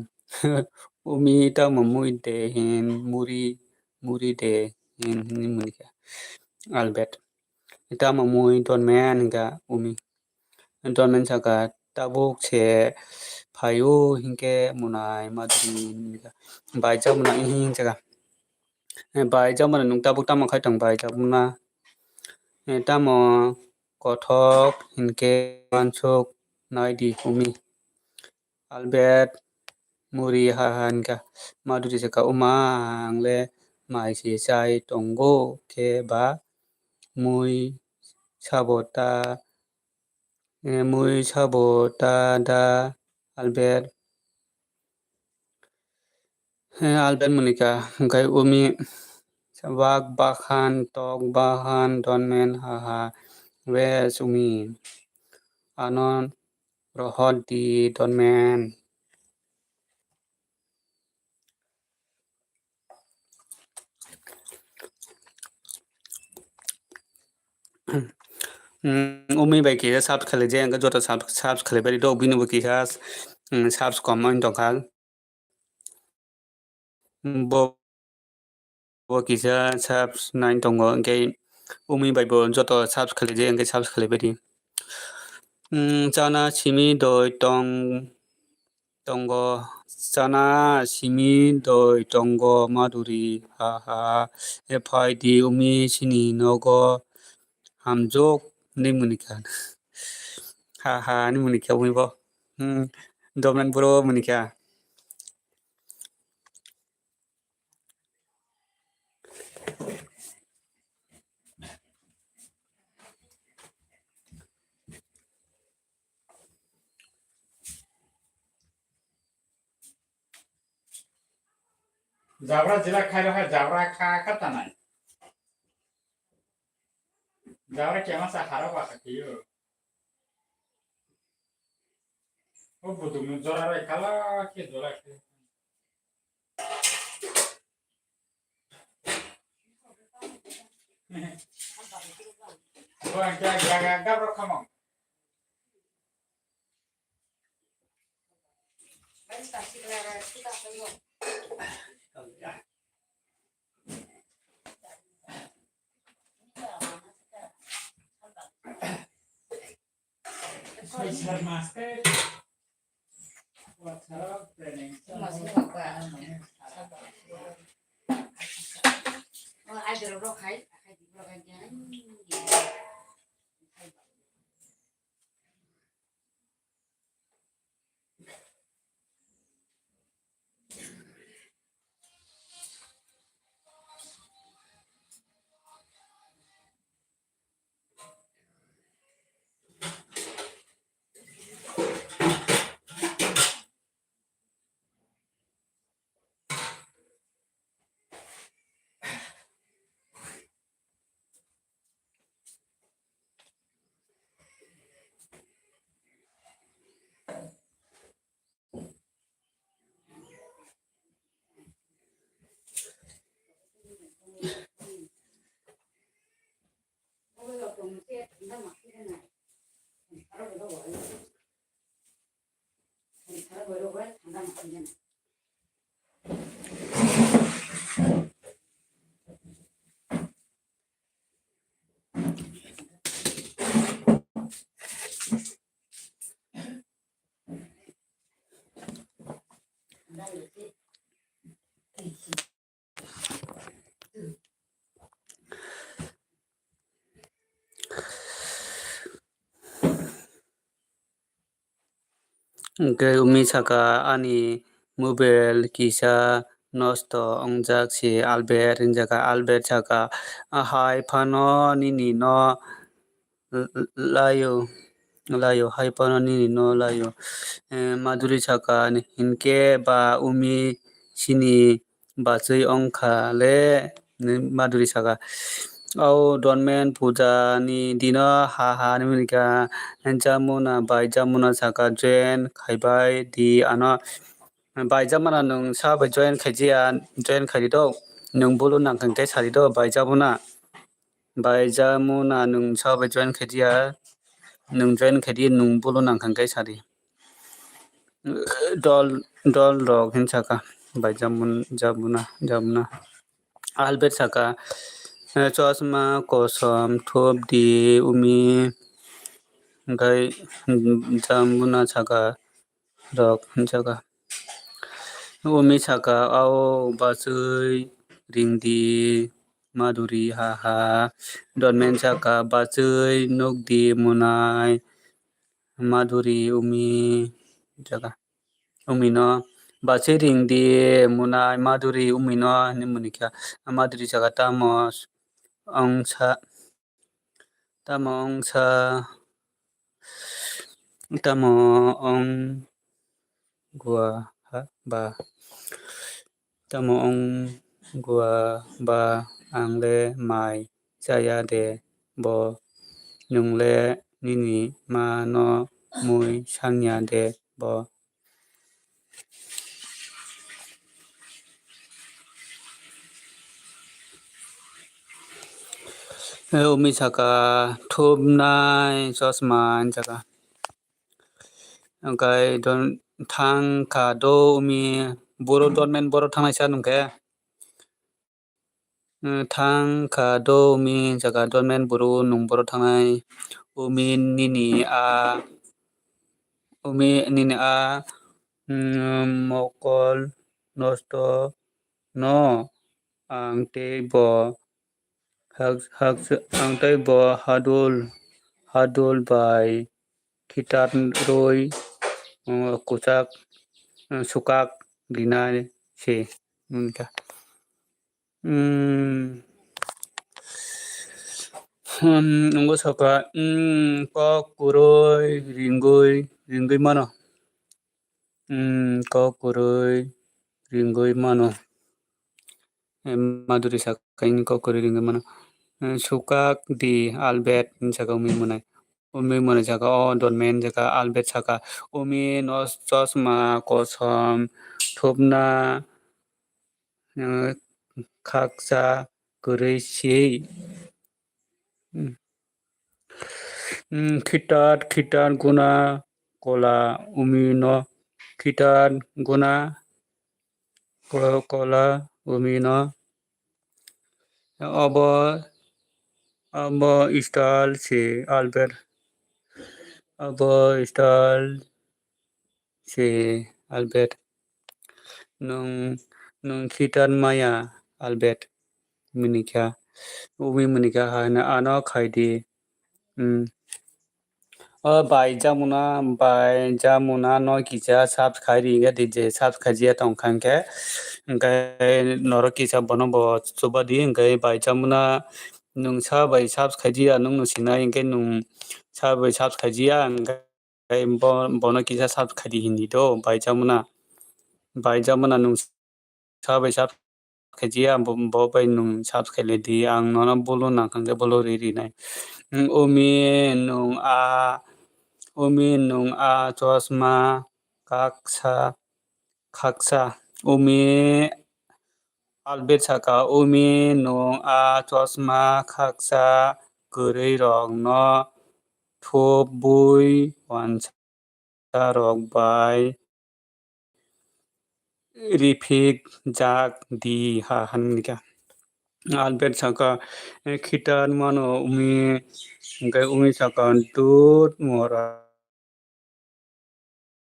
umi ta mò mui de hin muri de hin ni munika albert ta mò mui don men ga umi don men saka tabuk che phayu hinke munai maduri bai jamuna hin jaga bai jamuna nung tabuk ta ma khai tang bai jamuna ta mò kothok hinke mansuk nai di umi albert muri hahan ka maduri saka umang le mai si sai tonggo ke ba mui sabota da albert monika kai umi wak bahan tok bahan donmen haha we sumi anon rohot di donmen umi bai ki sab khale je anga jota sab khale bari do binu ki has sab comment to khal bo kisa subs 9 tongo engke umi bai bo joto subs khali je engke subs khali bedi chana simi doi tongo chana simi doi tongo maduri ha ha ephai di umi sini nogo hamjok ni munikan ha ha ni munikan umi bo domlan bro munikan जाब्रा जिला खाइ रहा जाब्रा खा खाता नहीं जाब्रा क्या मसा हारा बात कियो ओ बुदु में जोरा रे काला के जोरा के वो क्या गब्र खमो Sir Master, what's up, training? engke umi saka ani mobile kisa nosto ongjak si albert hinjaka albert saka hai phano nini no layo hai phano nini no layo maduri saka hinke ba umi sini bachoi ongkha le maduri saka au donmen puja ni dino ha ha ni minika jamuna bai jamuna saka join khaibai di ano bai jamana nung sa bai join khaijia join khari do nung bulu nang khang te sari do bai jamuna nung sa bai join khaijia nung join khadi nung bulu nang khang kai sari dol rok hin saka bai jamuna albert saka chosma kosom thop di umi gai jamuna saka rok jaga umi saka ao basui ringdi maduri haha donmen saka basui nokdi munai maduri umi jaga umi no basui ringdi munai maduri umi no ni munikya maduri jaga tamos angsa tamo ong gua ba tamo ong gua ba angle mai jaya de bo nungle nini ma no mui sangya de bo umi saka thup nai chosma jaga ओमफ्राय थांखा द' umi boro donmen boro थांनायसा नंखाया थां खा द umi jaga dormen buru nung boro thangnai umi nini a mokol nosto no ang tei bo ang tei bo hadul bai kitat roi kucak sukak dinai se nunca nunggu saka ko kuroi ringgui mano ko kuroi ringgui mano maduri saka ini ko kuroi ringgui mano sukak di albert saka umi mana saka donmen saka albert saka umi nos chosma kosom thupna khaksa kuroi sei khitat guna kola umi no khitat guna kola umi no abo style se albert abo style se albert nung khitat maya albert minika umi minika hana ano khaidi bai jamuna no kisa sab khairi ga dije sab khajia tong khangke ngai noro kisa bono bo subadi ngai bai jamuna nung sa bai sab khajia nung sina ngai nung sa bai sab khajia ngai bono kisa sab khadi hindi do bai jamuna nung sa bai sab khajia bo bai nung sab khele di ang nona bolo na khangke bolo ri nai umi nung a chosma khaksa umi albert saka umi nung a chosma khaksa gurui rok no thup bui wansa rok bai rifik jak di ha hanika albert saka khitan mano umi saka dut mora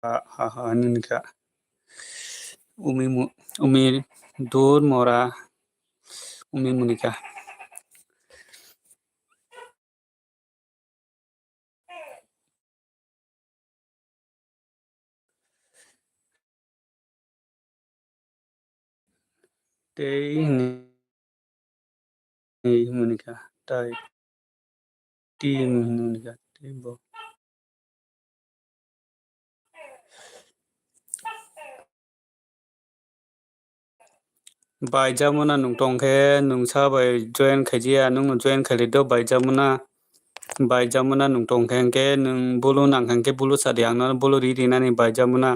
ha hanika umi dur mora umi munika tei ni munika tai ti munika tembo bai jamuna nung tongkhe nung sa bai join khajia nung join khalido bai jamuna nung tongkhe ke nung bulu nang ke bulu sadiang no bulu ri nani bai jamuna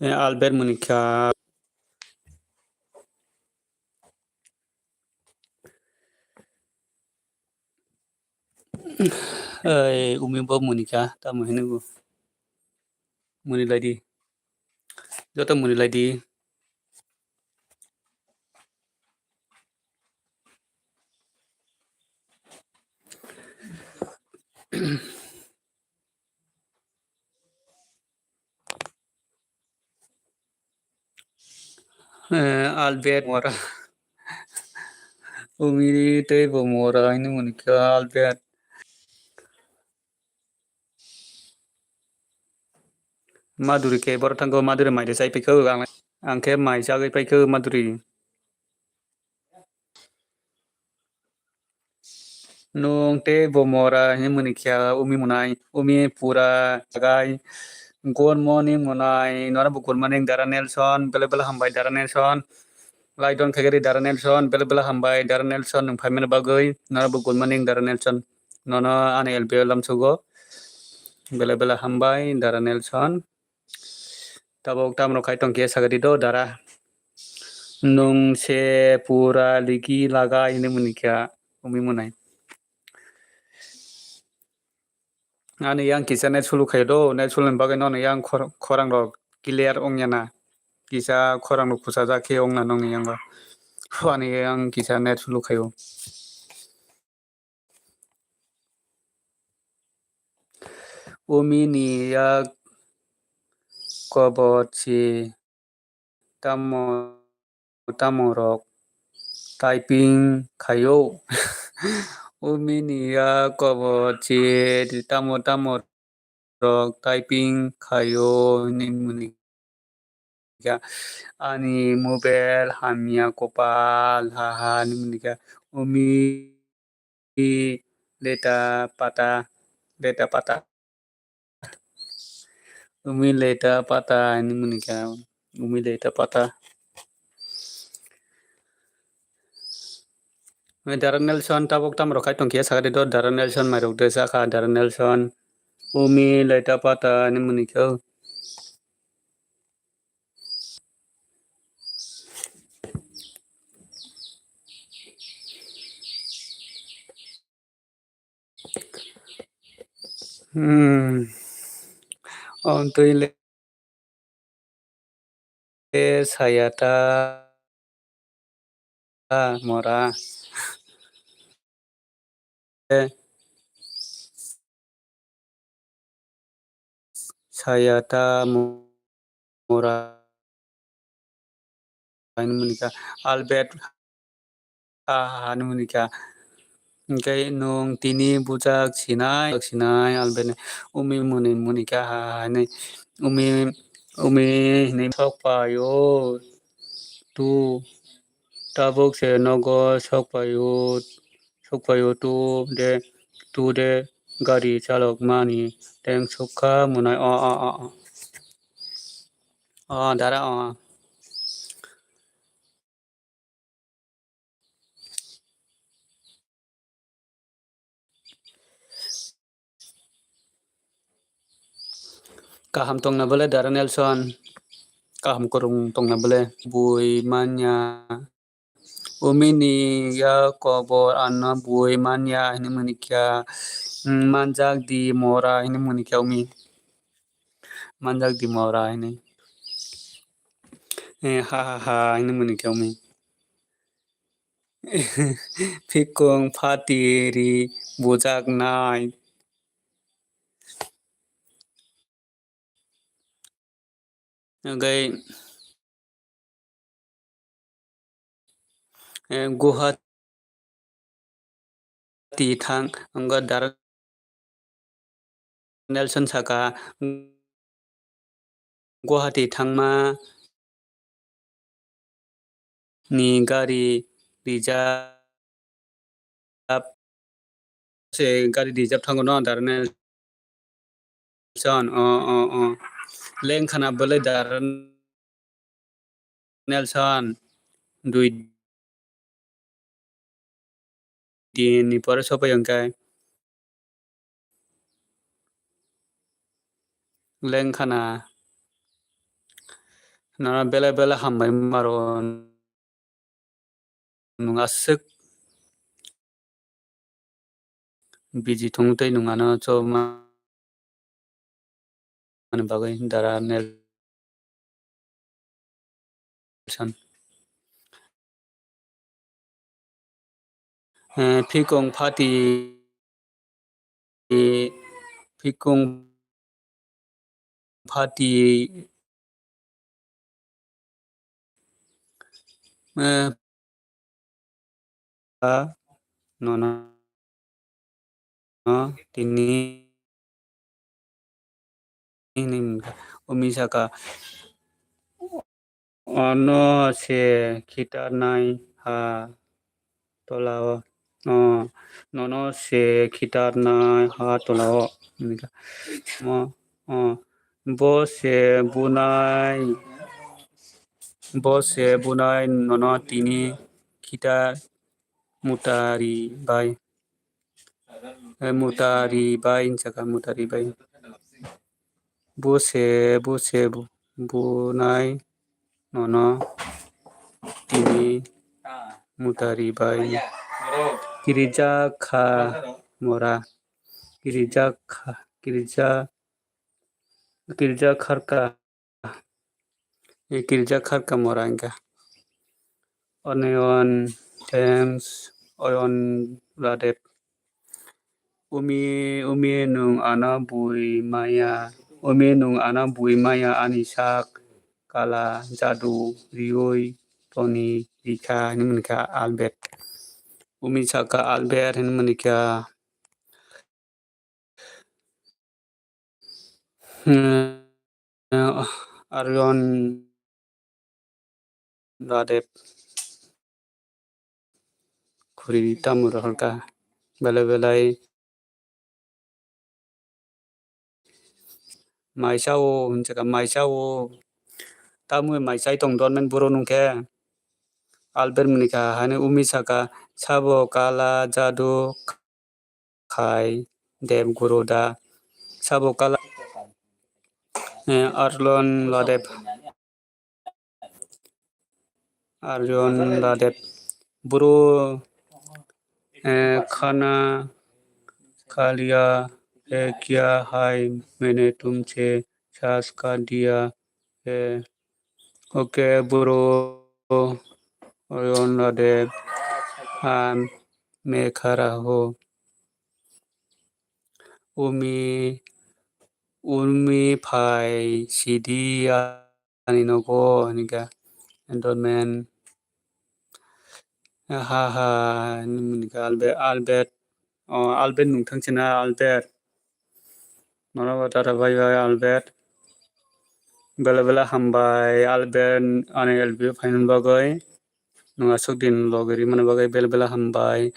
albert munika umi bo munika tamu hinugo muni lady joto muni lady albert mora umi tei bo mora ini munika albert maduri ke bortanggo maduri mai sai pikau angke mai sagai pikau maduri nung te bomora ni munikya umi munai umi pura jagai good morning munai nora bu good morning dara nelson bele bele hambai dara nelson laidon khageri dara nelson bele bele hambai dara nelson nung phamen bagoi nora bu good morning dara nelson nono ane elbe lam sugo bele bele hambai dara nelson tabok tamro kai tong ke sagadi do dara nung se pura ligi laga ini munikya umi munai Ani yang kisa net sulu khayo do net sulu bagai non yang khorang rok clear ongnya na kisa khorang rok phusa ja khe ong na nong yang ba ani yang kisa net sulu khayo umi ni ya kobot si tamo tamo rok typing khayo umi ni ya kobot si tamo tamo rok typing khayo ni muni ya ani mobile hamia kopal haha ni muni ya umi data pata umi data pata ni muni ya umi data pata Darren Nelson tabok tam rokai tong kia sagade do Darren Nelson marok desa ka Darren Nelson umi data pata ni muni ya Ontoi le sayata mora sayata mora ini menika Albert anu menika Kai nung tini bujak sinai Albert umi muni menika ini umi ini sok payo tu tabok se nogo sok payo tu de gari chalok mani teng sokha munai dara kaham tong na bole Darren Nelson kaham korung tong na bole bui manya umini ya kobor anna bui manya ini menikya manjak di mora ini menikya umi manjak di mora ini ha ini menikya umi pikung patiri bujak nai Gai Guwahati thang angga Darren Nelson saka Guwahati thangma ni gari reserve se gari reserve thango no Darren Nelson leng khana bole Darren Nelson dui din ni pore sopai angkai leng khana na bela hambai maron nungasuk biji thongtai nungano choma man bagai Darren Nelson fikung phati nono tini ini umisaka ono se kita nai ha tolawa nono se kita nai ha tolawa bo se bunai nono tini kita mutari bai jaka mutari bai bo se bunai nono tini mutari bai kirija kha mora kirija kha Kirja Kirja Kharka Kirja Kharka Moranka Onion Thames Oyon Radep Umi nung ana bui maya anisak kala jadu rioi Tony Ika ini menika Albert Umi saka Albert ini menika Aryon Radep Kuri tamur halka belai maisao jaga maisao tamu maisai tong don men buro nungke Albert menika hani umi saka sabo kala jadu kai dem guroda sabo kala Arlon Ladep Aryon Ladep buro खाना खा लिया है क्या हाय मैंने तुमसे सास का दिया है ओके ब्रो ओन लादे मैं खा हो उमी उर्मी फाई सीधी आनी नको निका एंडोरमेन हा हा निका Albert Albert nungthangsina Albert Nora tara bye bye Albert bela hambai Albert ane LB final bagai nunga sokdin logeri mana bagai bela hambai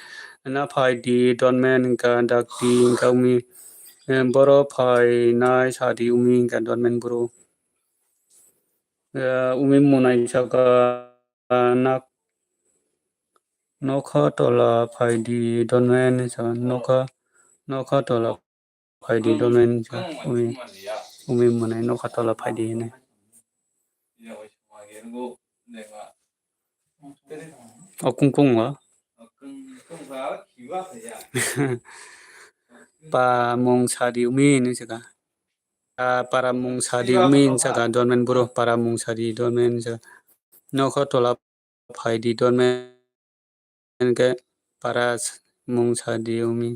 na phai di donmen ka dakti ka umi boro phai nai sadi umi ka donmen bro umi monai saka nak nokha tola phai di donmen sa nokha tola phai di donmen sa umi monai nokha tola phai di ne kung wa pa mong sadi umi ni saka para mong sadi umi saka donmen bro para mong sadi donmen sa nokha tola phai di donmen ke para mong sadi umi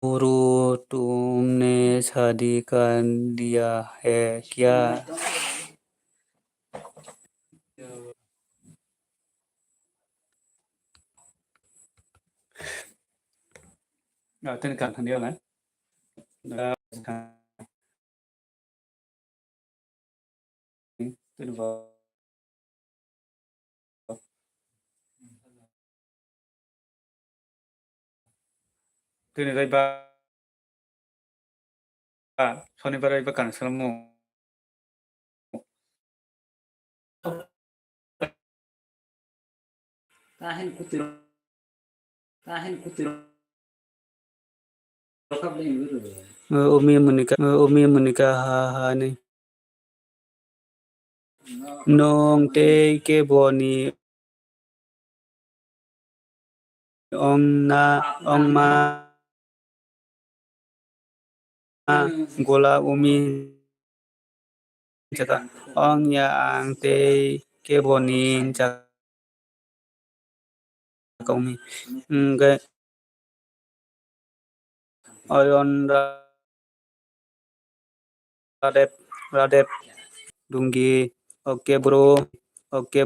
बुरु तुमने शादी कर दिया है क्या tên cả thằng điêu này tên vào tên này ba শনিবার বা কানসালাম kahin kutir umi menikah ha ni nong te ke boni ong ma gola umi jaka ong ya ang te ke boni jaka umi ke oyon radep dunggi oke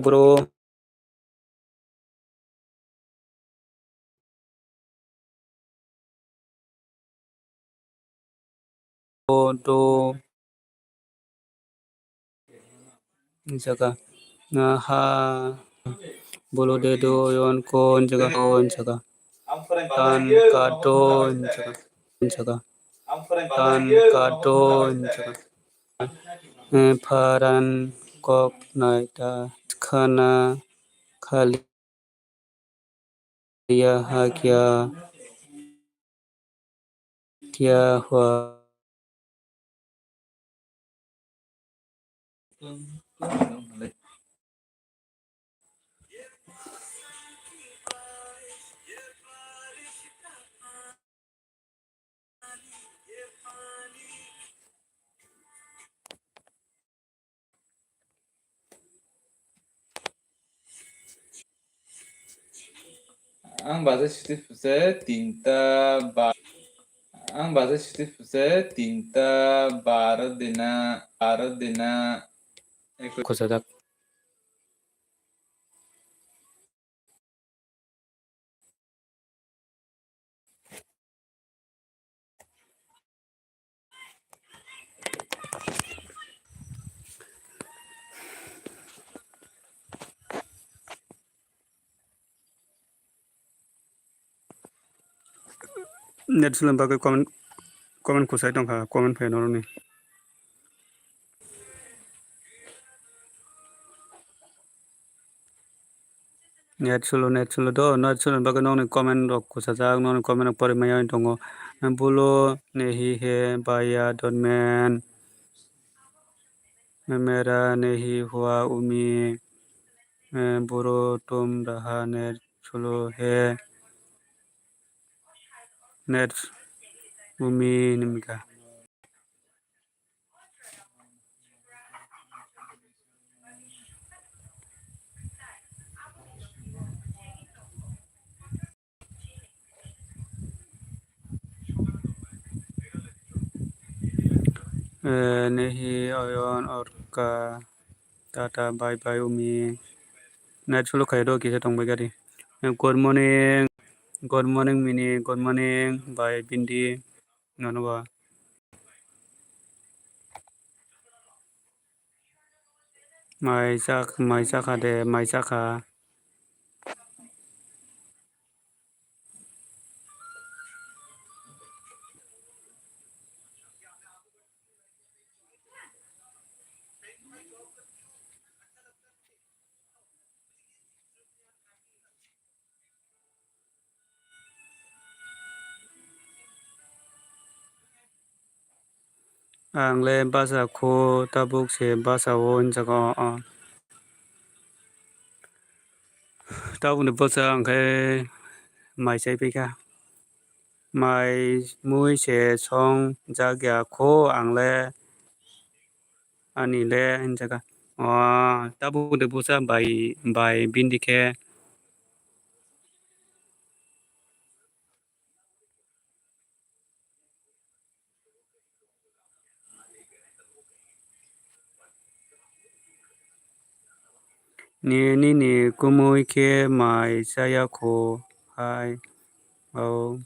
bro do jaka ha bolo de do yon kon jaga tan ka don jaga tan ka don jaga paran kok naita khana khalia hakya tia hua Ang bahasa Shiti Fuse tinta bara dina kosadak net sulam bagai komen kusai dong ha komen fe no ni net sulo do net sulam bagai no ni komen rok kusajak no ni komen pore maya dongo bulo nehi he baya donmen memera nehi hua umi buro tum raha net sulo he net umi nimika nehi ayon orka tata bye bye umi net sulo kaido kisa tong bagari good morning mini good morning bye bindi nono ba mai saka de mai saka angle basa ko tabuk se basa won jaga tabuk ne basa angkai mai sai pika mai mui se song jagya ko angle ani le jaga tabuk de basa bai bindike ni kumui ke mai saya ko hai au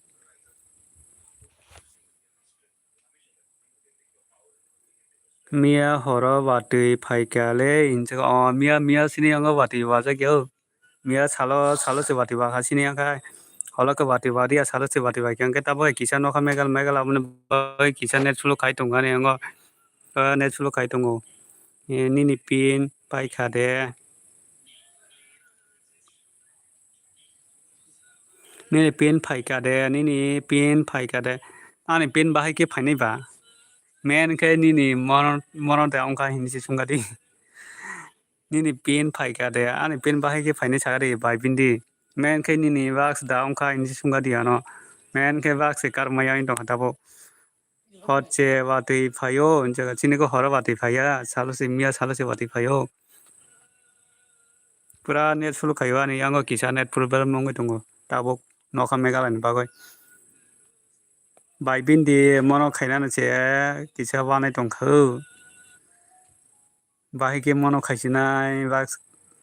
Mia horo watui paikale injaga mia sini anga wati waja gyau mia salo se wati wa sini anga hola ke wati wadi salo se wati wa kyang ke tabo kisa no kha megal amne bai kisa net sulo khai tonga ne anga net sulo khai tongo ni pin pai khade ni pin pai kade ni pin pai kade ani pin bahai ke phai nei ba men ke ni monon te ongka hinsi sungadi ni pin pai kade ani pin bahai ke phai nei sagari bai bindi men ke ni wax da ongka hinsi sungadi ano men ke wax se kar maya in dong tabo hotche wati phayo jaga chini ko hora wati phaya salo se wati phayo pura net sulu khayo ani ango kisa net pura mongo tongo tabok nokha megalan bagoi bai bindi mono khaina no che kisa wanai tongkhau bahai ke mono khaisinai wax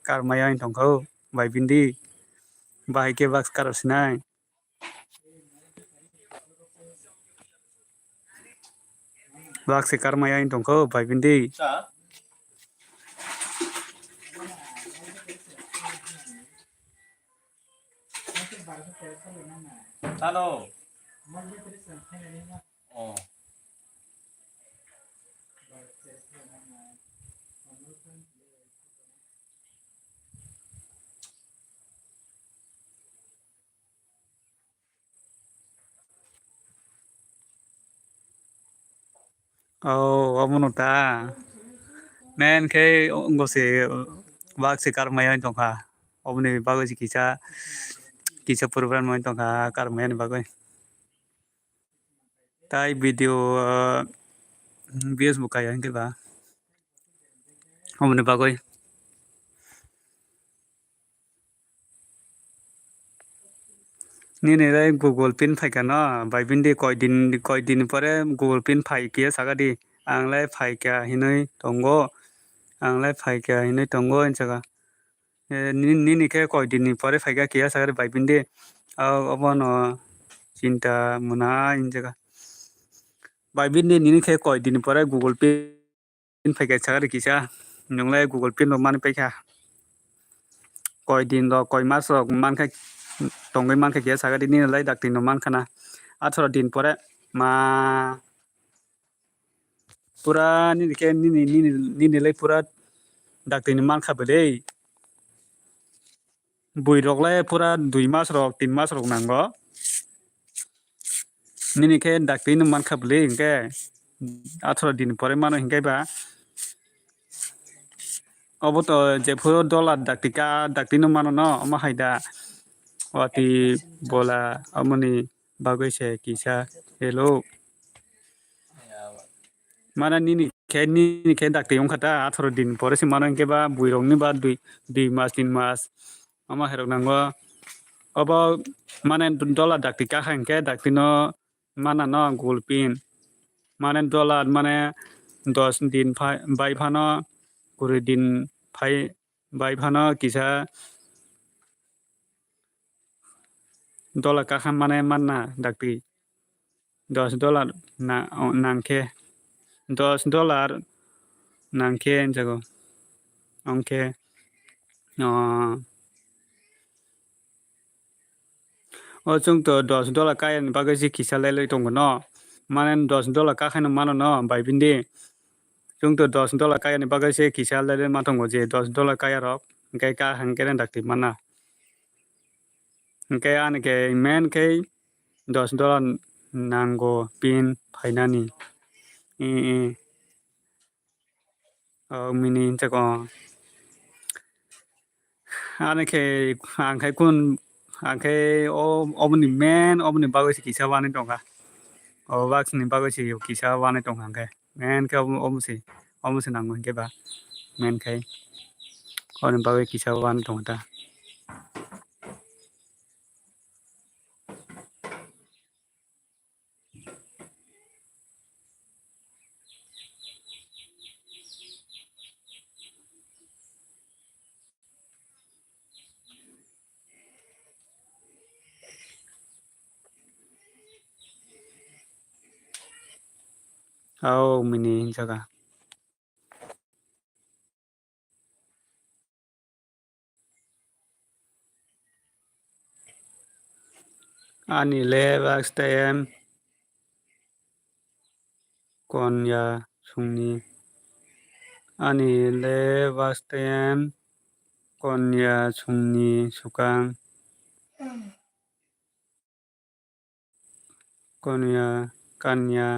kar maya in tongkhau bai bindi bahai ke wax karosinai wax se kar maya in tongkhau bai bindi Tano. Oh. Oh, amo ta. Men ke ngo se bak se kar maya tong kha. Omni bago si kisa program mo tong kha kar maya ni bago. Tai video Facebook kaya ke ba. Omni bago. Ni ne rai Google Pin phai ka no bai bin de koi din pore Google Pin phai ke saga di ang lai phai ka hinoi tongo ang lai phai ka hinoi tongo en saga ni ke koi din pore phai ka ke saga bai bin de abono cinta muna in jaga bai bin de ni ke koi din pore Google Pin phai ka saga kisa nong lai Google Pin lo man phai ka koi din lo koi mas ro man ka tongai man ka ke saga di ni lai dak tin no man khana athoro din pore ma pura ni lai pura dak tin man kha bele bui rok lai pura 2 mas rok 3 mas rok nango ni ke dak tin man kha bele ke athoro din pore mano hingai ba obo to je puro dollar dak tin mano no ama haida wati bola amoni bagoi se kisa hello mana ni ke dak te khata 18 din pore si mano ke ba bui rok ni ba 2 mas 3 mas ama herok nango obo mane dollar dak tika hanke dak tino mana no gulpin mane dollar mane 10 din bai phano 20 din phai bai phano kisa dollar ka khan mane manna dakti $10 na nangke $10 nangke jago angke chung to $10 kaya ni bagai si kisa lele tong no mane $10 ka khan mano no bai bindi chung to $10 kaya ni bagai si kisa lele matong je $10 kaya rok kai ka han keren dakti mana kai an ke men ke $10 nango pin phainani mini jago ane ke angkai kun angkai omni men omni bagai si kisa wani tongka o vaccine bagai si kisa wani tong angkai men ke omsi nango ke ba men kai on bagai kisa wani tongta mini jaga ani le vaxtem konya sungni ani le vaxtem konya sungni sukang konya kanya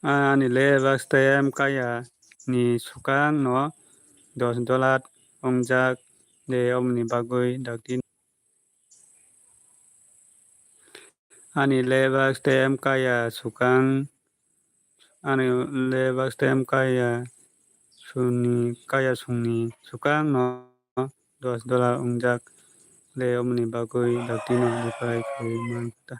ani le vaxtem kaya ni sukang no $10 ongjak le omni bagoi daktin ani le vaxtem kaya sukang ani le vaxtem kaya sungni sukang no $10 ongjak le omni bagoi daktin omni pai kai manta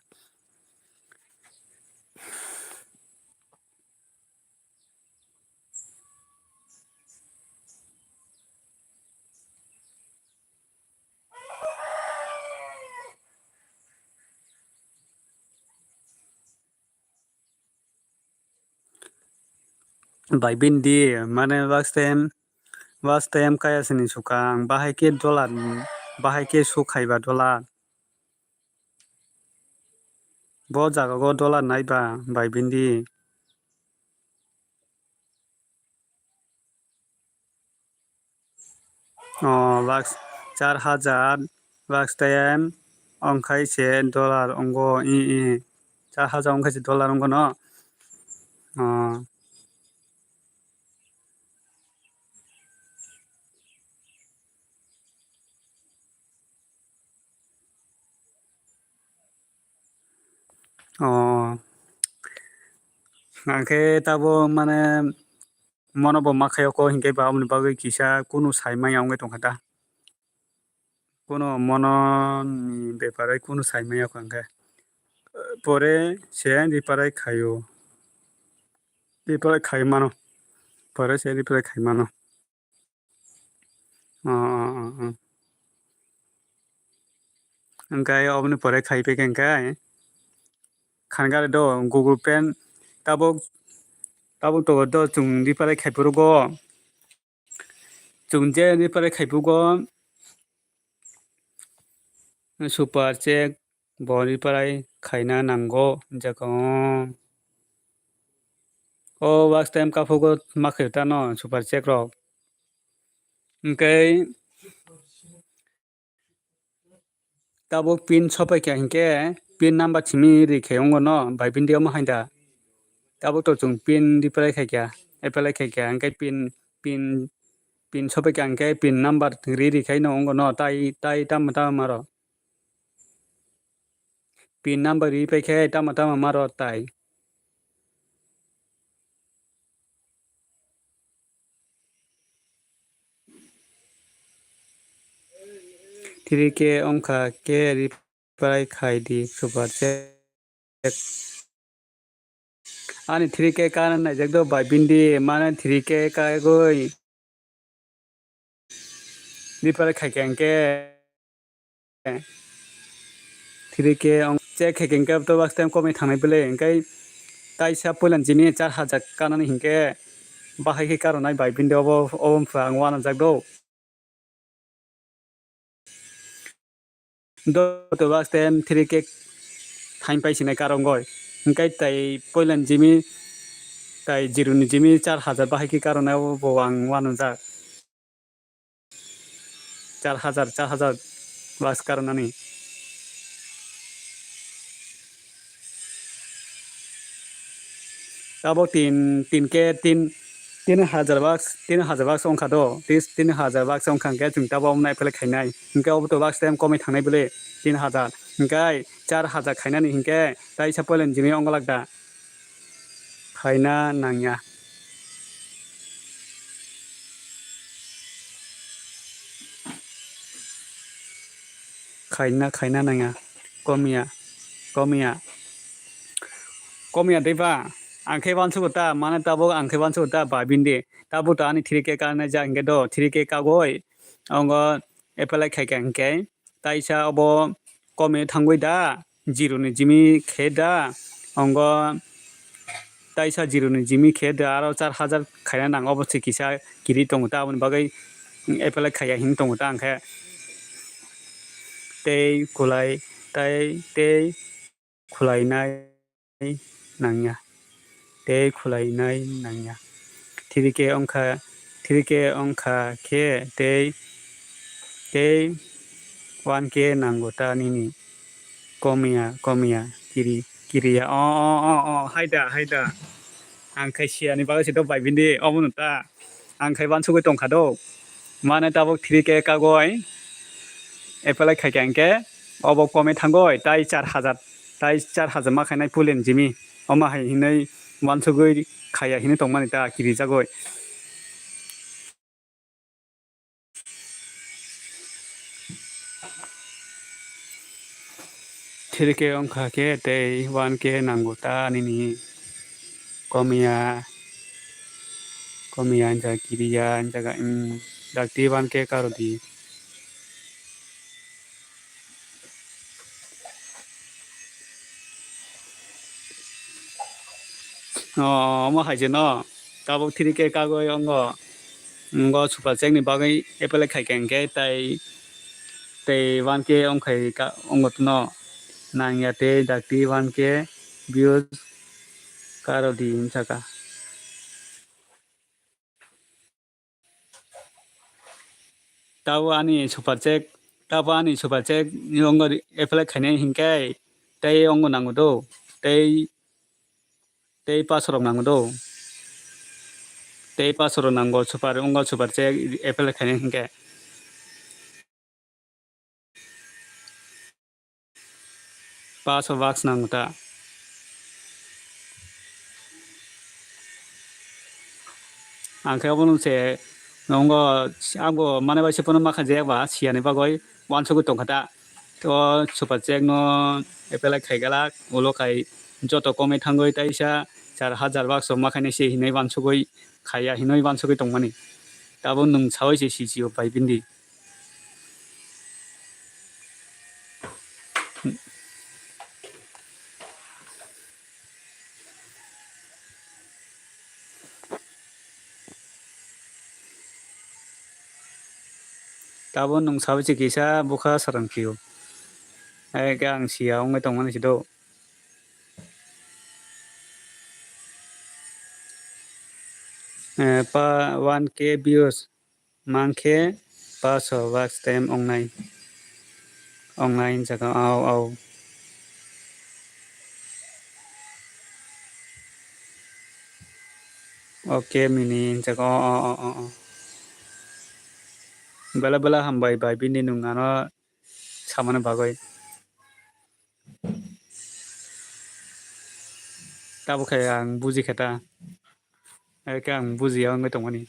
bai bindi mane vaxtem Last time kaya sini sukang bahai ke dolar bahai ke sukai ba dolar. Bo jaga go dolar nai ba bai bindi. Oh last 4,000 last time angkai se dolar ongo i 4,000 angkai se dolar ongo no. Oh oh angkai tabo mane mono bo makayo ko hingke ba amni bagui kisa kunu saimai angwe tongkata. Kuno mono ni beparai kunu saimai ako angkai. Pore se riparai kayo. Riparai kayo mano. Pore se riparai kayo mano. Angkai amni pore kayo pe angkai. Kangare do Google Pen tabo to do chung riparai kayo puro go. Chung je riparai kayo puro go. Super check bori parai kaina nango jago. Oh last time ka fogo makheta no super check ro. Angkai tabo pin sopai kya hingke pin number chimi ri khayongo no bai bindi mo hainda. Tabo to chung pin di parai kya apply kya angkai pin sopai kya angkai pin number ri khay no ongo no tai tam maro. Pin number ri pe khay tam maro tai. Tiri ke ongka ke ri parai khai di super check. Ani 3K kanan na jagdo bai bindi mana 3K ka goi di para khai ke 3K ong che khai ke to last time ko me thanai bele enkai tai sa polan jini 4,000 kanan hingke bahai ke karonai bai bindi obo phang wan jagdo do to last time 3K thain pai sinai karong goi enkai tai polan jimi tai jiruni jimi 4,000 bahai ke karonai obo ang wan jak 4,000 bas karonani. Tabo 3,000 bucks ongka do 3,000 bucks ongka ke chung tabo omnai pele khainai hingke obo to bucks time komai thangnai bele 3,000 hingkai 4,000 khainani hingke tai sa polen jini ongalak da khaina nangya khaina nangya komia deba angke bansu ta mana tabo angke bansu ta ba bindi tabo ta ani 3K karna ja hingke do 3K ka goi ongo apply khai hingke tai sa obo komi thangoi da zero ni jimi khe da ongo tai sa zero ni jimi khe da aro 4,000 khaina nang obo kisa kiri tongo ta aboni bagai apply khai hing tongo ta angke tei khulainai nangya tei khulainai nangya 3K ongkha ke tei 1K nango ta nini komia kiriya haida angkai siani bagai sito bai bindi omono ta angkai bansu goi tongkha do mane tabo 3K ka goi apply khai ke obo komai thangoi tai 4,000 ma khainai pulen jimi oma hai hinai bansu goi khaya hinai tongmani ta kiri jagoi 3K ongkha ke tei 1K nango ta nini komia anja kiriya anja ga dakti 1K karodi oma hai je no tabo 3K ka goi ongo Ngo super check ni bagai epele khai keng ke tai wan ke ong khai ka ongot no nang ya te dakti wan ke views karo di saka tawo ani super check ni ongo epele khai hingke tai ongo nango do tai pasrok nango do tai pasro nango super check epele khai hingke 500 bucks nango ta angke obon se nongo abo mane ba sepono makha je ba siani bagoi 100 ko tongkata to super check no epele khai gala ulo khai joto kome thangoi taisa 4000 bucks makhane se hinai 100 goi khaya hinai 100 goi tongmani tabo nung chawai se sisio pai bindi tabo nung chawai se kisa bukha sarang kio ai gang sia ongai tongmani sido pa 1k views mangke 500 bucks tem online jaga au oke mini jaga bela hambai bai bini nungano samana bagoi tabo khai ang buji khata ai ka ang buji ongai tongmani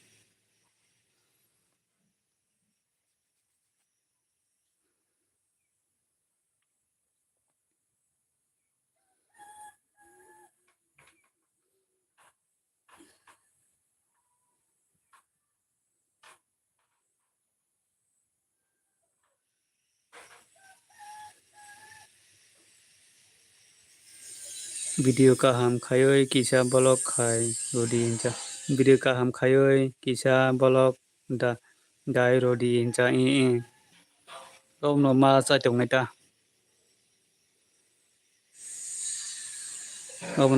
video kaham khayoi kisa blog khai rodi incha video kaham khayoi kisa blog da dai rodi incha no ma sa tong nai ta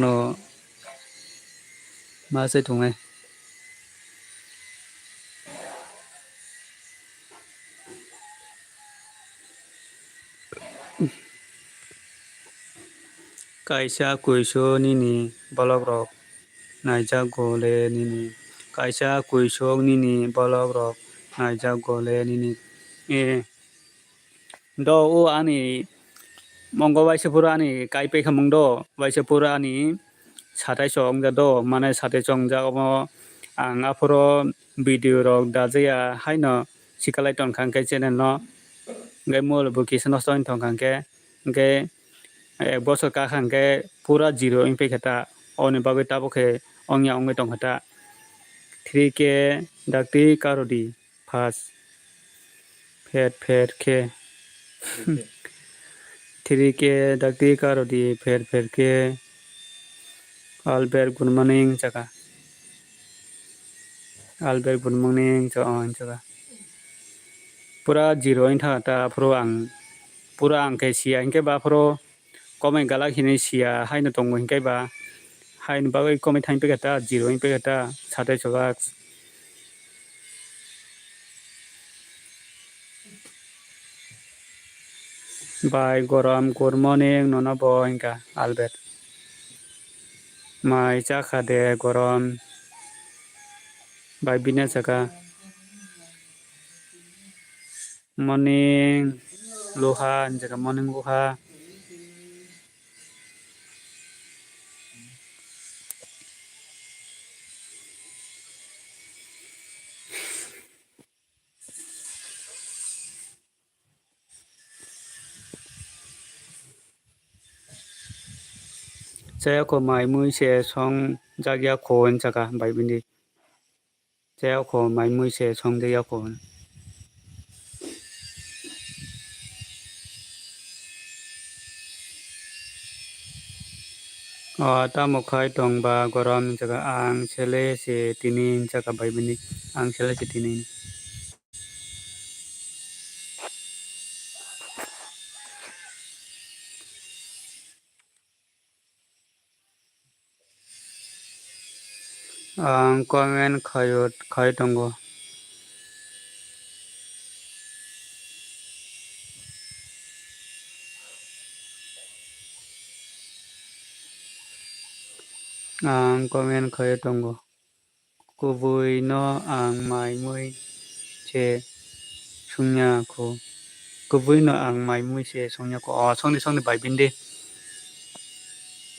no ma sa tong nai kaisa kuiso nini blog rok naija gole nini kaisa kuiso nini blog rok naija gole nini do o ani monggo waisa pura ani kaipe khamung do waisa pura ani satai chong ja do mane satai chong ja omo ang aporo video rok dajaya haino sikalai ton khangke channel no ngai mol bu kisa nosto ton khangke ngai ek bosor ka khangke pura zero ingpe khata oni bagoi tabo khe ongya ongai tong khata 3k dakti karodi first fet ke 3k dakti karodi fet ke Albert good morning jaga Albert good morning jaga pura zero in tha ta pro ang pura ang ke sia ingke ba pro comment galak hini sia haino tongo ingke ba haino bagoi comment thain pe kata zero in pe kata satai chobak Bye goram good morning nona boy ingka Albert mai cha khade goram bye bina jaga morning loha jaga morning loha saya ko mai mui se song jagya khon jaga bye bini saya ko mai mui se song jagya khon tamo khai tong ba gorom jaga ang sele se tini jaga bai bini ang sele se tini ang komen khayot khai tongo ang komen khai tongo kubui no ang mai mui che sungnya ko kubui no ang mai mui che sungnya ko songni bai bindi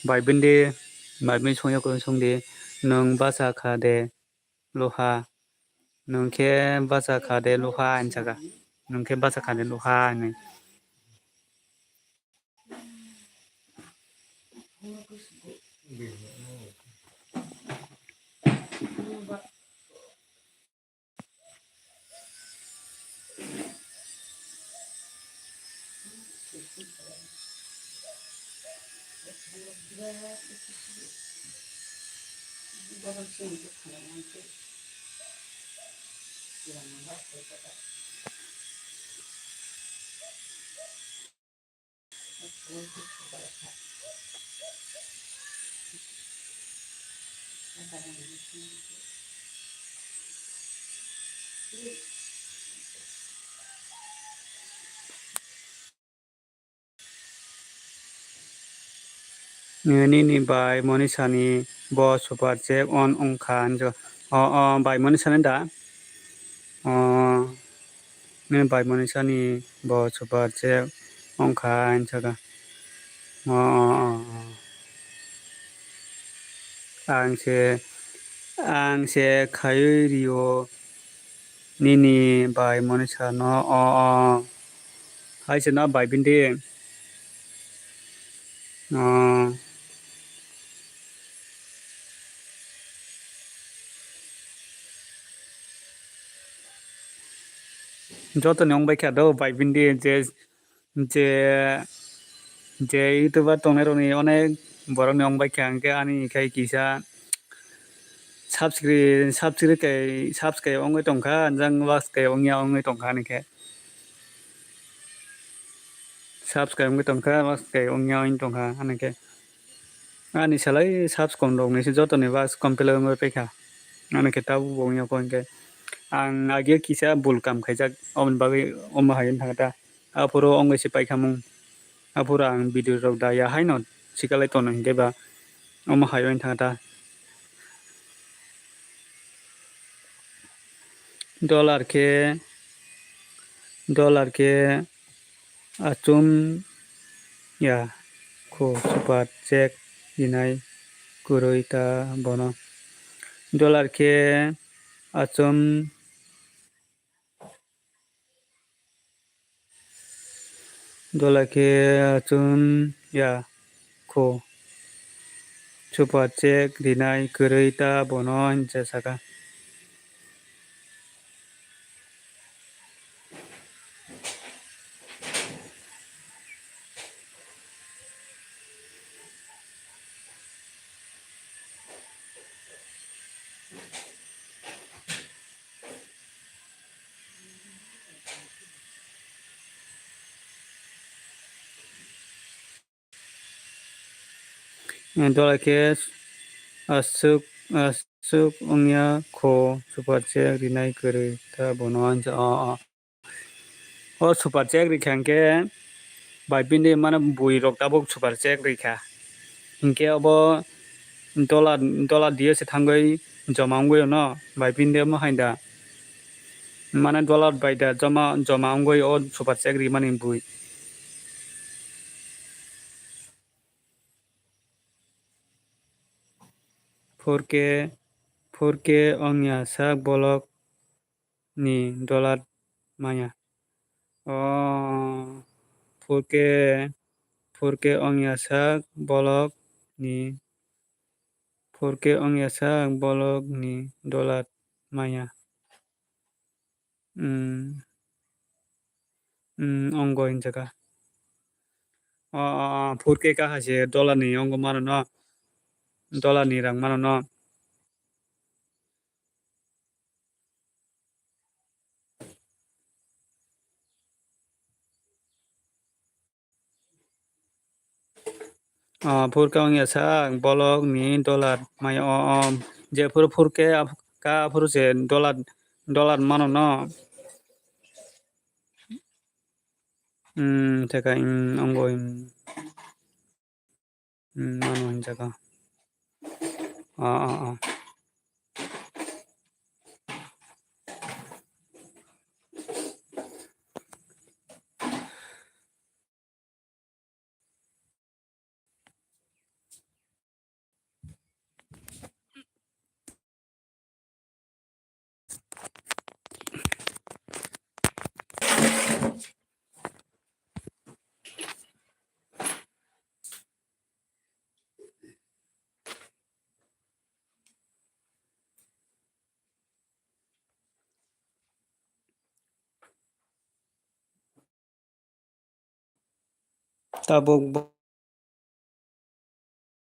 bai bindi sungnya ko songde nung basa kha de loha nung ke basa kha de loha an jaga nung ke basa kha de loha ni ni bai monisa ni bo super check on khan jo bai monisa ni da ni bai monisa ni bo super check on khan jaga ang se khayu rio nini bai monisa no hai se na bai bindi joto nyong bai kha do bai bindi je je youtuber tongnai roni onek borok nyong bai kha angke ani khai kisa subscribe ongoi tongkha jang was kai ongya ongoi tongkha ni khe subscribe ongoi tongkha was kai ongya ongoi tongkha ani khe ani salai subscribe dong ni se joto ni was compile ongoi paikha ani khe tabu ongya ko angke ang age kisa bul kam khaijak omni bagai omma hayin thangata apuro ongoi se paikhamung apuro ang video rok da ya haino sikalai tono hingke ba omma hayin thangata dollar ke achum ya ko super check dinai kurui ta bono dollar ke achum ya ko super check dinai kurui ta bono hincha saka dollar ke asuk ongya ko super check dinai kurui ta bono hincha super check rikhangke bai bindi mana bui rok tabuk super check rikha hingke abo dollar diye se thangoi joma ongoi no bai bindi mo hainda mana dollar bai da joma ongoi o super check ri mani bui Forke ongya sak bolok ni dollar maya forke ongya sak bolok ni dollar maya ongo hinjaka forke kaha se dollar ni ongo mano no dollar ni rang mano no phur ka ong sa bolok ni dollar mai je phur ke ka phur je dollar mano no teka ongo mano jaga tabuk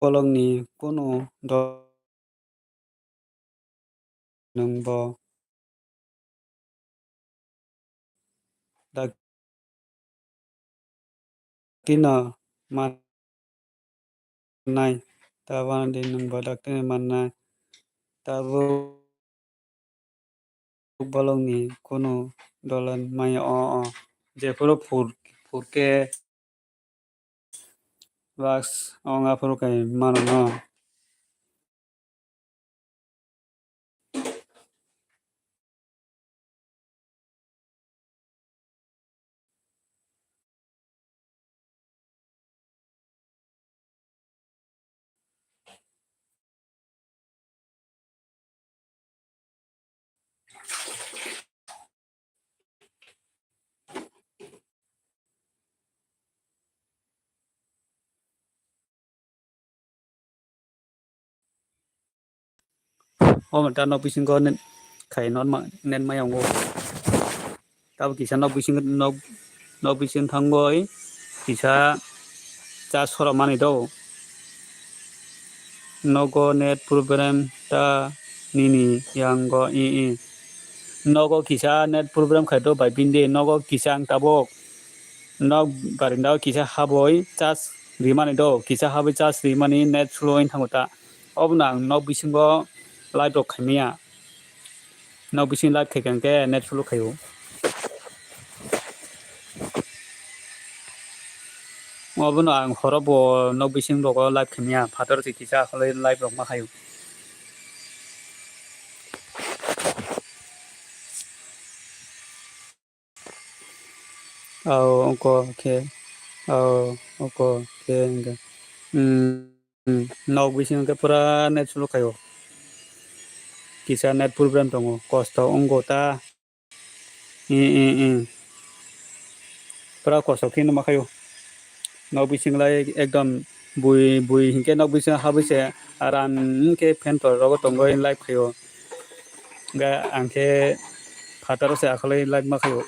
bolong ni kono nang bo dak tina man nai taban din nang bo dak tina man nai tabuk bolong ni kono dollar mai je phur ke wax ong phur ke mano no mà ta nó bising ko nen khai non ma nen ma yang tao kisa no bising thang boy kisa cha sora mani do no go net program ta nini yang go no go kisa net program khai do bai binde no go kisa ang tabok no barinda kisa haboy cha rimani do kisa haboy cha rimani net flowing thangota obnang no bising go live dok khaimia no bising live khaikan ke net flow khayo Obo no ang horobo no bising rogo live khamia phatar si kisa kholai live rok ma khayo okay enga no bising ke pura net flow khayo kisa net program tongo cost ongota pura cost kin ma khayo no bising lai ekdom bui hinke no bising habise aran ke fan tor rogo tongo in live khayo ga angke phataro se akhlai live ma khayo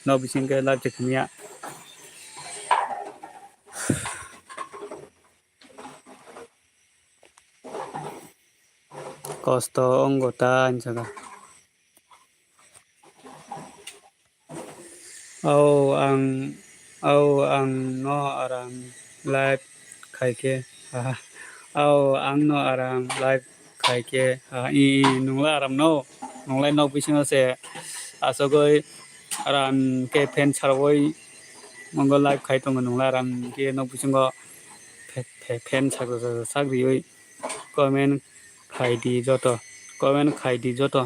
no bising ke live tekmia cost ongota jaga ang no arang live khaike ang no arang live khaike nungla aram no nunglai no bising se asogoi aram ke fan charwoi monggo live khai tong nungla aram ke no bising go fan sagrioi comment khaidi joto comment khaidi joto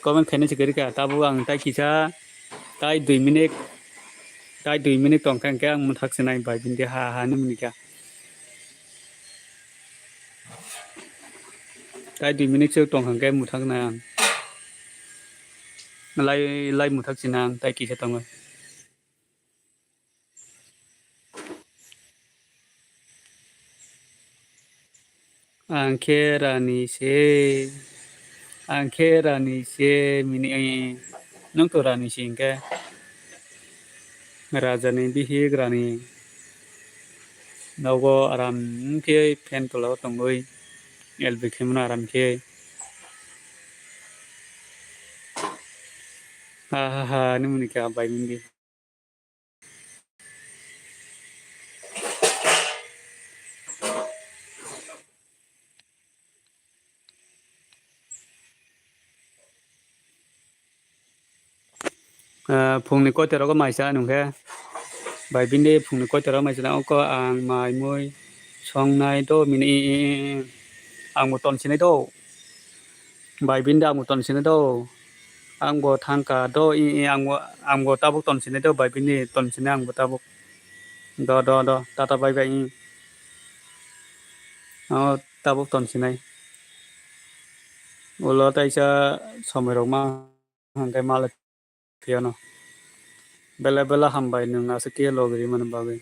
comment khaine chikari ka tabu ang tai kisa tai 2 minute tong kan ke ang muthak sinai bai binde ha ni munika tai 2 minute se tong kan ke muthak na ang lai muthak sinang tai kisa tong angke rani se mini nang to rani singke raja ni bihig rani Nago aram ke fan tola tongoi LB khemna aram ke ha ni muni ka bai mingi phung ni ko te ro ko mai sa nung ke bai bin de phung ni ko te ro mai sa ko ang mai moi song nai to min ang mo ton sin to bai bin da mo ton sin to ang bo thang ka do ang bo ta bok ton sin to bai bin ni ton sin ang bo ta bok do ta bai bai ta bok ton sin nai ulo tai sa somai ro ma hang kai ma la piano bela bela ham bai nung asa ke lo gri man ba bai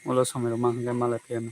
ulo somai ro ma hang kai ma la piano